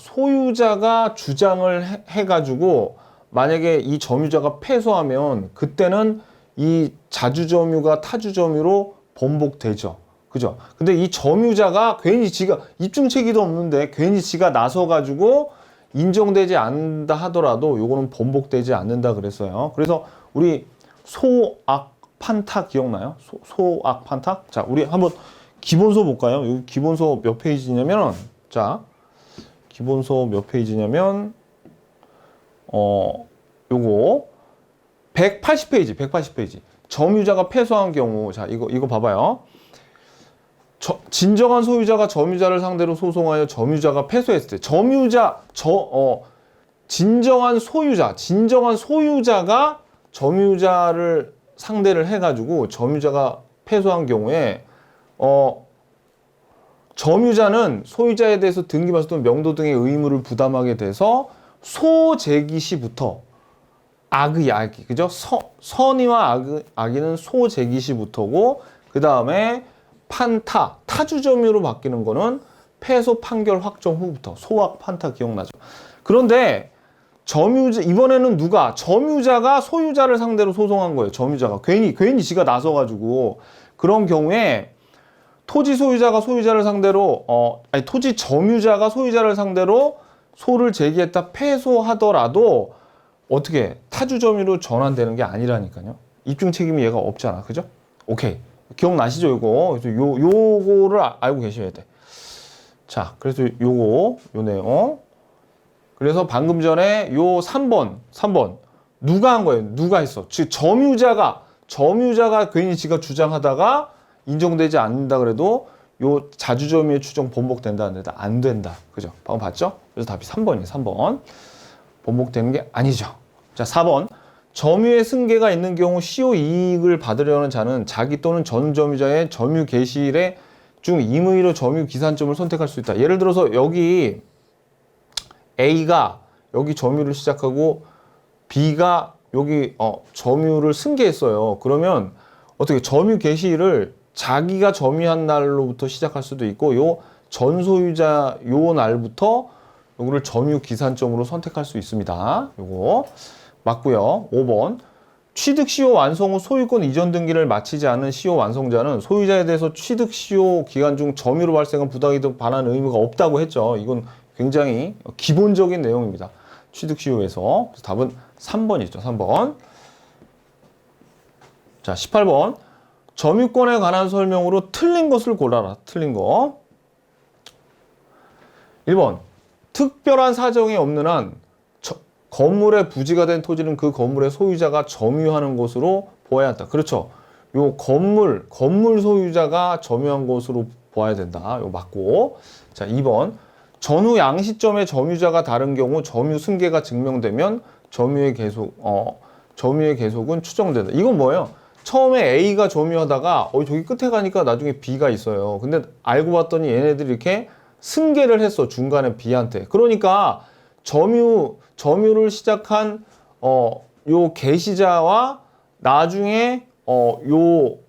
주장을 해가지고 만약에 이 점유자가 패소하면 그때는 이 자주점유가 타주점유로 번복되죠. 그죠? 근데 이 점유자가 괜히 지가 입증 책임도 없는데 괜히 지가 나서가지고 인정되지 않는다 하더라도 요거는 번복되지 않는다 그랬어요. 그래서 우리 소악판타 기억나요? 소악판타? 자, 우리 한번 기본서 볼까요? 여기 기본서 몇 페이지냐면, 자, 기본서 몇 페이지냐면, 요거 180페이지. 점유자가 패소한 경우, 자, 이거 봐봐요. 진정한 소유자가 점유자를 상대로 소송하여 점유자가 패소했을 때, 진정한 소유자가 점유자를 상대를 해가지고 점유자가 패소한 경우에, 점유자는 소유자에 대해서 등기말소 또는 명도 등의 의무를 부담하게 돼서 소재기 시부터 악의, 그죠? 선의와 악의는 소재기 시부터고, 그 다음에 타주 점유로 바뀌는 거는 패소 판결 확정 후부터. 소악 판타 기억나죠? 그런데 이번에는 점유자가 소유자를 상대로 소송한 거예요. 점유자가 괜히 지가 나서가지고. 그런 경우에 토지 소유자가 소유자를 상대로 토지 점유자가 소유자를 상대로 소를 제기했다 패소하더라도 어떻게 타주 점유로 전환되는 게 아니라니까요. 입증 책임이 얘가 없잖아, 그죠? 오케이, 기억나시죠? 요거 요거를 알고 계셔야 돼. 자, 그래서 요 내용. 그래서 방금 전에 요 3번 누가 한 거예요? 누가 했어? 즉 점유자가 괜히 지가 주장하다가 인정되지 않는다 그래도 요 자주점유의 추정 번복된다 안 된다. 그죠? 방금 봤죠? 그래서 답이 3번이에요. 3번. 번복되는 게 아니죠. 자, 4번. 점유의 승계가 있는 경우 시효 이익을 받으려는 자는 자기 또는 전 점유자의 점유 개시일에 중 임의로 점유 기산점을 선택할 수 있다. 예를 들어서 여기 A가 여기 점유를 시작하고 B가 여기 점유를 승계했어요. 그러면 어떻게 점유 개시일을 자기가 점유한 날로부터 시작할 수도 있고 요 전 소유자 요 날부터 요거를 점유 기산점으로 선택할 수 있습니다. 요거 맞고요. 5번. 취득 시효 완성 후 소유권 이전 등기를 마치지 않은 시효 완성자는 소유자에 대해서 취득 시효 기간 중 점유로 발생한 부당이득 반환 의무가 없다고 했죠. 이건 굉장히 기본적인 내용입니다. 취득 시효에서. 그래서 답은 3번이죠. 3번. 자, 18번. 점유권에 관한 설명으로 틀린 것을 골라라. 틀린 거. 1번. 특별한 사정이 없는 한 건물의 부지가 된 토지는 그 건물의 소유자가 점유하는 것으로 보아야 한다. 그렇죠. 요 건물 소유자가 점유한 것으로 보아야 된다. 요 맞고. 자, 2번. 전후 양시점의 점유자가 다른 경우 점유 승계가 증명되면 점유의 계속은 추정된다. 이건 뭐예요? 처음에 A가 점유하다가 저기 끝에 가니까 나중에 B가 있어요. 근데 알고 봤더니 얘네들이 이렇게 승계를 했어. 중간에 B한테. 그러니까 점유를 시작한 요 개시자와 나중에 요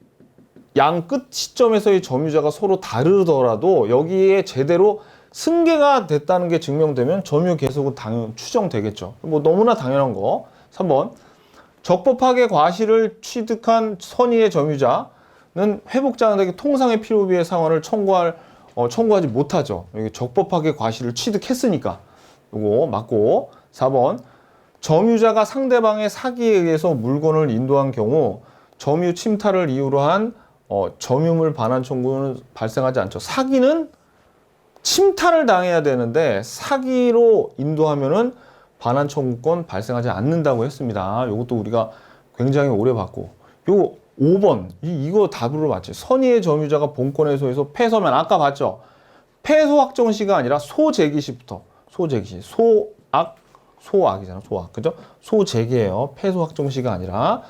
양 끝 시점에서의 점유자가 서로 다르더라도 여기에 제대로 승계가 됐다는 게 증명되면 점유 계속은 당연 추정되겠죠. 뭐 너무나 당연한 거. 3번. 적법하게 과실을 취득한 선의의 점유자는 회복자에게 통상의 필요비의 상환을 청구하지 못하죠. 여기 적법하게 과실을 취득했으니까. 요거 맞고. 4번. 점유자가 상대방의 사기에 의해서 물건을 인도한 경우 점유 침탈을 이유로 한 점유물 반환 청구는 발생하지 않죠. 사기는 침탈을 당해야 되는데 사기로 인도하면은 반환 청구권 발생하지 않는다고 했습니다. 이것도 우리가 굉장히 오래 봤고. 요 5번 이거 답으로 맞지. 선의의 점유자가 본권 해소에서 패소면 아까 봤죠. 패소 확정 시가 아니라 소재기 시부터 소재기 시 소악이잖아. 소악. 그죠? 소재기예요. 패소 확정 시가 아니라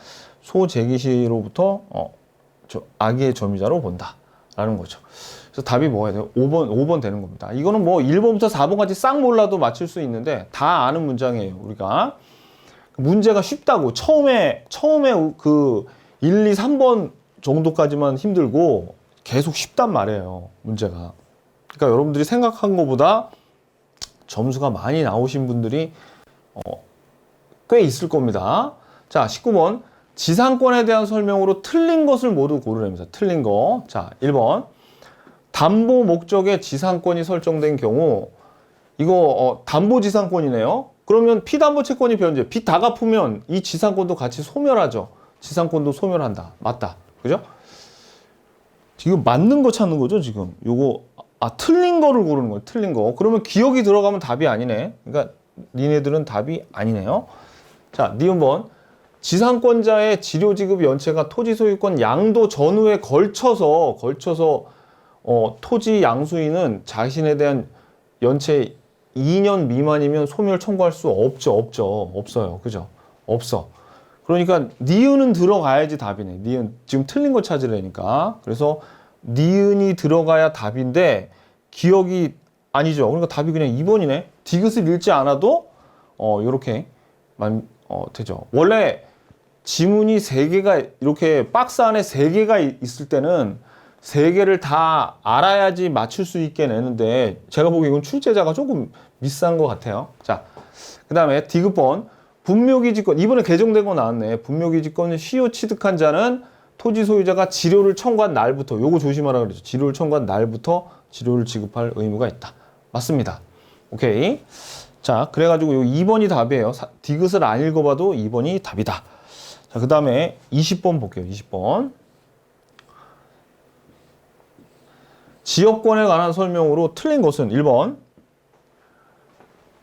소재기 시로부터 악의 점유자로 본다라는 거죠. 그래서 답이 뭐가 돼요? 5번 되는 겁니다. 이거는 뭐 1번부터 4번까지 싹 몰라도 맞출 수 있는데 다 아는 문장이에요. 우리가 문제가 쉽다고 처음에 그 1, 2, 3번 정도까지만 힘들고 계속 쉽단 말이에요. 문제가. 그러니까 여러분들이 생각한 것보다 점수가 많이 나오신 분들이 꽤 있을 겁니다. 자, 19번. 지상권에 대한 설명으로 틀린 것을 모두 고르랍니다. 틀린 거. 자, 1번. 담보 목적에 지상권이 설정된 경우 이거 담보 지상권이네요. 그러면 피담보 채권이 변제. 빚 다 갚으면 이 지상권도 같이 소멸하죠. 지상권도 소멸한다. 맞다. 그죠? 지금 맞는 거 찾는 거죠, 지금. 요거 틀린 거를 고르는 거예요. 틀린 거. 그러면 기억이 들어가면 답이 아니네. 그러니까 니네들은 답이 아니네요. 자, 니은번. 지상권자의 지료 지급 연체가 토지 소유권 양도 전후에 걸쳐서 토지 양수인은 자신에 대한 연체 2년 미만이면 소멸 청구할 수 없어요. 그죠? 없어. 그러니까 니은은 들어가야지 답이네. 니은 지금 틀린 거 찾으려니까. 그래서 니은이 들어가야 답인데 기억이 아니죠. 그러니까 답이 그냥 2번이네. 디귿을 읽지 않아도 요렇게만 되죠. 원래 지문이 3개가 이렇게 박스 안에 3개가 있을 때는 3개를 다 알아야지 맞출 수 있게 내는데 제가 보기에 이건 출제자가 조금 미스한 것 같아요. 자, 그 다음에 디귿번. 분묘기지권. 이번에 개정된 거 나왔네. 분묘기지권 시효 취득한 자는 토지 소유자가 지료를 청구한 날부터, 요거 조심하라 그랬죠. 지료를 청구한 날부터 지료를 지급할 의무가 있다. 맞습니다. 오케이. 자, 그래가지고 요 2번이 답이에요. 디귿을 안 읽어봐도 2번이 답이다. 자, 그 다음에 20번 볼게요. 20번. 지역권에 관한 설명으로 틀린 것은 1번.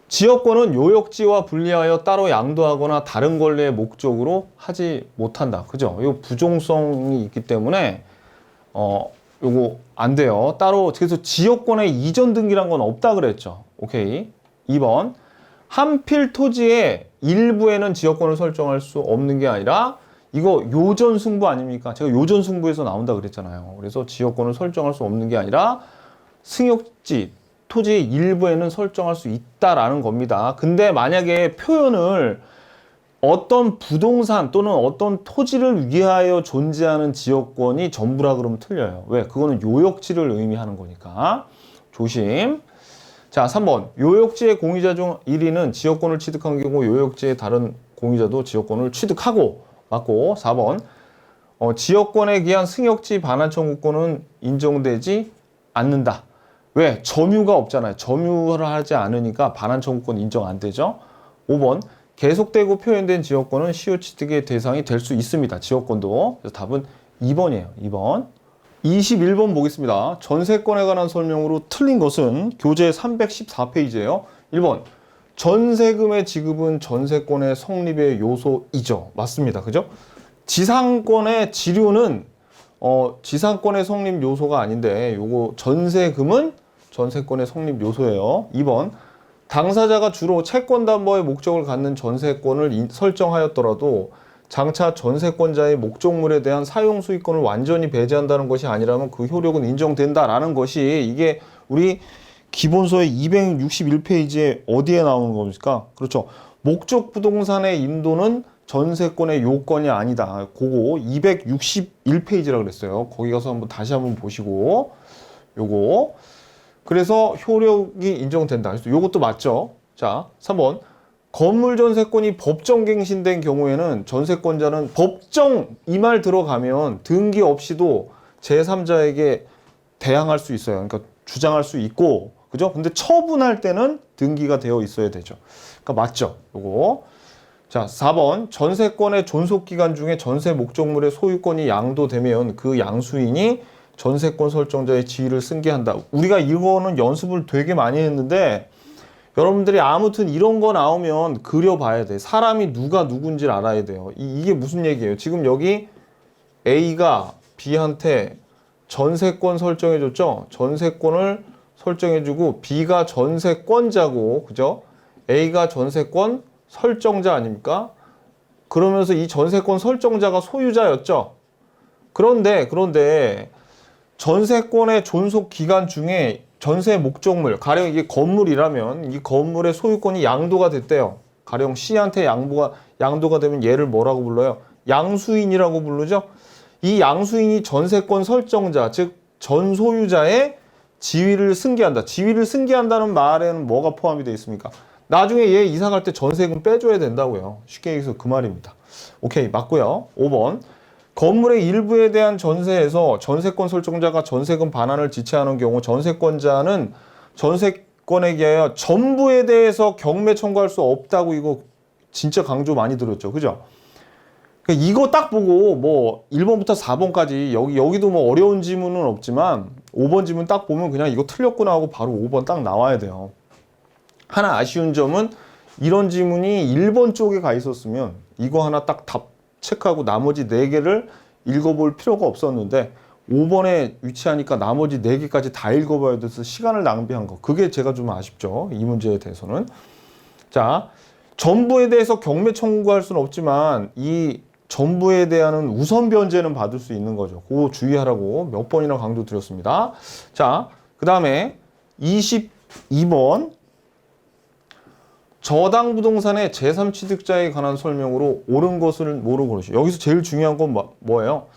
지역권은 요역지와 분리하여 따로 양도하거나 다른 권리의 목적으로 하지 못한다. 그죠? 이 부종성이 있기 때문에 요거 안 돼요. 따로 그래서 지역권의 이전 등기란 건 없다 그랬죠. 오케이. 2번. 한 필 토지의 일부에는 지역권을 설정할 수 없는 게 아니라 이거 요전 승부 아닙니까? 제가 요전 승부에서 나온다 그랬잖아요. 그래서 지역권을 설정할 수 없는 게 아니라 승역지 토지의 일부에는 설정할 수 있다라는 겁니다. 근데 만약에 표현을 어떤 부동산 또는 어떤 토지를 위하여 존재하는 지역권이 전부라 그러면 틀려요. 왜? 그거는 요역지를 의미하는 거니까. 조심. 자, 3번. 요역지의 공유자 중 1위는 지역권을 취득한 경우 요역지의 다른 공유자도 지역권을 취득하고. 맞고. 4번. 지역권에 기한 승역지 반환 청구권은 인정되지 않는다. 왜? 점유가 없잖아요. 점유를 하지 않으니까 반환 청구권 인정 안 되죠. 5번. 계속되고 표현된 지역권은 시효 취득의 대상이 될 수 있습니다. 지역권도. 그래서 답은 2번이에요. 2번. 21번 보겠습니다. 전세권에 관한 설명으로 틀린 것은 교재 314페이지예요. 1번. 전세금의 지급은 전세권의 성립의 요소이죠. 맞습니다. 그죠? 지상권의 지료는 지상권의 성립 요소가 아닌데 요거 전세금은 전세권의 성립 요소예요. 2번. 당사자가 주로 채권담보의 목적을 갖는 전세권을 설정하였더라도 장차 전세권자의 목적물에 대한 사용 수익권을 완전히 배제한다는 것이 아니라면 그 효력은 인정된다라는 것이 이게 우리 기본서의 261페이지에 어디에 나오는 겁니까? 그렇죠. 목적 부동산의 인도는 전세권의 요건이 아니다. 그거 261페이지라 그랬어요. 거기 가서 다시 한번 보시고 요거. 그래서 효력이 인정된다. 그래서 요것도 맞죠. 자, 3번. 건물 전세권이 법정 갱신된 경우에는 전세권자는 법정 이 말 들어가면 등기 없이도 제3자에게 대항할 수 있어요. 그러니까 주장할 수 있고, 그죠? 근데 처분할 때는 등기가 되어 있어야 되죠. 그러니까 맞죠. 요거. 자, 4번. 전세권의 존속기간 중에 전세 목적물의 소유권이 양도되면 그 양수인이 전세권 설정자의 지위를 승계한다. 우리가 이거는 연습을 되게 많이 했는데 여러분들이 아무튼 이런 거 나오면 그려봐야 돼. 사람이 누가 누군지를 알아야 돼요. 이게 무슨 얘기예요? 지금 여기 A가 B한테 전세권 설정해줬죠? 전세권을 설정해주고 B가 전세권자고, 그죠? A가 전세권 설정자 아닙니까? 그러면서 이 전세권 설정자가 소유자였죠? 그런데 전세권의 존속 기간 중에 전세 목적물, 가령 이게 건물이라면 이 건물의 소유권이 양도가 됐대요. 가령 C한테 양도가 되면 얘를 뭐라고 불러요? 양수인이라고 부르죠? 이 양수인이 전세권 설정자, 즉 전소유자의 지위를 승계한다. 지위를 승계한다는 말에는 뭐가 포함이 되어 있습니까? 나중에 얘 이사 갈 때 전세금 빼줘야 된다고요. 쉽게 얘기해서 그 말입니다. 오케이, 맞고요. 5번. 건물의 일부에 대한 전세에서 전세권 설정자가 전세금 반환을 지체하는 경우 전세권자는 전세권에 대하여 전부에 대해서 경매 청구할 수 없다고. 이거 진짜 강조 많이 들었죠. 그죠? 이거 딱 보고 뭐 1번부터 4번까지 여기도 뭐 어려운 지문은 없지만 5번 지문 딱 보면 그냥 이거 틀렸구나 하고 바로 5번 딱 나와야 돼요. 하나 아쉬운 점은 이런 지문이 1번 쪽에 가 있었으면 이거 하나 딱 답 체크하고 나머지 4개를 읽어볼 필요가 없었는데 5번에 위치하니까 나머지 4개까지 다 읽어봐야 돼서 시간을 낭비한 거. 그게 제가 좀 아쉽죠. 이 문제에 대해서는. 자, 전부에 대해서 경매 청구할 수는 없지만 이 전부에 대한 우선 변제는 받을 수 있는 거죠. 그거 주의하라고 몇 번이나 강조드렸습니다. 자, 그 다음에 22번 저당 부동산의 제3취득자에 관한 설명으로 옳은 것을 뭐로 고르시오. 여기서 제일 중요한 건 뭐예요?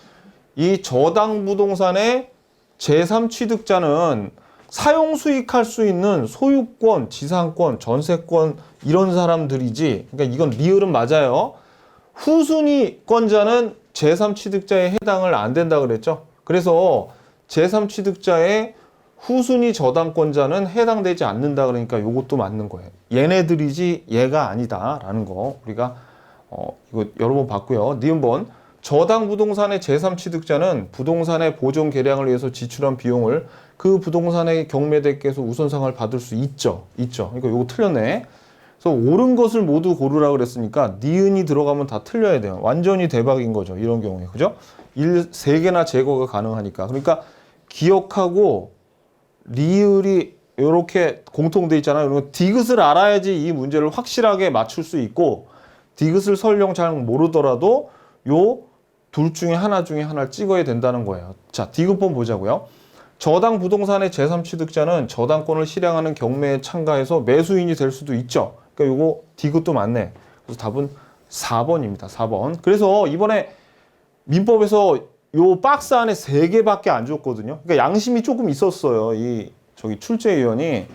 이 저당 부동산의 제3취득자는 사용 수익할 수 있는 소유권, 지상권, 전세권 이런 사람들이지. 그러니까 이건 리을은 맞아요. 후순위권자는 제3취득자에 해당을 안 된다 그랬죠. 그래서 제3취득자의 후순위 저당권자는 해당되지 않는다 그러니까 이것도 맞는 거예요. 얘네들이지 얘가 아니다라는 거 우리가 이거 여러 번 봤고요. 니은번 저당 부동산의 제3취득자는 부동산의 보존 개량을 위해서 지출한 비용을 그 부동산의 경매대께서 우선상을 받을 수 있죠. 그러니까 이거 틀렸네. 그래서 옳은 것을 모두 고르라 그랬으니까 니은이 들어가면 다 틀려야 돼요. 완전히 대박인 거죠. 이런 경우에. 그죠? 3개나 제거가 가능하니까. 그러니까 기억하고 리을이 이렇게 공통돼 있잖아요. 그러면 디귿을 알아야지 이 문제를 확실하게 맞출 수 있고 디귿을 설령 잘 모르더라도 요 둘 중에 하나를 찍어야 된다는 거예요. 자, 디귿번 보자고요. 저당 부동산의 제3취득자는 저당권을 실행하는 경매에 참가해서 매수인이 될 수도 있죠. 그러니까 요거 디귿도 맞네. 그래서 답은 4번입니다. 4번. 그래서 이번에 민법에서 요 박스 안에 3개밖에 안 줬거든요. 그러니까 양심이 조금 있었어요. 저기 출제위원이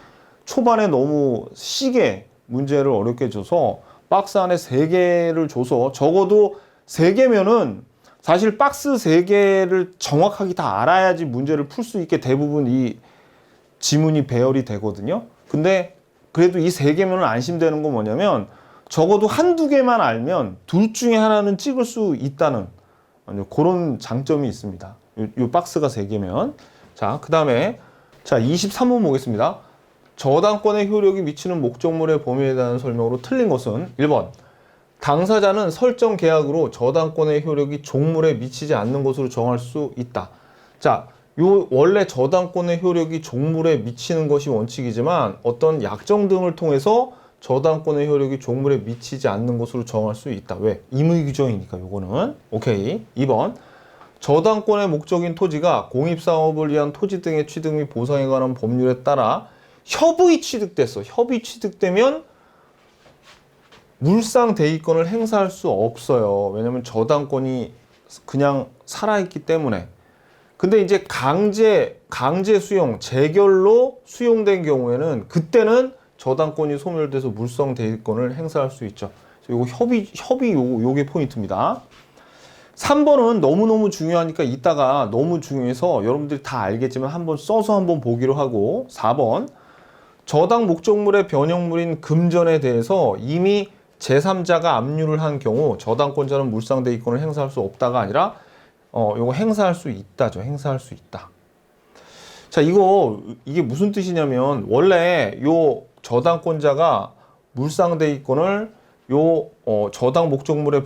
초반에 너무 시게 문제를 어렵게 줘서 박스 안에 3개를 줘서 적어도 3개면은 사실 박스 3개를 정확하게 다 알아야지 문제를 풀 수 있게 대부분 이 지문이 배열이 되거든요. 근데 그래도 이 3개면은 안심되는 건 뭐냐면 적어도 1~2개만 알면 둘 중에 하나는 찍을 수 있다는 그런 장점이 있습니다. 요 박스가 3개면. 자, 그 다음에 자 23번 보겠습니다. 저당권의 효력이 미치는 목적물의 범위에 대한 설명으로 틀린 것은 1번 당사자는 설정 계약으로 저당권의 효력이 종물에 미치지 않는 것으로 정할 수 있다. 자, 요 원래 저당권의 효력이 종물에 미치는 것이 원칙이지만 어떤 약정 등을 통해서 저당권의 효력이 종물에 미치지 않는 것으로 정할 수 있다. 왜? 임의 규정이니까 요거는. 오케이. 2번 저당권의 목적인 토지가 공입사업을 위한 토지 등의 취득 및 보상에 관한 법률에 따라 협의 취득됐어. 협의 취득되면 물상 대위권을 행사할 수 없어요. 왜냐면 저당권이 그냥 살아있기 때문에. 근데 이제 강제 수용, 재결로 수용된 경우에는 그때는 저당권이 소멸돼서 물상 대위권을 행사할 수 있죠. 요거 협의 요게 포인트입니다. 3번은 너무너무 중요하니까 이따가 너무 중요해서 여러분들이 다 알겠지만 한번 써서 한번 보기로 하고 4번 저당 목적물의 변형물인 금전에 대해서 이미 제3자가 압류를 한 경우 저당권자는 물상대위권을 행사할 수 없다가 아니라 요거 행사할 수 있다죠. 행사할 수 있다. 자, 이게 무슨 뜻이냐면 원래 요 저당권자가 물상대위권을 저당 목적물의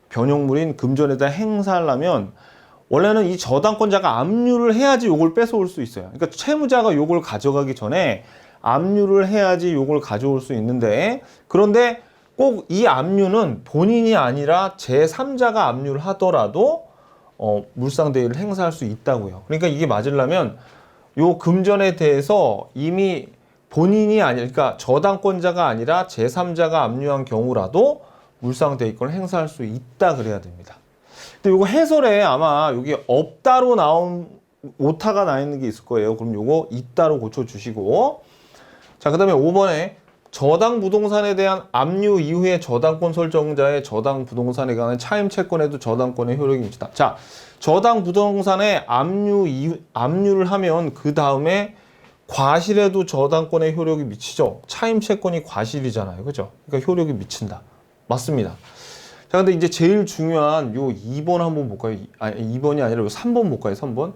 변형물인 금전에다 행사하려면 원래는 이 저당권자가 압류를 해야지 요걸 뺏어올 수 있어요. 그러니까 채무자가 요걸 가져가기 전에 압류를 해야지 요걸 가져올 수 있는데 그런데 꼭 이 압류는 본인이 아니라 제3자가 압류를 하더라도 물상대위를 행사할 수 있다고요. 그러니까 이게 맞으려면 요 금전에 대해서 이미 본인이 아니라 그러니까 저당권자가 아니라 제3자가 압류한 경우라도 물상대위권을 행사할 수 있다 그래야 됩니다. 근데 요거 해설에 아마 여기 없다로 나온 오타가 나 있는 게 있을 거예요. 그럼 요거 있다로 고쳐주시고 자, 그 다음에 5번에 저당 부동산에 대한 압류 이후에 저당권 설정자의 저당 부동산에 관한 차임 채권에도 저당권의 효력이 미치다. 자, 저당 부동산에 압류를 하면 그 다음에 과실에도 저당권의 효력이 미치죠. 차임 채권이 과실이잖아요. 그죠? 그러니까 효력이 미친다. 맞습니다. 자, 근데 이제 제일 중요한 요 2번 한번 볼까요? 아니, 2번이 아니라 요 3번 볼까요? 3번.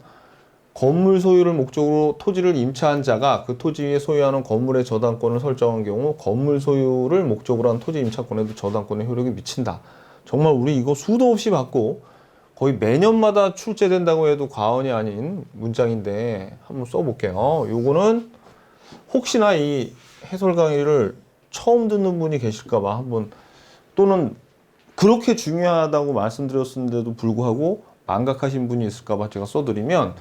건물 소유를 목적으로 토지를 임차한 자가 그 토지 위에 소유하는 건물의 저당권을 설정한 경우 건물 소유를 목적으로 한 토지 임차권에도 저당권의 효력이 미친다. 정말 우리 이거 수도 없이 받고 거의 매년마다 출제된다고 해도 과언이 아닌 문장인데 한번 써볼게요. 요거는 혹시나 이 해설 강의를 처음 듣는 분이 계실까봐 한번, 또는 그렇게 중요하다고 말씀드렸는데도 불구하고 망각하신 분이 있을까봐 제가 써드리면,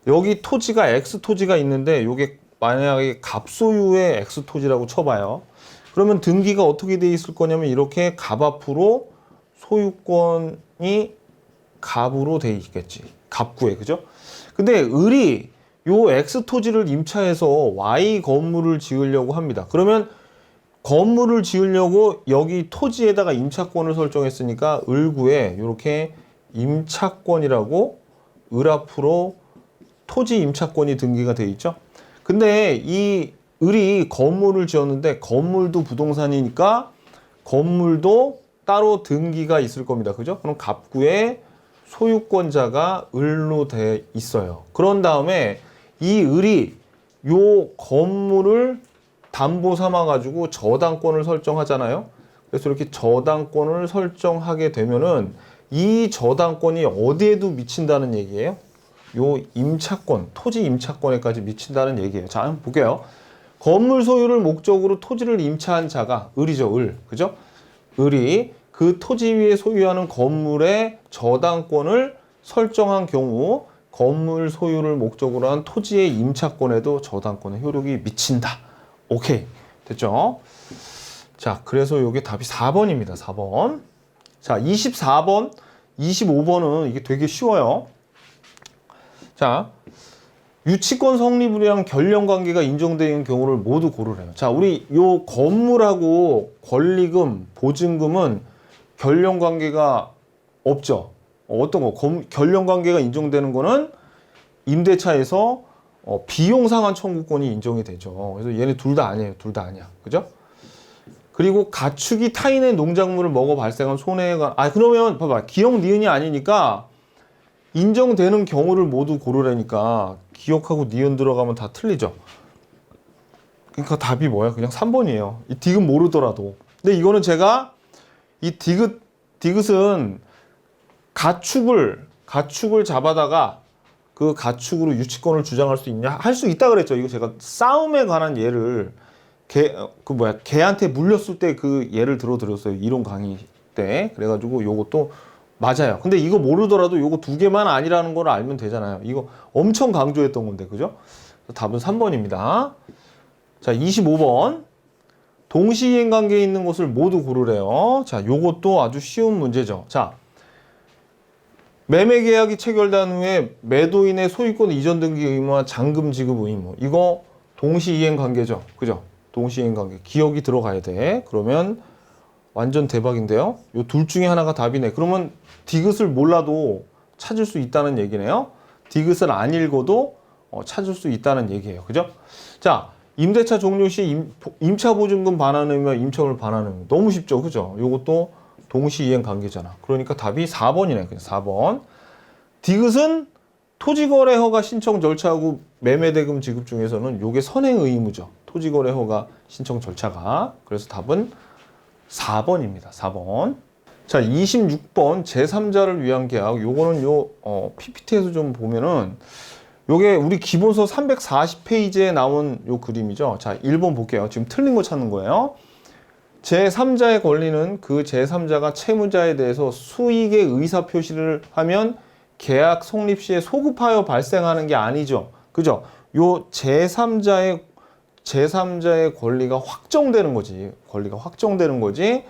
여기 토지가 X 토지가 있는데 요게 만약에 갑소유의 X 토지라고 쳐봐요. 그러면 등기가 어떻게 돼 있을 거냐면 이렇게 갑 앞으로 소유권이 갑으로 돼 있겠지. 갑구에, 그죠? 근데 을이 요 X 토지를 임차해서 Y 건물을 지으려고 합니다. 그러면 건물을 지으려고 여기 토지에다가 임차권을 설정했으니까 을구에 이렇게 임차권이라고 을 앞으로 토지 임차권이 등기가 돼 있죠. 근데 이 을이 건물을 지었는데 건물도 부동산이니까 건물도 따로 등기가 있을 겁니다. 그죠? 그럼 갑구에 소유권자가 을로 돼 있어요. 그런 다음에 이 을이 요 건물을 담보 삼아 가지고 저당권을 설정하잖아요. 그래서 이렇게 저당권을 설정하게 되면은 이 저당권이 어디에도 미친다는 얘기예요? 요 임차권, 토지 임차권에까지 미친다는 얘기예요. 자, 한번 볼게요. 건물 소유를 목적으로 토지를 임차한 자가 을이죠, 을. 그죠? 을이 그 토지 위에 소유하는 건물의 저당권을 설정한 경우 건물 소유를 목적으로 한 토지의 임차권에도 저당권의 효력이 미친다. 오케이. 됐죠? 자, 그래서 요게 답이 4번입니다. 4번. 자, 24번, 25번은 이게 되게 쉬워요. 자, 유치권 성립이랑 결령 관계가 인정되는 경우를 모두 고르래요. 자, 우리 요 건물하고 권리금, 보증금은 결령 관계가 없죠. 어떤 거? 결령 관계가 인정되는 거는 임대차에서 비용 상환 청구권이 인정이 되죠. 그래서 얘네 둘 다 아니에요. 둘 다 아니야. 그죠? 그리고 가축이 타인의 농작물을 먹어 발생한 손해가, 그러면 봐봐. 기억 니은이 아니니까 인정되는 경우를 모두 고르라니까 기억하고 니은 들어가면 다 틀리죠. 그러니까 답이 뭐야? 그냥 3번이에요. 이 디귿 모르더라도. 근데 이거는 제가 이 디귿은 가축을 잡아다가 그 가축으로 유치권을 주장할 수 있냐? 할 수 있다 그랬죠. 이거 제가 싸움에 관한 예를 개한테 물렸을 때 그 예를 들어드렸어요. 이론 강의 때. 그래가지고 요것도 맞아요. 근데 이거 모르더라도 요거 두 개만 아니라는 걸 알면 되잖아요. 이거 엄청 강조했던 건데, 그죠? 답은 3번입니다. 자, 25번. 동시이행 관계에 있는 것을 모두 고르래요. 자, 요것도 아주 쉬운 문제죠. 자, 매매 계약이 체결된 후에 매도인의 소유권 이전 등기 의무와 잔금 지급 의무. 이거 동시이행 관계죠. 그죠? 동시이행 관계. 기억이 들어가야 돼. 그러면 완전 대박인데요. 요 둘 중에 하나가 답이네. 그러면 디귿을 몰라도 찾을 수 있다는 얘기네요. 디귿을 안 읽어도 찾을 수 있다는 얘기예요. 그죠? 자, 임대차 종료 시 임차 보증금 반환 의무와 임차물 반환 의무. 너무 쉽죠. 그죠? 요것도 동시이행 관계잖아. 그러니까 답이 4번이네. 그냥 4번. 디귿은 토지거래 허가 신청 절차하고 매매대금 지급 중에서는 요게 선행 의무죠. 토지거래 허가 신청 절차가. 그래서 답은 4번입니다. 4번. 자, 26번 제3자를 위한 계약. 요거는 PPT에서 좀 보면은 요게 우리 기본서 340페이지에 나온 요 그림이죠. 자, 1번 볼게요. 지금 틀린 거 찾는 거예요. 제3자의 권리는 그 제3자가 채무자에 대해서 수익의 의사표시를 하면 계약 성립 시에 소급하여 발생하는 게 아니죠. 그죠? 요 제3자의 권리가 확정되는 거지. 권리가 확정되는 거지.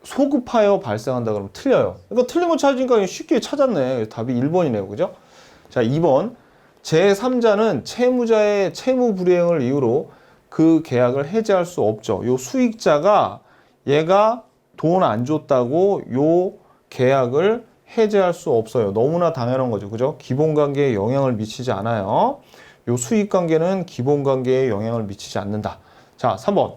소급하여 발생한다 그러면 틀려요. 그러니까 틀린 거 찾으니까 쉽게 찾았네. 답이 1번이네요. 그죠? 자, 2번. 제3자는 채무자의 채무 불이행을 이유로 그 계약을 해지할 수 없죠. 요 수익자가 얘가 돈 안 줬다고 요 계약을 해지할 수 없어요. 너무나 당연한 거죠. 그죠? 기본관계에 영향을 미치지 않아요. 요 수익관계는 기본관계에 영향을 미치지 않는다. 자, 3번.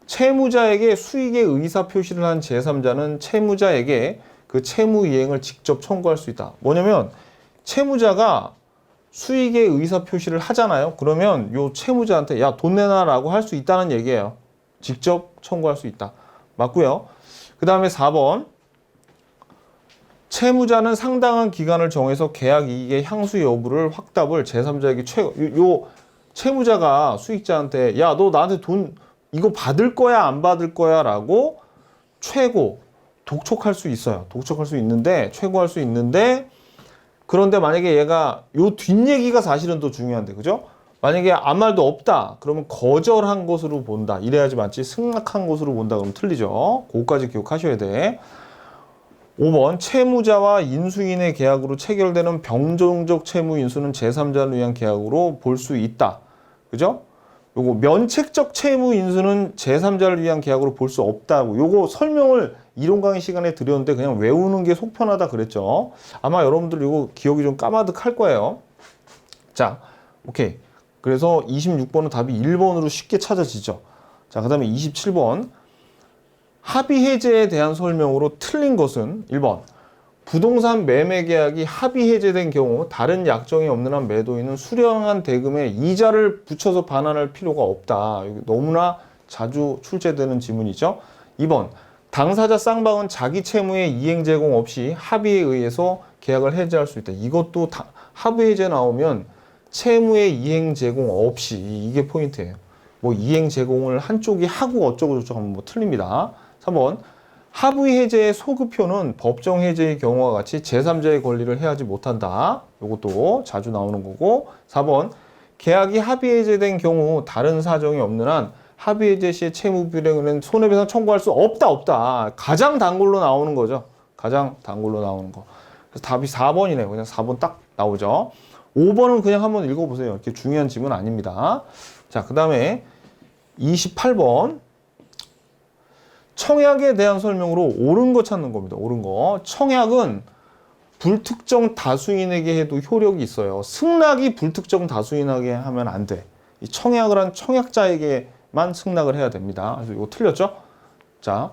채무자에게 수익의 의사표시를 한 제3자는 채무자에게 그 채무 이행을 직접 청구할 수 있다. 뭐냐면 채무자가 수익의 의사 표시를 하잖아요. 그러면 요 채무자한테 야, 돈 내놔라고 할 수 있다는 얘기예요. 직접 청구할 수 있다. 맞고요. 그 다음에 4번. 채무자는 상당한 기간을 정해서 계약 이익의 향수 여부를 확답을 제3자에게 요 채무자가 수익자한테 야, 너 나한테 돈 이거 받을 거야 안 받을 거야 라고 독촉할 수 있어요. 독촉할 수 있는데, 최고할 수 있는데, 그런데 만약에 얘가 요 뒷얘기가 사실은 더 중요한데, 그죠? 만약에 아무 말도 없다 그러면 거절한 것으로 본다 이래야지 맞지, 승낙한 것으로 본다 그러면 틀리죠. 그거까지 기억하셔야 돼. 5번 채무자와 인수인의 계약으로 체결되는 병정적 채무 인수는 제3자를 위한 계약으로 볼 수 있다. 그죠? 요거 면책적 채무 인수는 제3자를 위한 계약으로 볼 수 없다고, 요거 설명을 이론 강의 시간에 드렸는데 그냥 외우는 게 속 편하다 그랬죠. 아마 여러분들 이거 기억이 좀 까마득할 거예요. 자, 오케이. 그래서 26번은 답이 1번으로 쉽게 찾아지죠. 자, 그 다음에 27번. 합의 해제에 대한 설명으로 틀린 것은 1번. 부동산 매매 계약이 합의 해제된 경우 다른 약정이 없는 한 매도인은 수령한 대금에 이자를 붙여서 반환할 필요가 없다. 너무나 자주 출제되는 지문이죠. 2번. 당사자 쌍방은 자기 채무의 이행 제공 없이 합의에 의해서 계약을 해제할 수 있다. 이것도 합의 해제 나오면 채무의 이행 제공 없이, 이게 포인트예요. 뭐 이행 제공을 한쪽이 하고 어쩌고 저쩌고 하면 뭐 틀립니다. 3번. 합의 해제의 소급표는 법정 해제의 경우와 같이 제3자의 권리를 해하지 못한다. 이것도 자주 나오는 거고. 4번. 계약이 합의 해제된 경우 다른 사정이 없는 한 합의 해제 시에 채무 불이행은 손해배상 청구할 수 없다. 가장 단골로 나오는 거죠. 가장 단골로 나오는 거. 그래서 답이 4번이네요. 그냥 4번 딱 나오죠. 5번은 그냥 한번 읽어보세요. 이렇게 중요한 지문 아닙니다. 자, 그 다음에 28번. 청약에 대한 설명으로 옳은 거 찾는 겁니다. 옳은 거. 청약은 불특정 다수인에게 해도 효력이 있어요. 승낙이 불특정 다수인에게 하면 안 돼. 이 청약을 한 청약자에게만 승낙을 해야 됩니다. 그래서 이거 틀렸죠? 자,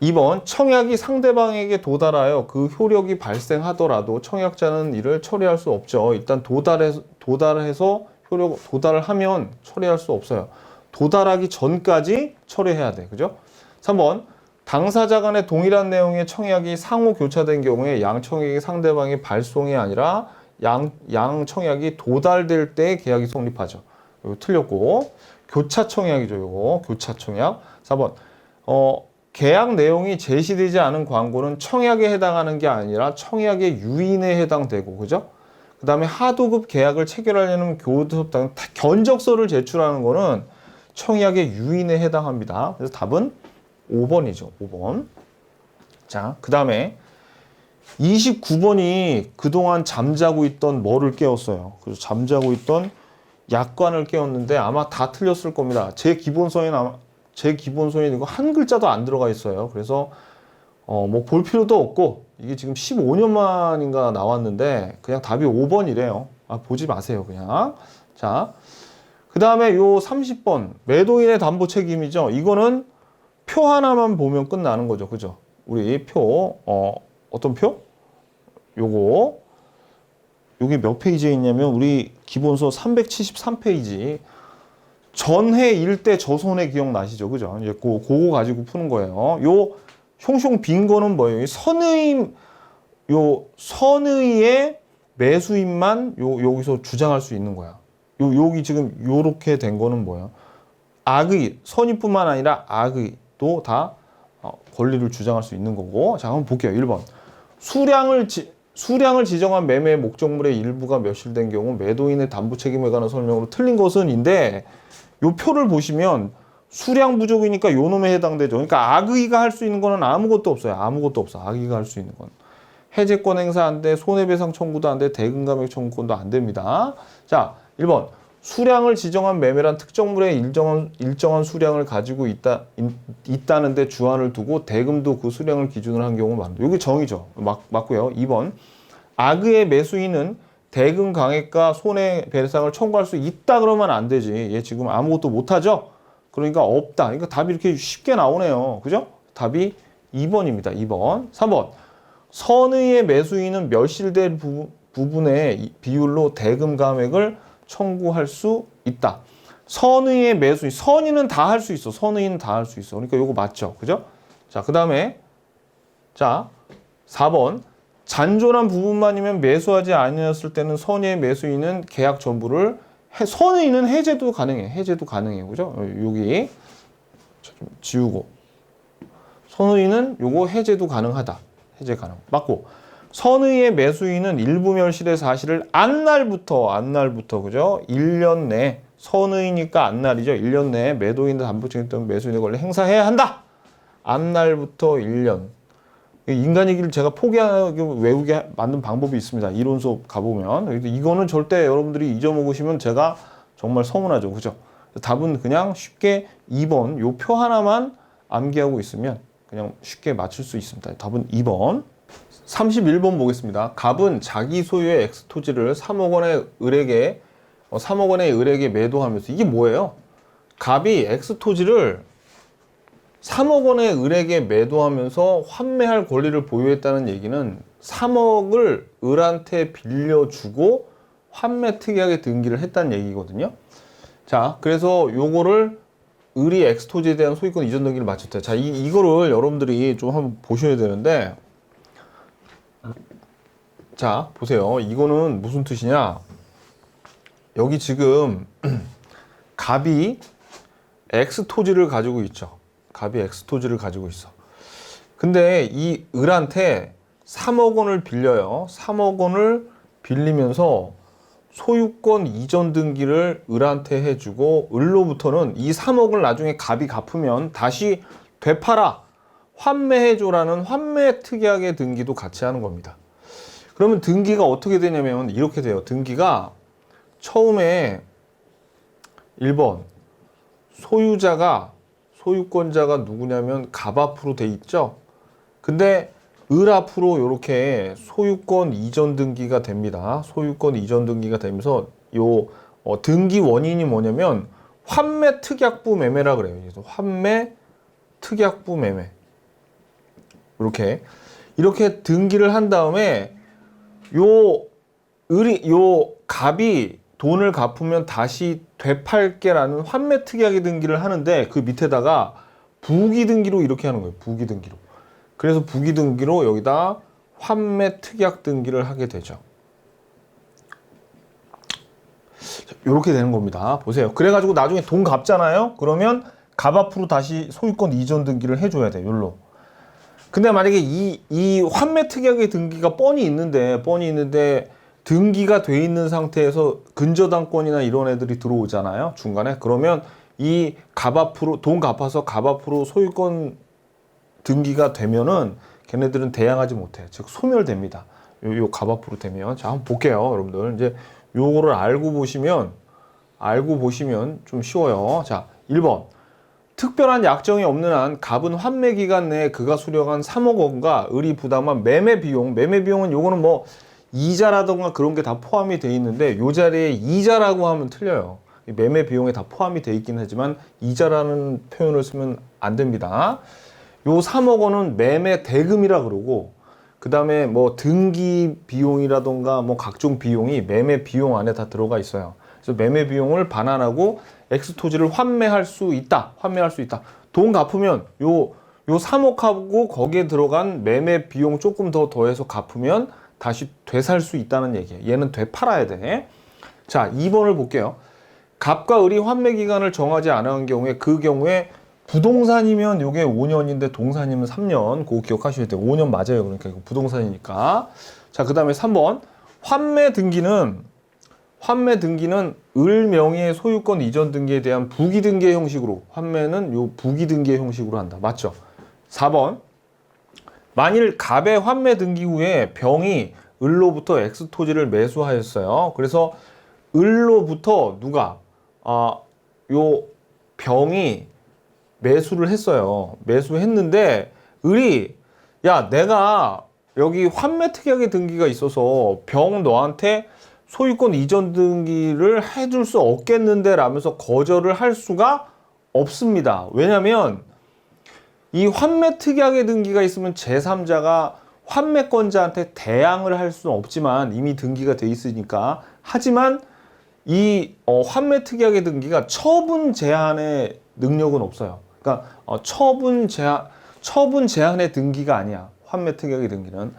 2번. 청약이 상대방에게 도달하여 그 효력이 발생하더라도 청약자는 이를 처리할 수 없죠. 일단 도달해서 도달을 하면 처리할 수 없어요. 도달하기 전까지 처리해야 돼. 그죠? 3번. 당사자 간의 동일한 내용의 청약이 상호 교차된 경우에 양 청약이 상대방의 발송이 아니라 양 청약이 도달될 때 계약이 성립하죠. 이거 틀렸고. 교차 청약이죠. 이거. 교차 청약. 4번. 계약 내용이 제시되지 않은 광고는 청약에 해당하는 게 아니라 청약의 유인에 해당되고, 그죠? 그 다음에 하도급 계약을 체결하려는 교섭당 견적서를 제출하는 거는 청약의 유인에 해당합니다. 그래서 답은 5번이죠. 5번. 자, 그 다음에 29번이 그동안 잠자고 있던 뭐를 깨웠어요. 그래서 잠자고 있던 약관을 깨웠는데 아마 다 틀렸을 겁니다. 제 기본서에는 이거 한 글자도 안 들어가 있어요. 그래서 뭐 볼 필요도 없고, 이게 지금 15년 만인가 나왔는데 그냥 답이 5번이래요. 보지 마세요, 그냥. 자, 그 다음에 요 30번 매도인의 담보 책임이죠. 이거는 표 하나만 보면 끝나는 거죠. 그죠? 우리 표, 어떤 표? 요게 몇 페이지에 있냐면 우리 기본서 373페이지. 전해 일대 저손해 기억나시죠? 그죠? 이제 그거 가지고 푸는 거예요. 요 숑숑 빈 거는 뭐예요? 선의의 매수인만 여기서 주장할 수 있는 거야. 여기 지금 요렇게 된 거는 뭐야? 악의, 선의뿐만 아니라 악의도 다 권리를 주장할 수 있는 거고. 자, 한번 볼게요. 1번. 수량을 지정한 매매 목적물의 일부가 멸실된 경우 매도인의 담보 책임에 관한 설명으로 틀린 것은인데, 요 표를 보시면 수량 부족이니까 요 놈에 해당되죠. 그러니까 악의가 할 수 있는 거는 아무것도 없어요. 아무것도 없어. 악의가 할 수 있는 건. 해제권 행사 안 돼, 손해배상 청구도 안 돼, 대금감액 청구권도 안 됩니다. 자, 1번. 수량을 지정한 매매란 특정물의 일정한 수량을 가지고 있다는데 주안을 두고 대금도 그 수량을 기준으로 한 경우 많은데, 여기 정의죠. 맞고요. 2번. 악의의 매수인은 대금 강액과 손해배상을 청구할 수 있다 그러면 안 되지. 얘 지금 아무것도 못하죠? 그러니까 없다. 그러니까 답이 이렇게 쉽게 나오네요. 그죠? 답이 2번입니다. 2번. 3번. 선의의 매수인은 멸실될 부분의 비율로 대금 감액을 청구할 수 있다. 선의의 매수인, 선의는 다 할 수 있어. 선의는 다 할 수 있어. 그러니까 요거 맞죠? 그죠? 자, 그 다음에 자 4번 잔존한 부분만이면 매수하지 아니었을 때는 선의의 매수인은 계약 전부를 선의는 해제도 가능해. 해제도 가능해요. 그죠? 여기 좀 지우고 선의는 요거 해제도 가능하다. 해제 가능. 맞고 선의의 매수인은 일부 멸실의 사실을 안날부터 그죠? 1년 내 선의니까 안날이죠. 1년 내에 매도인의 담보증이든 매수인의 권리 행사해야 한다. 안날부터 1년. 인간의 길을 제가 포기하게 외우게 만든 방법이 있습니다. 이론 수업 가보면. 이거는 절대 여러분들이 잊어먹으시면 제가 정말 서운하죠. 그죠? 답은 그냥 쉽게 2번 요 표 하나만 암기하고 있으면 그냥 쉽게 맞출 수 있습니다. 답은 2번. 31번 보겠습니다. 갑은 자기 소유의 엑스토지를 3억 원의 을에게 매도하면서 이게 뭐예요? 갑이 엑스토지를 3억 원의 을에게 매도하면서 환매할 권리를 보유했다는 얘기는 3억을 을한테 빌려주고 환매 특이하게 등기를 했다는 얘기거든요. 자, 그래서 요거를 을이 엑스토지에 대한 소유권 이전 등기를 마쳤대요. 자, 이거를 여러분들이 좀 한번 보셔야 되는데, 자, 보세요. 이거는 무슨 뜻이냐? 여기 지금 갑이 엑스토지를 가지고 있죠. 갑이 엑스토지를 가지고 있어. 근데 이 을한테 3억 원을 빌려요. 3억 원을 빌리면서 소유권 이전 등기를 을한테 해주고 을로부터는 이 3억을 나중에 갑이 갚으면 다시 되팔아 환매해줘라는 환매 특약의 등기도 같이 하는 겁니다. 그러면 등기가 어떻게 되냐면 이렇게 돼요. 등기가 처음에 1번 소유권자가 누구냐면 갑 앞으로 돼 있죠. 근데 을 앞으로 이렇게 소유권 이전 등기가 됩니다. 소유권 이전 등기가 되면서 요 등기 원인이 뭐냐면 환매 특약부 매매라 그래요. 그래서 환매 특약부 매매 이렇게 등기를 한 다음에 요 갑이 돈을 갚으면 다시 되팔게라는 환매 특약의 등기를 하는데 그 밑에다가 부기 등기로 이렇게 하는 거예요. 부기 등기로. 그래서 부기 등기로 여기다 환매 특약 등기를 하게 되죠. 이렇게 되는 겁니다. 보세요. 그래가지고 나중에 돈 갚잖아요. 그러면 갑 앞으로 다시 소유권 이전 등기를 해줘야 돼요. 요로. 근데 만약에 이 환매 특약의 등기가 뻔히 있는데 등기가 돼 있는 상태에서 근저당권이나 이런 애들이 들어오잖아요. 중간에. 그러면 이 갑 앞으로 돈 갚아서 갑 앞으로 소유권 등기가 되면은 걔네들은 대항하지 못해. 즉 소멸됩니다. 요 갑 앞으로 되면. 자, 한번 볼게요, 여러분들. 이제 요거를 알고 보시면 좀 쉬워요. 자, 1번. 특별한 약정이 없는 한 갑은 환매 기간 내에 그가 수령한 3억 원과 을이 부담한 매매 비용은 요거는 뭐 이자라던가 그런 게 다 포함이 돼 있는데 요 자리에 이자라고 하면 틀려요. 매매 비용에 다 포함이 돼 있긴 하지만 이자라는 표현을 쓰면 안 됩니다. 요 3억 원은 매매 대금이라 그러고 그 다음에 뭐 등기 비용이라던가 뭐 각종 비용이 매매 비용 안에 다 들어가 있어요. 그래서 매매 비용을 반환하고 엑스토지를 환매할 수 있다. 돈 갚으면 요 3억하고 거기에 들어간 매매 비용 조금 더 더해서 갚으면 다시 되살 수 있다는 얘기예요. 얘는 되팔아야 돼. 자, 2번을 볼게요. 갑과 을이 환매 기간을 정하지 않은 경우에 그 경우에 부동산이면 요게 5년인데 동산이면 3년. 그거 기억하셔야 돼요. 5년 맞아요. 그러니까 이거 부동산이니까. 자, 그 다음에 3번. 환매 등기는 을 명의의 소유권 이전 등기에 대한 부기 등기의 형식으로 환매는 요 부기 등기의 형식으로 한다. 맞죠? 4번. 만일 갑의 환매 등기 후에 병이 을로부터 엑스토지를 매수하였어요. 그래서 을로부터 누가 요 병이 매수를 했어요. 매수했는데 을이 야, 내가 여기 환매 특약의 등기가 있어서 병 너한테 소유권 이전 등기를 해줄 수 없겠는데 라면서 거절을 할 수가 없습니다. 왜냐면 이 환매 특약의 등기가 있으면 제3자가 환매권자한테 대항을 할 수는 없지만 이미 등기가 돼 있으니까. 하지만 이 환매 특약의 등기가 처분 제한의 능력은 없어요. 그러니까 처분 제한의 등기가 아니야. 환매 특약의 등기는.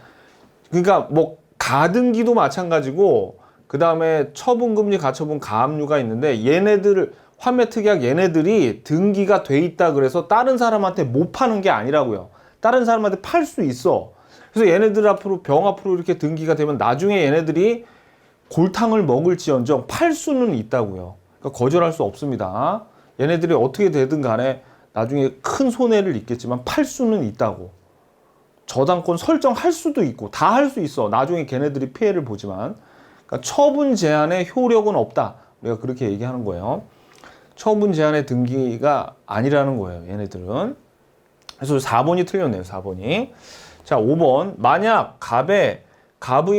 그러니까 뭐 가등기도 마찬가지고 그 다음에 처분금지, 가처분, 가압류가 있는데 얘네들을 환매 특약 얘네들이 등기가 돼 있다 그래서 다른 사람한테 못 파는 게 아니라고요. 다른 사람한테 팔 수 있어. 그래서 얘네들 앞으로 병 앞으로 이렇게 등기가 되면 나중에 얘네들이 골탕을 먹을지언정 팔 수는 있다고요. 그러니까 거절할 수 없습니다. 얘네들이 어떻게 되든 간에 나중에 큰 손해를 입겠지만 팔 수는 있다고. 저당권 설정할 수도 있고 다 할 수 있어. 나중에 걔네들이 피해를 보지만. 그러니까 처분 제한의 효력은 없다. 우리가 그렇게 얘기하는 거예요. 처분 제한의 등기가 아니라는 거예요. 얘네들은. 그래서 4번이 틀렸네요. 4번이. 자, 5번. 만약 갑의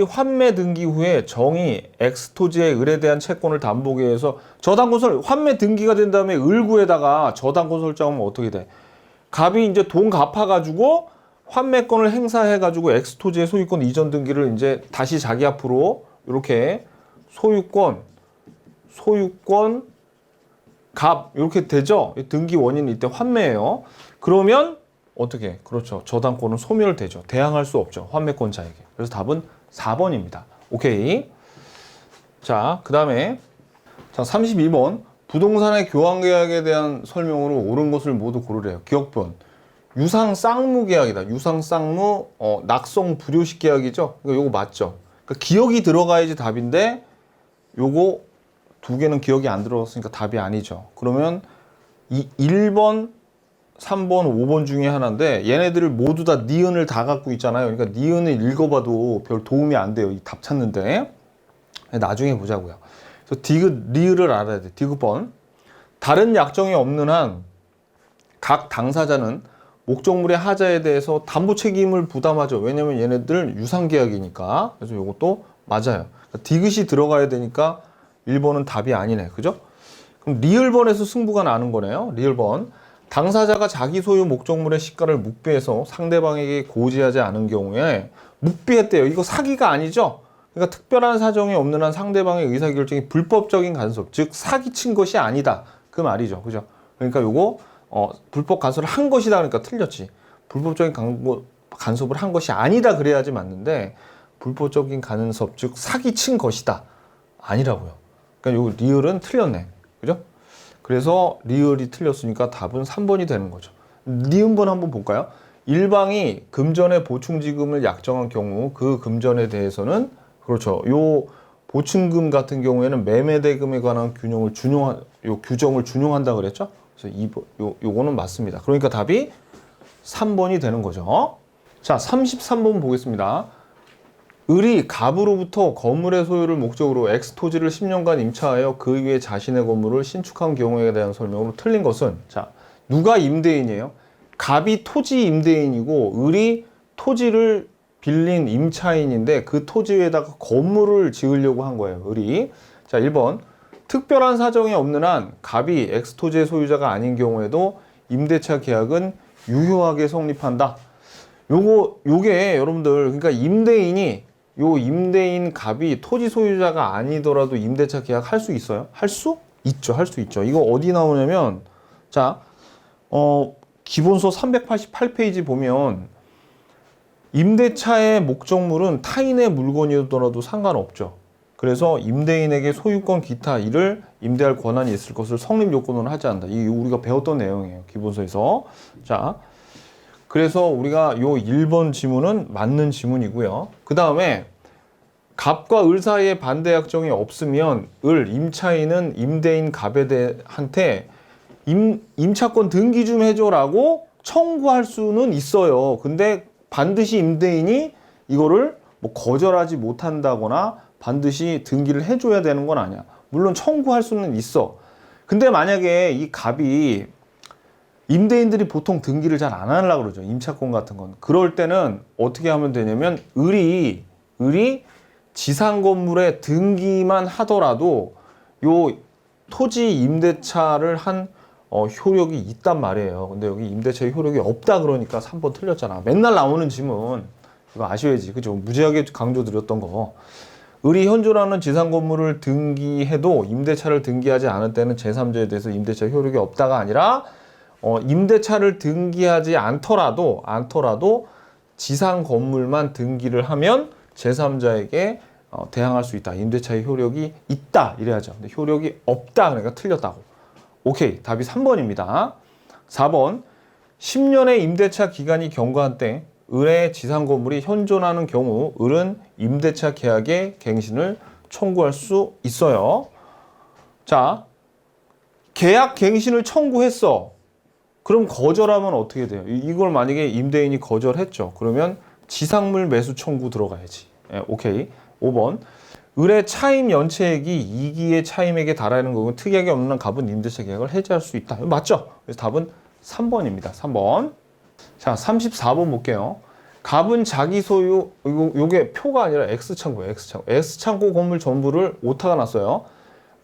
환매 등기 후에 정의 X토지의 을에 대한 채권을 담보하기 위해서 저당권 환매 등기가 된 다음에 을구에다가 저당권 설정하면 어떻게 돼? 갑이 이제 돈 갚아가지고 환매권을 행사해가지고 X토지의 소유권 이전 등기를 이제 다시 자기 앞으로 이렇게 소유권, 갑 이렇게 되죠? 등기 원인은 이때 환매예요. 그러면 어떻게? 그렇죠. 저당권은 소멸되죠. 대항할 수 없죠. 환매권자에게. 그래서 답은 4번입니다. 오케이. 자, 그 다음에 자 32번. 부동산의 교환계약에 대한 설명으로 옳은 것을 모두 고르래요. 기억번. 유상 쌍무 계약이다. 유상 쌍무 낙성 불효식 계약이죠. 요거 맞죠. 그러니까 기억이 들어가야지 답인데 요거 두 개는 기억이 안 들어갔으니까 답이 아니죠. 그러면 이 1번, 3번, 5번 중에 하나인데 얘네들을 모두 다 니은을 다 갖고 있잖아요. 그러니까 니은을 읽어봐도 별 도움이 안 돼요. 이 답 찾는데. 나중에 보자고요. 그래서 디귿, 리을을 알아야 돼. 디귿번. 다른 약정이 없는 한 각 당사자는 목적물의 하자에 대해서 담보 책임을 부담하죠. 왜냐면 얘네들 유상계약이니까. 그래서 이것도 맞아요. 그러니까 디귿이 들어가야 되니까 1번은 답이 아니네. 그죠? 그럼 리을번에서 승부가 나는 거네요. 리을번. 당사자가 자기 소유 목적물의 시가를 묵비해서 상대방에게 고지하지 않은 경우에 묵비했대요. 이거 사기가 아니죠? 그러니까 특별한 사정이 없는 한 상대방의 의사결정이 불법적인 간섭, 즉 사기친 것이 아니다. 그 말이죠. 그죠? 그러니까 요거 불법 간섭을 한 것이다. 그러니까 틀렸지. 불법적인 간섭을 한 것이 아니다. 그래야지 맞는데 불법적인 간섭, 즉 사기친 것이다. 아니라고요. 그러니까 요 리을은 틀렸네. 그죠? 그래서 리을이 틀렸으니까 답은 3번이 되는 거죠. 니은번 한번 볼까요? 일방이 금전의 보충지금을 약정한 경우 그 금전에 대해서는 그렇죠. 요 보충금 같은 경우에는 매매대금에 관한 규정을 준용한다 그랬죠? 그래서 요거는 맞습니다. 그러니까 답이 3번이 되는 거죠. 자, 33번 보겠습니다. 을이 갑으로부터 건물의 소유를 목적으로 X토지를 10년간 임차하여 그 위에 자신의 건물을 신축한 경우에 대한 설명으로 틀린 것은, 자, 누가 임대인이에요? 갑이 토지 임대인이고 을이 토지를 빌린 임차인인데 그 토지 위에다가 건물을 지으려고 한 거예요. 을이. 자, 1번. 특별한 사정이 없는 한 갑이 X토지의 소유자가 아닌 경우에도 임대차 계약은 유효하게 성립한다. 요게 여러분들, 그러니까 임대인 갑이 토지 소유자가 아니더라도 임대차 계약 할 수 있어요? 할 수 있죠. 할 수 있죠. 이거 어디 나오냐면, 자, 기본서 388페이지 보면 임대차의 목적물은 타인의 물건이더라도 상관없죠. 그래서 임대인에게 소유권 기타 일을 임대할 권한이 있을 것을 성립 요건으로 하지 않는다. 이게 우리가 배웠던 내용이에요. 기본서에서. 자, 그래서 우리가 요 1번 지문은 맞는 지문이고요. 그 다음에 갑과 을 사이에 반대 약정이 없으면 임차인은 임대인 갑한테 임차권 등기 좀 해줘라고 청구할 수는 있어요. 근데 반드시 임대인이 이거를 뭐 거절하지 못한다거나 반드시 등기를 해줘야 되는 건 아니야. 물론 청구할 수는 있어. 근데 만약에 이 갑이 임대인들이 보통 등기를 잘 안 하려고 그러죠. 임차권 같은 건. 그럴 때는 어떻게 하면 되냐면 을이 지상 건물에 등기만 하더라도 요 토지 임대차를 한 효력이 있단 말이에요. 근데 여기 임대차의 효력이 없다 그러니까 3번 틀렸잖아. 맨날 나오는 지문. 이거 아셔야지. 그죠? 무지하게 강조드렸던 거. 을이 현존하는 지상 건물을 등기해도 임대차를 등기하지 않을 때는 제3자에 대해서 임대차 효력이 없다가 아니라 임대차를 등기하지 않더라도 지상 건물만 등기를 하면 제3자에게 대항할 수 있다. 임대차의 효력이 있다. 이래야죠. 근데 효력이 없다. 그러니까 틀렸다고. 오케이. 답이 3번입니다. 4번. 10년의 임대차 기간이 경과한 때 을의 지상 건물이 현존하는 경우 을은 임대차 계약의 갱신을 청구할 수 있어요. 자, 계약 갱신을 청구했어. 그럼 거절하면 어떻게 돼요? 이걸 만약에 임대인이 거절했죠. 그러면 지상물 매수 청구 들어가야지. 오케이. 5번. 을의 차임 연체액이 2기의 차임액에 달하는 경우 특약이 없는 갑은 임대차 계약을 해지할 수 있다. 맞죠? 그래서 답은 3번입니다. 3번. 자, 34번 볼게요. 갑은 자기 소유, 요게 표가 아니라 X창고예요. X창고 건물 전부를 오타가 났어요.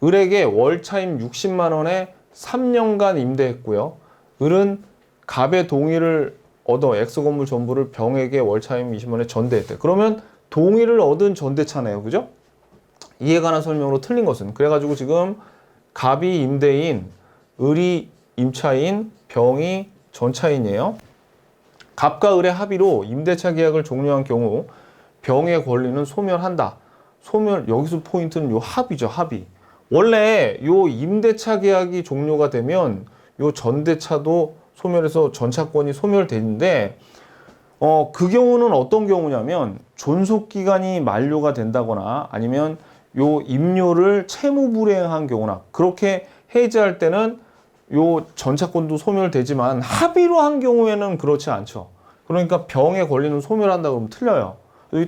을에게 월차임 60만 원에 3년간 임대했고요. 을은 갑의 동의를 얻어 X건물 전부를 병에게 월차임 20만 원에 전대했대. 그러면 동의를 얻은 전대차네요. 그죠? 이에 관한 설명으로 틀린 것은 그래가지고 지금 갑이 임대인, 을이 임차인, 병이 전차인이에요. 갑과 을의 합의로 임대차 계약을 종료한 경우 병의 권리는 소멸한다. 소멸, 여기서 포인트는 요 합의죠. 합의. 원래 요 임대차 계약이 종료가 되면 요 전대차도 소멸해서 전차권이 소멸되는데 그 경우는 어떤 경우냐면 존속기간이 만료가 된다거나 아니면 요 임료를 채무불이행한 경우나 그렇게 해지할 때는 요 전차권도 소멸되지만 합의로 한 경우에는 그렇지 않죠. 그러니까 병의 권리는 소멸한다 그러면 틀려요.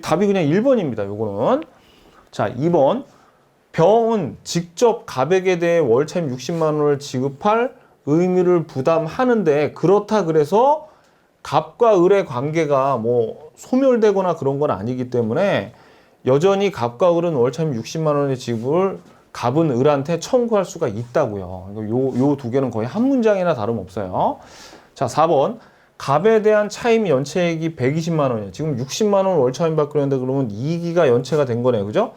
답이 그냥 1번입니다. 요거는. 자, 2번. 병은 직접 갑에게 대해 월차임 60만 원을 지급할 의무를 부담하는데 그렇다 그래서 갑과 을의 관계가 뭐 소멸되거나 그런 건 아니기 때문에 여전히 갑과 을은 월차임 60만 원의 지급을 갑은 을한테 청구할 수가 있다고요. 요 두 개는 거의 한 문장이나 다름없어요. 자, 4번. 갑에 대한 차임 연체액이 120만 원이에요. 지금 60만 원 월차임 받기로 했는데 그러면 2기가 연체가 된 거네요. 그죠?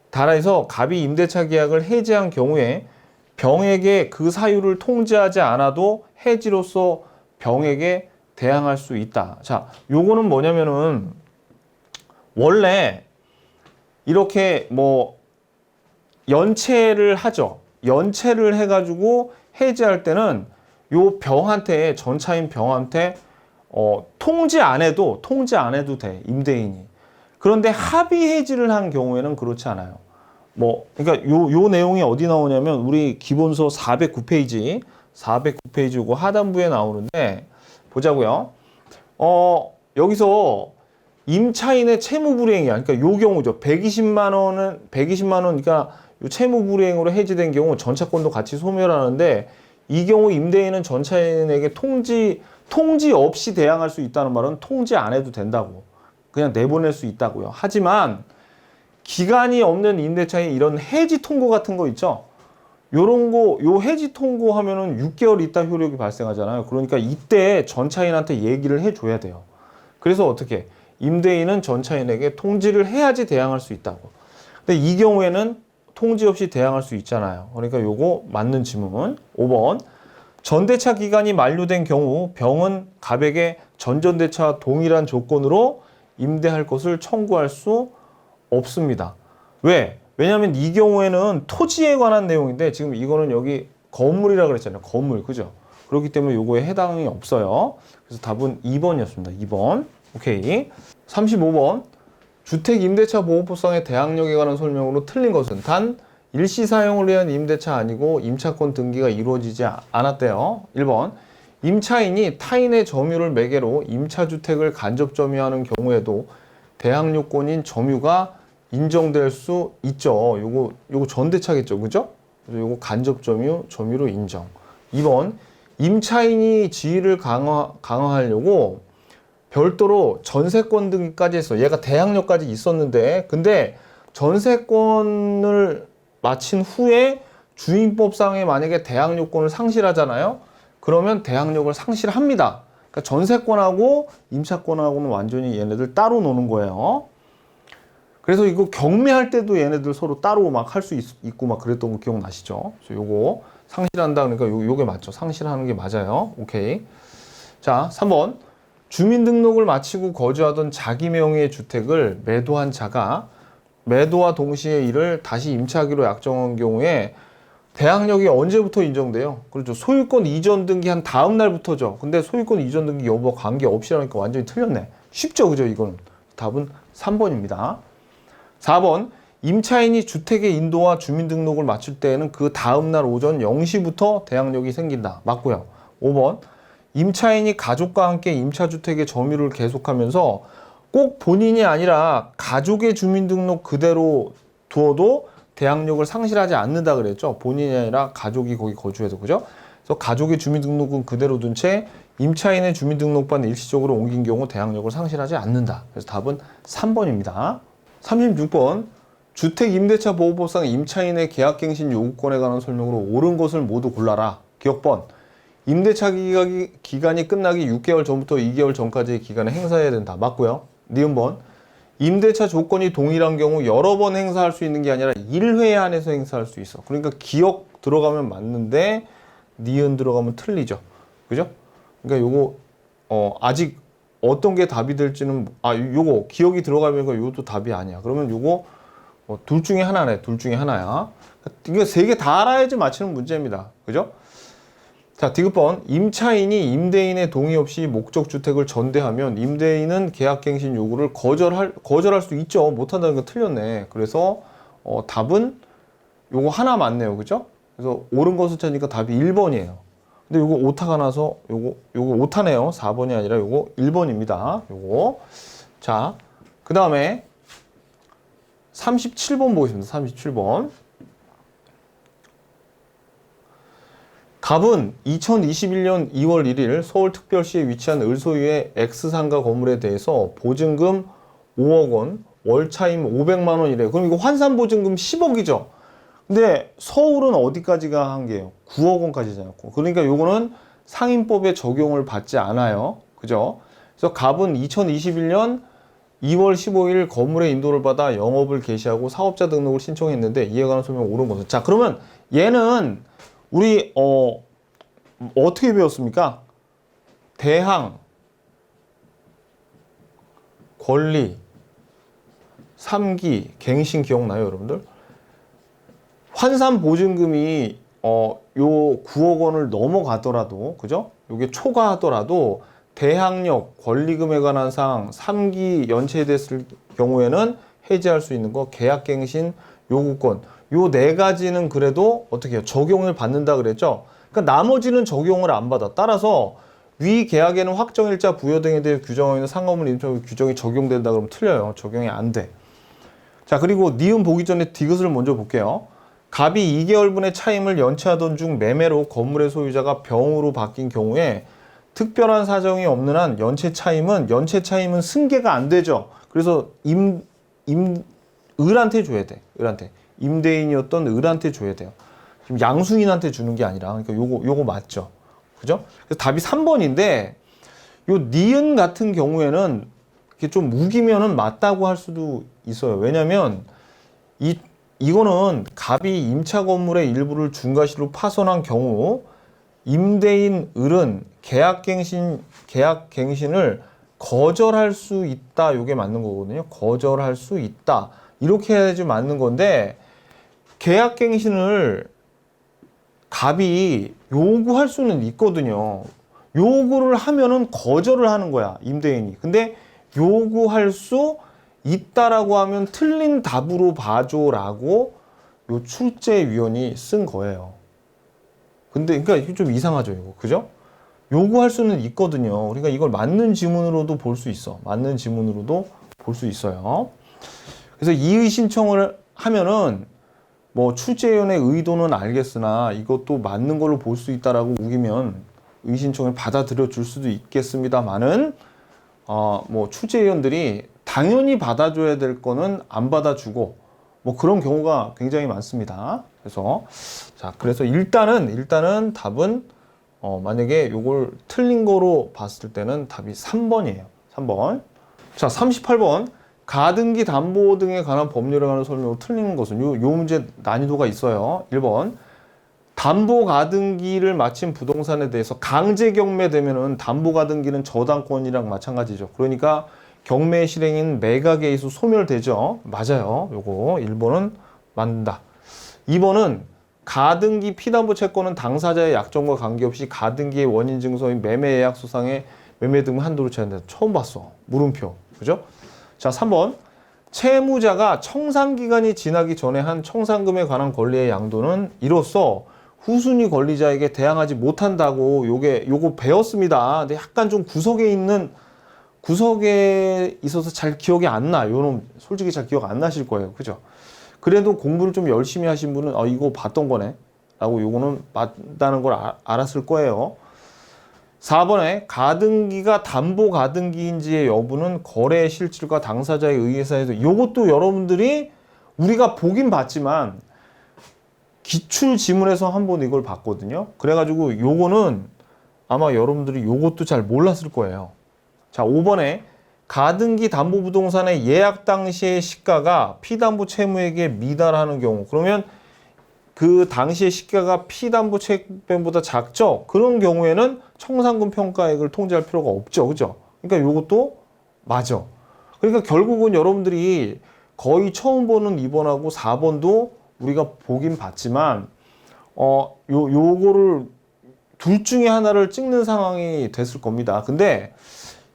따라서 갑이 임대차 계약을 해지한 경우에 병에게 그 사유를 통지하지 않아도 해지로서 병에게 대항할 수 있다. 자, 요거는 뭐냐면은 원래 이렇게 뭐 연체를 하죠. 연체를 해가지고 해지할 때는 요 병한테 전차인 병한테 통지 안 해도 돼 임대인이. 그런데 합의 해지를 한 경우에는 그렇지 않아요. 뭐 그러니까 요 내용이 어디 나오냐면 우리 기본서 409페이지 요거 하단부에 나오는데 보자고요. 여기서 임차인의 채무불이행이야. 그러니까 요 경우죠. 120만 원 그러니까 요 채무불이행으로 해지된 경우 전차권도 같이 소멸하는데 이 경우 임대인은 전차인에게 통지 없이 대항할 수 있다는 말은 통지 안 해도 된다고. 그냥 내보낼 수 있다고요. 하지만 기간이 없는 임대차에 이런 해지 통고 같은 거 있죠. 요런 거, 요 해지 통고하면은 6개월 있다 효력이 발생하잖아요. 그러니까 이때 전차인한테 얘기를 해줘야 돼요. 그래서 어떻게? 임대인은 전차인에게 통지를 해야지 대항할 수 있다고. 근데 이 경우에는 통지 없이 대항할 수 있잖아요. 그러니까 요거 맞는 지문. 5번. 전대차 기간이 만료된 경우 병은 갑에게 전전대차와 동일한 조건으로 임대할 것을 청구할 수 없습니다. 왜? 왜냐하면 이 경우에는 토지에 관한 내용인데 지금 이거는 여기 건물이라고 그랬잖아요. 건물. 그죠? 그렇기 때문에 요거에 해당이 없어요. 그래서 답은 2번이었습니다. 2번. 오케이. 35번. 주택임대차보호법상의 대항력에 관한 설명으로 틀린 것은 단 일시 사용을 위한 임대차 아니고 임차권 등기가 이루어지지 않았대요. 1번. 임차인이 타인의 점유를 매개로 임차주택을 간접 점유하는 경우에도 대항요건인 점유가 인정될 수 있죠. 요거 전대차겠죠. 그죠? 그래서 요거 간접 점유로 인정. 2번. 임차인이 지위를 강화하려고 별도로 전세권 등기까지 했어. 얘가 대항력까지 있었는데 근데 전세권을 마친 후에 주임법상에 만약에 대항요건을 상실하잖아요. 그러면 대항력을 상실합니다. 그러니까 전세권하고 임차권하고는 완전히 얘네들 따로 노는 거예요. 그래서 이거 경매할 때도 얘네들 서로 따로 막 할 수 있고 막 그랬던 거 기억나시죠? 그래서 요거 상실한다 그러니까 요게 맞죠? 상실하는 게 맞아요. 오케이. 자, 3번. 주민등록을 마치고 거주하던 자기 명의의 주택을 매도한 자가 매도와 동시에 이를 다시 임차하기로 약정한 경우에 대항력이 언제부터 인정돼요? 그렇죠. 소유권 이전 등기 한 다음 날부터죠. 근데 소유권 이전 등기 여부와 관계없이라니까 완전히 틀렸네. 쉽죠, 그죠? 이거는. 답은 3번입니다. 4번. 임차인이 주택의 인도와 주민등록을 마칠 때에는 그 다음날 오전 0시부터 대항력이 생긴다. 맞고요. 5번. 임차인이 가족과 함께 임차주택의 점유를 계속하면서 꼭 본인이 아니라 가족의 주민등록 그대로 두어도 대항력을 상실하지 않는다 그랬죠. 본인이 아니라 가족이 거기 거주해서, 그죠? 그래서 가족의 주민등록은 그대로 둔 채 임차인의 주민등록반 일시적으로 옮긴 경우 대항력을 상실하지 않는다. 그래서 답은 3번입니다. 36번. 주택임대차 보호법상 임차인의 계약갱신 요구권에 관한 설명으로 옳은 것을 모두 골라라. 기억번. 임대차 기간이 끝나기 6개월 전부터 2개월 전까지의 기간에 행사해야 된다. 맞고요. 니은번. 임대차 조건이 동일한 경우 여러 번 행사할 수 있는 게 아니라 1회에 한해서 행사할 수 있어. 그러니까 기억 들어가면 맞는데 니은 들어가면 틀리죠. 그죠? 그러니까 요거 아직 어떤 게 답이 될지는 요거 기억이 들어가면 요것도 답이 아니야. 그러면 요거 둘 중에 하나네. 둘 중에 하나야. 이거 세 개 다 알아야지 맞히는 문제입니다. 그죠? 자, 디귿번. 임차인이 임대인의 동의 없이 목적주택을 전대하면 임대인은 계약갱신 요구를 거절할 수 있죠. 못한다는 거 틀렸네. 그래서 답은 요거 하나 맞네요. 그죠? 그래서 옳은 것을 찾으니까 답이 1번이에요. 근데 요거 오타가 나서 요거 오타네요. 4번이 아니라 요거 1번입니다. 요거. 자, 그 다음에 37번 보겠습니다. 37번. 갑은 2021년 2월 1일 서울특별시에 위치한 을소유의 X상가 건물에 대해서 보증금 5억 원, 월차임 500만 원이래요. 그럼 이거 환산보증금 10억이죠. 근데 서울은 어디까지가 한계예요? 9억 원까지잖아요. 그러니까 요거는 상인법에 적용을 받지 않아요. 그죠? 그래서 갑은 2021년 2월 15일 건물의 인도를 받아 영업을 개시하고 사업자 등록을 신청했는데 이에 관한 설명 옳은 것은. 자, 그러면 얘는 우리 어떻게 배웠습니까? 대항, 권리, 3기, 갱신 기억나요, 여러분들? 환산 보증금이 요 9억 원을 넘어가더라도, 그죠? 요게 초과하더라도 대항력, 권리금에 관한 사항 3기 연체됐을 경우에는 해지할 수 있는 거 계약갱신 요구권, 요 네 가지는 그래도 어떻게 해요? 적용을 받는다 그랬죠? 그러니까 나머지는 적용을 안 받아. 따라서 위 계약에는 확정일자 부여 등에 대해 규정하고 있는 상업물 임차법 규정이 적용된다 그러면 틀려요. 적용이 안 돼. 자, 그리고 니은 보기 전에 디귿을 먼저 볼게요. 갑이 2개월분의 차임을 연체하던 중 매매로 건물의 소유자가 병으로 바뀐 경우에 특별한 사정이 없는 한 연체 차임은 승계가 안 되죠. 그래서 을한테 줘야 돼. 을한테. 임대인이었던 을한테 줘야 돼요. 지금 양수인한테 주는 게 아니라. 그러니까 요거 맞죠. 그죠? 그래서 답이 3번인데 요 니은 같은 경우에는 이렇게 좀 우기면은 맞다고 할 수도 있어요. 왜냐면 이거는 갑이 임차 건물의 일부를 중과실로 파손한 경우 임대인 을은 계약갱신을 거절할 수 있다. 요게 맞는 거거든요. 거절할 수 있다. 이렇게 해야지 맞는 건데 계약갱신을 갑이 요구할 수는 있거든요. 요구를 하면은 거절을 하는 거야, 임대인이. 근데 요구할 수 있다라고 하면 틀린 답으로 봐줘라고 요 출제위원이 쓴 거예요. 근데 그러니까 이게 좀 이상하죠, 이거. 그죠? 요구할 수는 있거든요. 그러니까 이걸 맞는 지문으로도 볼 수 있어. 맞는 지문으로도 볼 수 있어요. 그래서 이의 신청을 하면은 뭐 출제위원의 의도는 알겠으나 이것도 맞는 걸로 볼 수 있다라고 우기면 이의 신청을 받아들여 줄 수도 있겠습니다만은 뭐 출제위원들이 당연히 받아줘야 될 거는 안 받아주고 뭐 그런 경우가 굉장히 많습니다. 그래서 일단은 답은 만약에 요걸 틀린 거로 봤을 때는 답이 3번이에요. 3번. 자, 38번. 가등기 담보 등에 관한 법률에 관한 설명으로 틀린 것은 요 문제 난이도가 있어요. 1번. 담보 가등기를 마친 부동산에 대해서 강제 경매되면은 담보 가등기는 저당권이랑 마찬가지죠. 그러니까 경매 실행인 매각에 의해서 소멸되죠. 맞아요. 요거 1번은 맞는다. 2번은 가등기 피담보 채권은 당사자의 약정과 관계없이 가등기의 원인 증서인 매매 예약 소상의 매매 등 한도로 제한된다. 처음 봤어. 물음표. 그죠? 자, 3번. 채무자가 청산기간이 지나기 전에 한 청산금에 관한 권리의 양도는 이로써 후순위 권리자에게 대항하지 못한다고 요거 배웠습니다. 근데 약간 좀 구석에 있어서 잘 기억이 안 나. 요놈 솔직히 잘 기억 안 나실 거예요. 그죠? 그래도 공부를 좀 열심히 하신 분은 이거 봤던 거네 라고 요거는 맞다는 걸 알았을 거예요. 4번에 가등기가 담보 가등기인지의 여부는 거래의 실질과 당사자의 의사에서 요것도 여러분들이 우리가 보긴 봤지만 기출 지문에서 한번 이걸 봤거든요. 그래가지고 요거는 아마 여러분들이 요것도 잘 몰랐을 거예요. 자, 5번에 가등기 담보부동산의 예약 당시의 시가가 피담보 채무에게 미달하는 경우, 그러면 그 당시의 시가가 피담보 채무보다 작죠? 그런 경우에는 청산금 평가액을 통지할 필요가 없죠. 그죠? 그러니까 요것도 맞아. 그러니까 결국은 여러분들이 거의 처음 보는 2번하고 4번도 우리가 보긴 봤지만 요거를 둘 중에 하나를 찍는 상황이 됐을 겁니다. 근데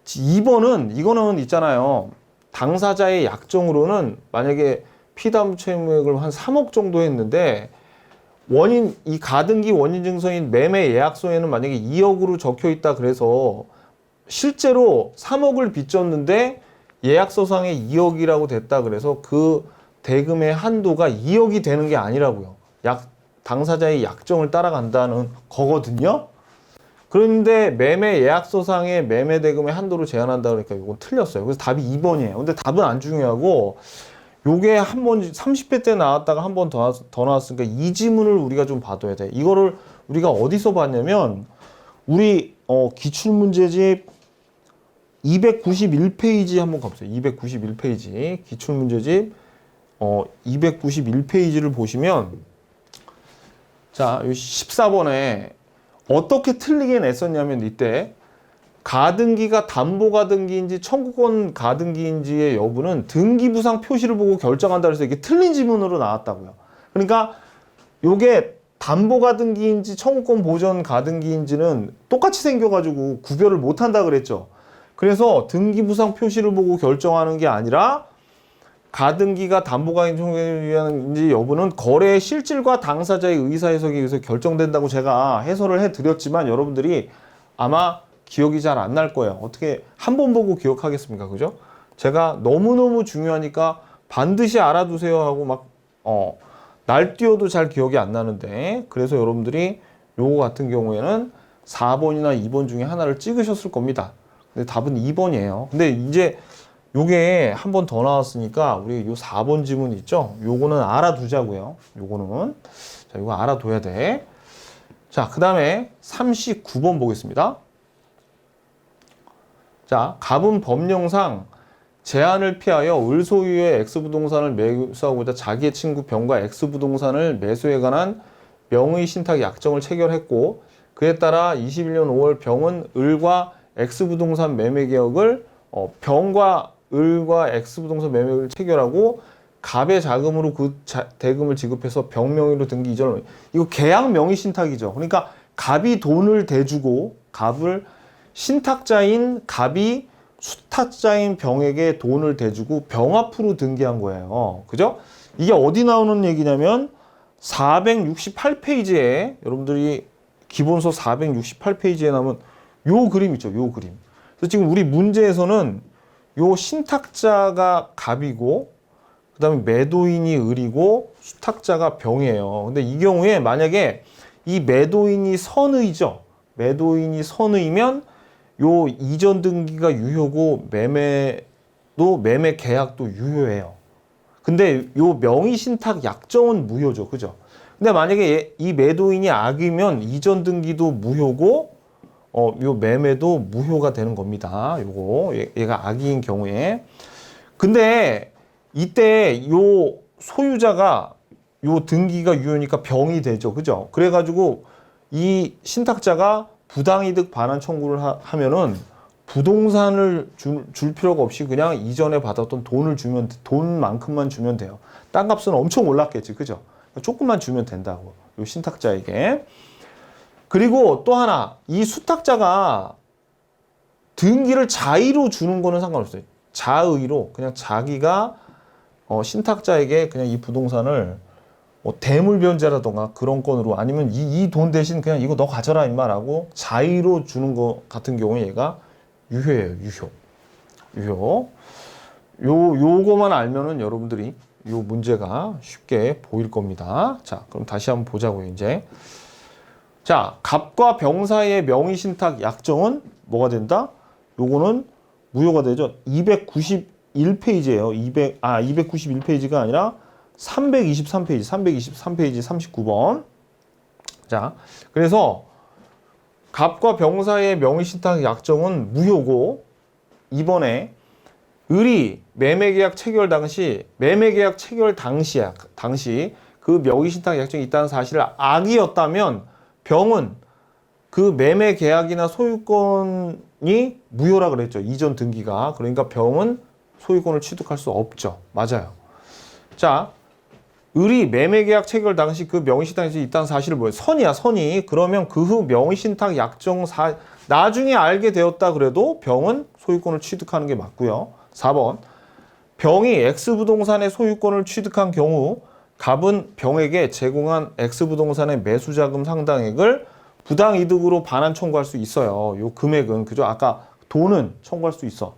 2번은 이거는 있잖아요. 당사자의 약정으로는 만약에 피담보 채무액을 한 3억 정도 했는데 이 가등기 원인 증서인 매매 예약서에는 만약에 2억으로 적혀 있다 그래서 실제로 3억을 빚졌는데 예약서상에 2억이라고 됐다 그래서 그 대금의 한도가 2억이 되는 게 아니라고요. 당사자의 약정을 따라간다는 거거든요. 그런데 매매 예약서상의 매매 대금의 한도를 제한한다 그러니까 이건 틀렸어요. 그래서 답이 2번이에요. 근데 답은 안 중요하고 요게 한 번 30회 때 나왔다가 한 번 더 나왔으니까 이 지문을 우리가 좀 봐둬야 돼. 이거를 우리가 어디서 봤냐면 우리 기출문제집 291페이지 한번 가보세요. 291페이지 기출문제집 291페이지를 보시면 자, 14번에 어떻게 틀리게 냈었냐면 이때 가등기가 담보 가등기인지 청구권 가등기인지의 여부는 등기부상 표시를 보고 결정한다 그래서 이게 틀린 지문으로 나왔다고요. 그러니까 요게 담보 가등기인지 청구권 보전 가등기인지는 똑같이 생겨가지고 구별을 못한다 그랬죠. 그래서 등기부상 표시를 보고 결정하는 게 아니라 가등기가 담보가인지 여부는 거래의 실질과 당사자의 의사해석에 의해서 결정된다고 제가 해설을 해드렸지만 여러분들이 아마 기억이 잘 안 날 거예요. 어떻게 한 번 보고 기억하겠습니까? 그죠? 제가 너무너무 중요하니까 반드시 알아두세요 하고 날뛰어도 잘 기억이 안 나는데 그래서 여러분들이 요거 같은 경우에는 4번이나 2번 중에 하나를 찍으셨을 겁니다. 근데 답은 2번이에요. 근데 이제 요게 한 번 더 나왔으니까 우리 요 4번 지문 있죠? 요거는 알아두자고요. 요거는 자, 요거 알아둬야 돼. 자, 그 다음에 39번 보겠습니다. 자, 갑은 법령상 제한을 피하여 을 소유의 X부동산을 매수하고자 자기의 친구 병과 X부동산을 매수에 관한 명의 신탁 약정을 체결했고 그에 따라 21년 5월 병은 을과 X부동산 매매 계약을 병과 을과 X부동산 매매 계약을 체결하고 갑의 자금으로 그 대금을 지급해서 병 명의로 등기 이전을 이거 계약 명의 신탁이죠. 그러니까 갑이 돈을 대주고 갑을 신탁자인 갑이 수탁자인 병에게 돈을 대주고 병 앞으로 등기한 거예요. 그죠? 이게 어디 나오는 얘기냐면 468페이지에 여러분들이 기본서 468페이지에 나오면 요 그림 있죠. 요 그림. 그래서 지금 우리 문제에서는 요 신탁자가 갑이고 그 다음에 매도인이 을이고 수탁자가 병이에요. 근데 이 경우에 만약에 이 매도인이 선의죠. 매도인이 선의면 요 이전 등기가 유효고 매매 계약도 유효해요. 근데 요 명의 신탁 약정은 무효죠. 그죠? 근데 만약에 이 매도인이 악이면 이전 등기도 무효고 요 매매도 무효가 되는 겁니다. 요거 얘가 악인 경우에. 근데 이때 요 소유자가 요 등기가 유효니까 병이 되죠. 그죠? 그래가지고 이 신탁자가 부당이득 반환 청구를 하면은 부동산을 줄 필요가 없이 그냥 이전에 받았던 돈만큼만 주면 돼요. 땅값은 엄청 올랐겠지. 그죠? 조금만 주면 된다고. 요 신탁자에게. 그리고 또 하나, 이 수탁자가 등기를 자의로 주는 거는 상관없어요. 자의로 그냥 자기가 신탁자에게 그냥 이 부동산을 뭐 대물변제라던가 그런 건으로 아니면 이 돈 대신 그냥 이거 너 가져라 임마라고 자의로 주는 거 같은 경우에 얘가 유효예요. 유효. 요거만 알면은 여러분들이 요 문제가 쉽게 보일 겁니다. 자, 그럼 다시 한번 보자고요, 이제. 자, 갑과 병 사이의 명의신탁 약정은 뭐가 된다? 요거는 무효가 되죠. 291페이지예요. 291페이지가 아니라 323페이지, 323페이지 39번. 자, 그래서 갑과 병 사이의 명의신탁 약정은 무효고, 이번에 매매계약 체결 당시 그 명의신탁 약정이 있다는 사실을 악이었다면 병은 그 매매계약이나 소유권이 무효라 그랬죠. 이전 등기가. 그러니까 병은 소유권을 취득할 수 없죠. 맞아요. 자, 매매계약 체결 당시 그 명의신탁 약정이 있다는 사실을 뭐예요? 선이. 그러면 그 후 명의신탁 약정 나중에 알게 되었다 그래도 병은 소유권을 취득하는 게 맞고요. 4번. 병이 X부동산의 소유권을 취득한 경우 갑은 병에게 제공한 X부동산의 매수자금 상당액을 부당이득으로 반환 청구할 수 있어요. 요 금액은 그죠? 아까 돈은 청구할 수 있어.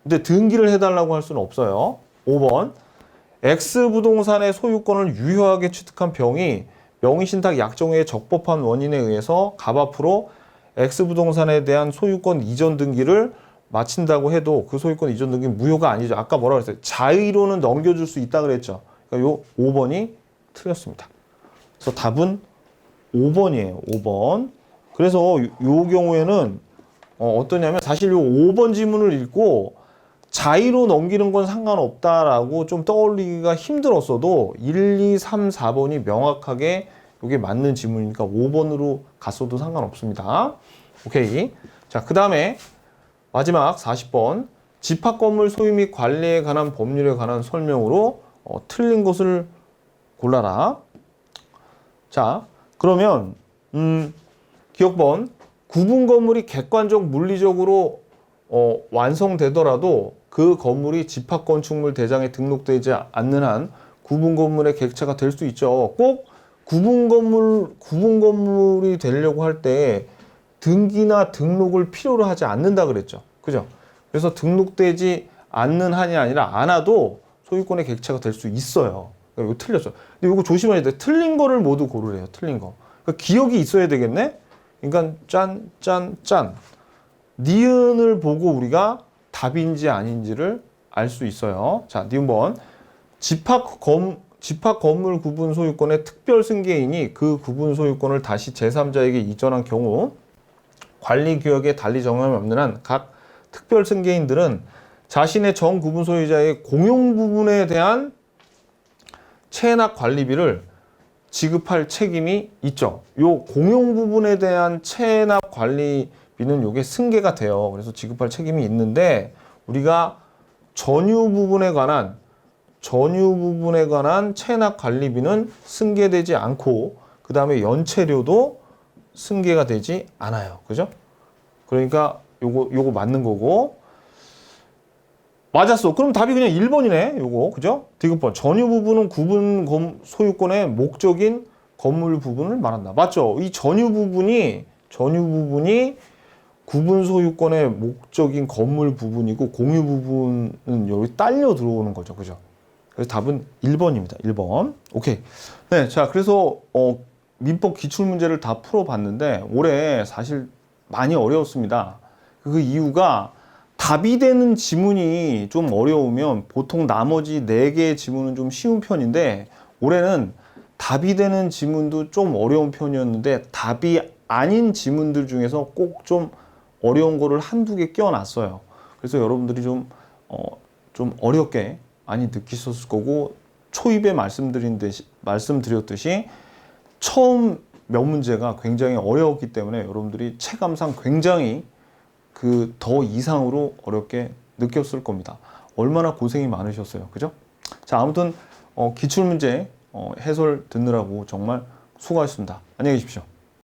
근데 등기를 해달라고 할 수는 없어요. 5번. X부동산의 소유권을 유효하게 취득한 병이 명의신탁 약정의 적법한 원인에 의해서 갑 앞으로 X부동산에 대한 소유권 이전 등기를 마친다고 해도 그 소유권 이전 등기는 무효가 아니죠. 아까 뭐라 그랬어요? 자의로는 넘겨줄 수 있다 그랬죠. 그러니까 요 5번이 틀렸습니다. 그래서 답은 5번이에요. 5번. 그래서 요 경우에는 어떠냐면 사실 요 5번 지문을 읽고 자의로 넘기는 건 상관없다라고 좀 떠올리기가 힘들었어도 1, 2, 3, 4번이 명확하게 이게 맞는 지문이니까 5번으로 갔어도 상관없습니다. 오케이. 자, 그 다음에 마지막 40번. 집합건물 소유 및 관리에 관한 법률에 관한 설명으로 틀린 것을 골라라. 자, 그러면 기억번. 구분 건물이 객관적 물리적으로 완성되더라도 그 건물이 집합건축물 대장에 등록되지 않는 한 구분 건물의 객체가 될 수 있죠. 꼭 구분 건물이 되려고 할 때 등기나 등록을 필요로 하지 않는다 그랬죠. 그죠? 그래서 등록되지 않는 한이 아니라 않아도 소유권의 객체가 될 수 있어요. 이거 틀렸죠. 근데 이거 조심해야 돼. 틀린 거를 모두 고르래요. 틀린 거. 그러니까 기억이 있어야 되겠네? 그러니까 짠. 니은을 보고 우리가 답인지 아닌지를 알 수 있어요. 자, 니은 번. 집합 건물 구분 소유권의 특별 승계인이 그 구분 소유권을 다시 제3자에게 이전한 경우 관리 규약에 달리 정함이 없는 한 각 특별 승계인들은 자신의 정 구분 소유자의 공용 부분에 대한 체납 관리비를 지급할 책임이 있죠. 요 공용 부분에 대한 체납 관리비는 요게 승계가 돼요. 그래서 지급할 책임이 있는데 우리가 전유 부분에 관한 체납 관리비는 승계되지 않고 그 다음에 연체료도 승계가 되지 않아요. 그죠? 그러니까 요거 맞는 거고. 맞았어. 그럼 답이 그냥 1번이네. 요거. 그죠? 디귿번. 전유 부분은 구분 소유권의 목적인 건물 부분을 말한다. 맞죠? 이 전유 부분이 구분 소유권의 목적인 건물 부분이고 공유 부분은 여기 딸려 들어오는 거죠. 그죠? 그래서 답은 1번입니다. 1번. 오케이. 네. 자, 그래서 민법 기출 문제를 다 풀어봤는데 올해 사실 많이 어려웠습니다. 그 이유가 답이 되는 지문이 좀 어려우면 보통 나머지 4개의 지문은 좀 쉬운 편인데 올해는 답이 되는 지문도 좀 어려운 편이었는데 답이 아닌 지문들 중에서 꼭 좀 어려운 거를 한두 개 껴놨어요. 그래서 여러분들이 좀 어렵게 많이 느끼셨을 거고, 초입에 말씀드렸듯이 처음 몇 문제가 굉장히 어려웠기 때문에 여러분들이 체감상 굉장히 그 더 이상으로 어렵게 느꼈을 겁니다. 얼마나 고생이 많으셨어요. 그죠? 자, 아무튼 기출문제 해설 듣느라고 정말 수고하셨습니다. 안녕히 계십시오.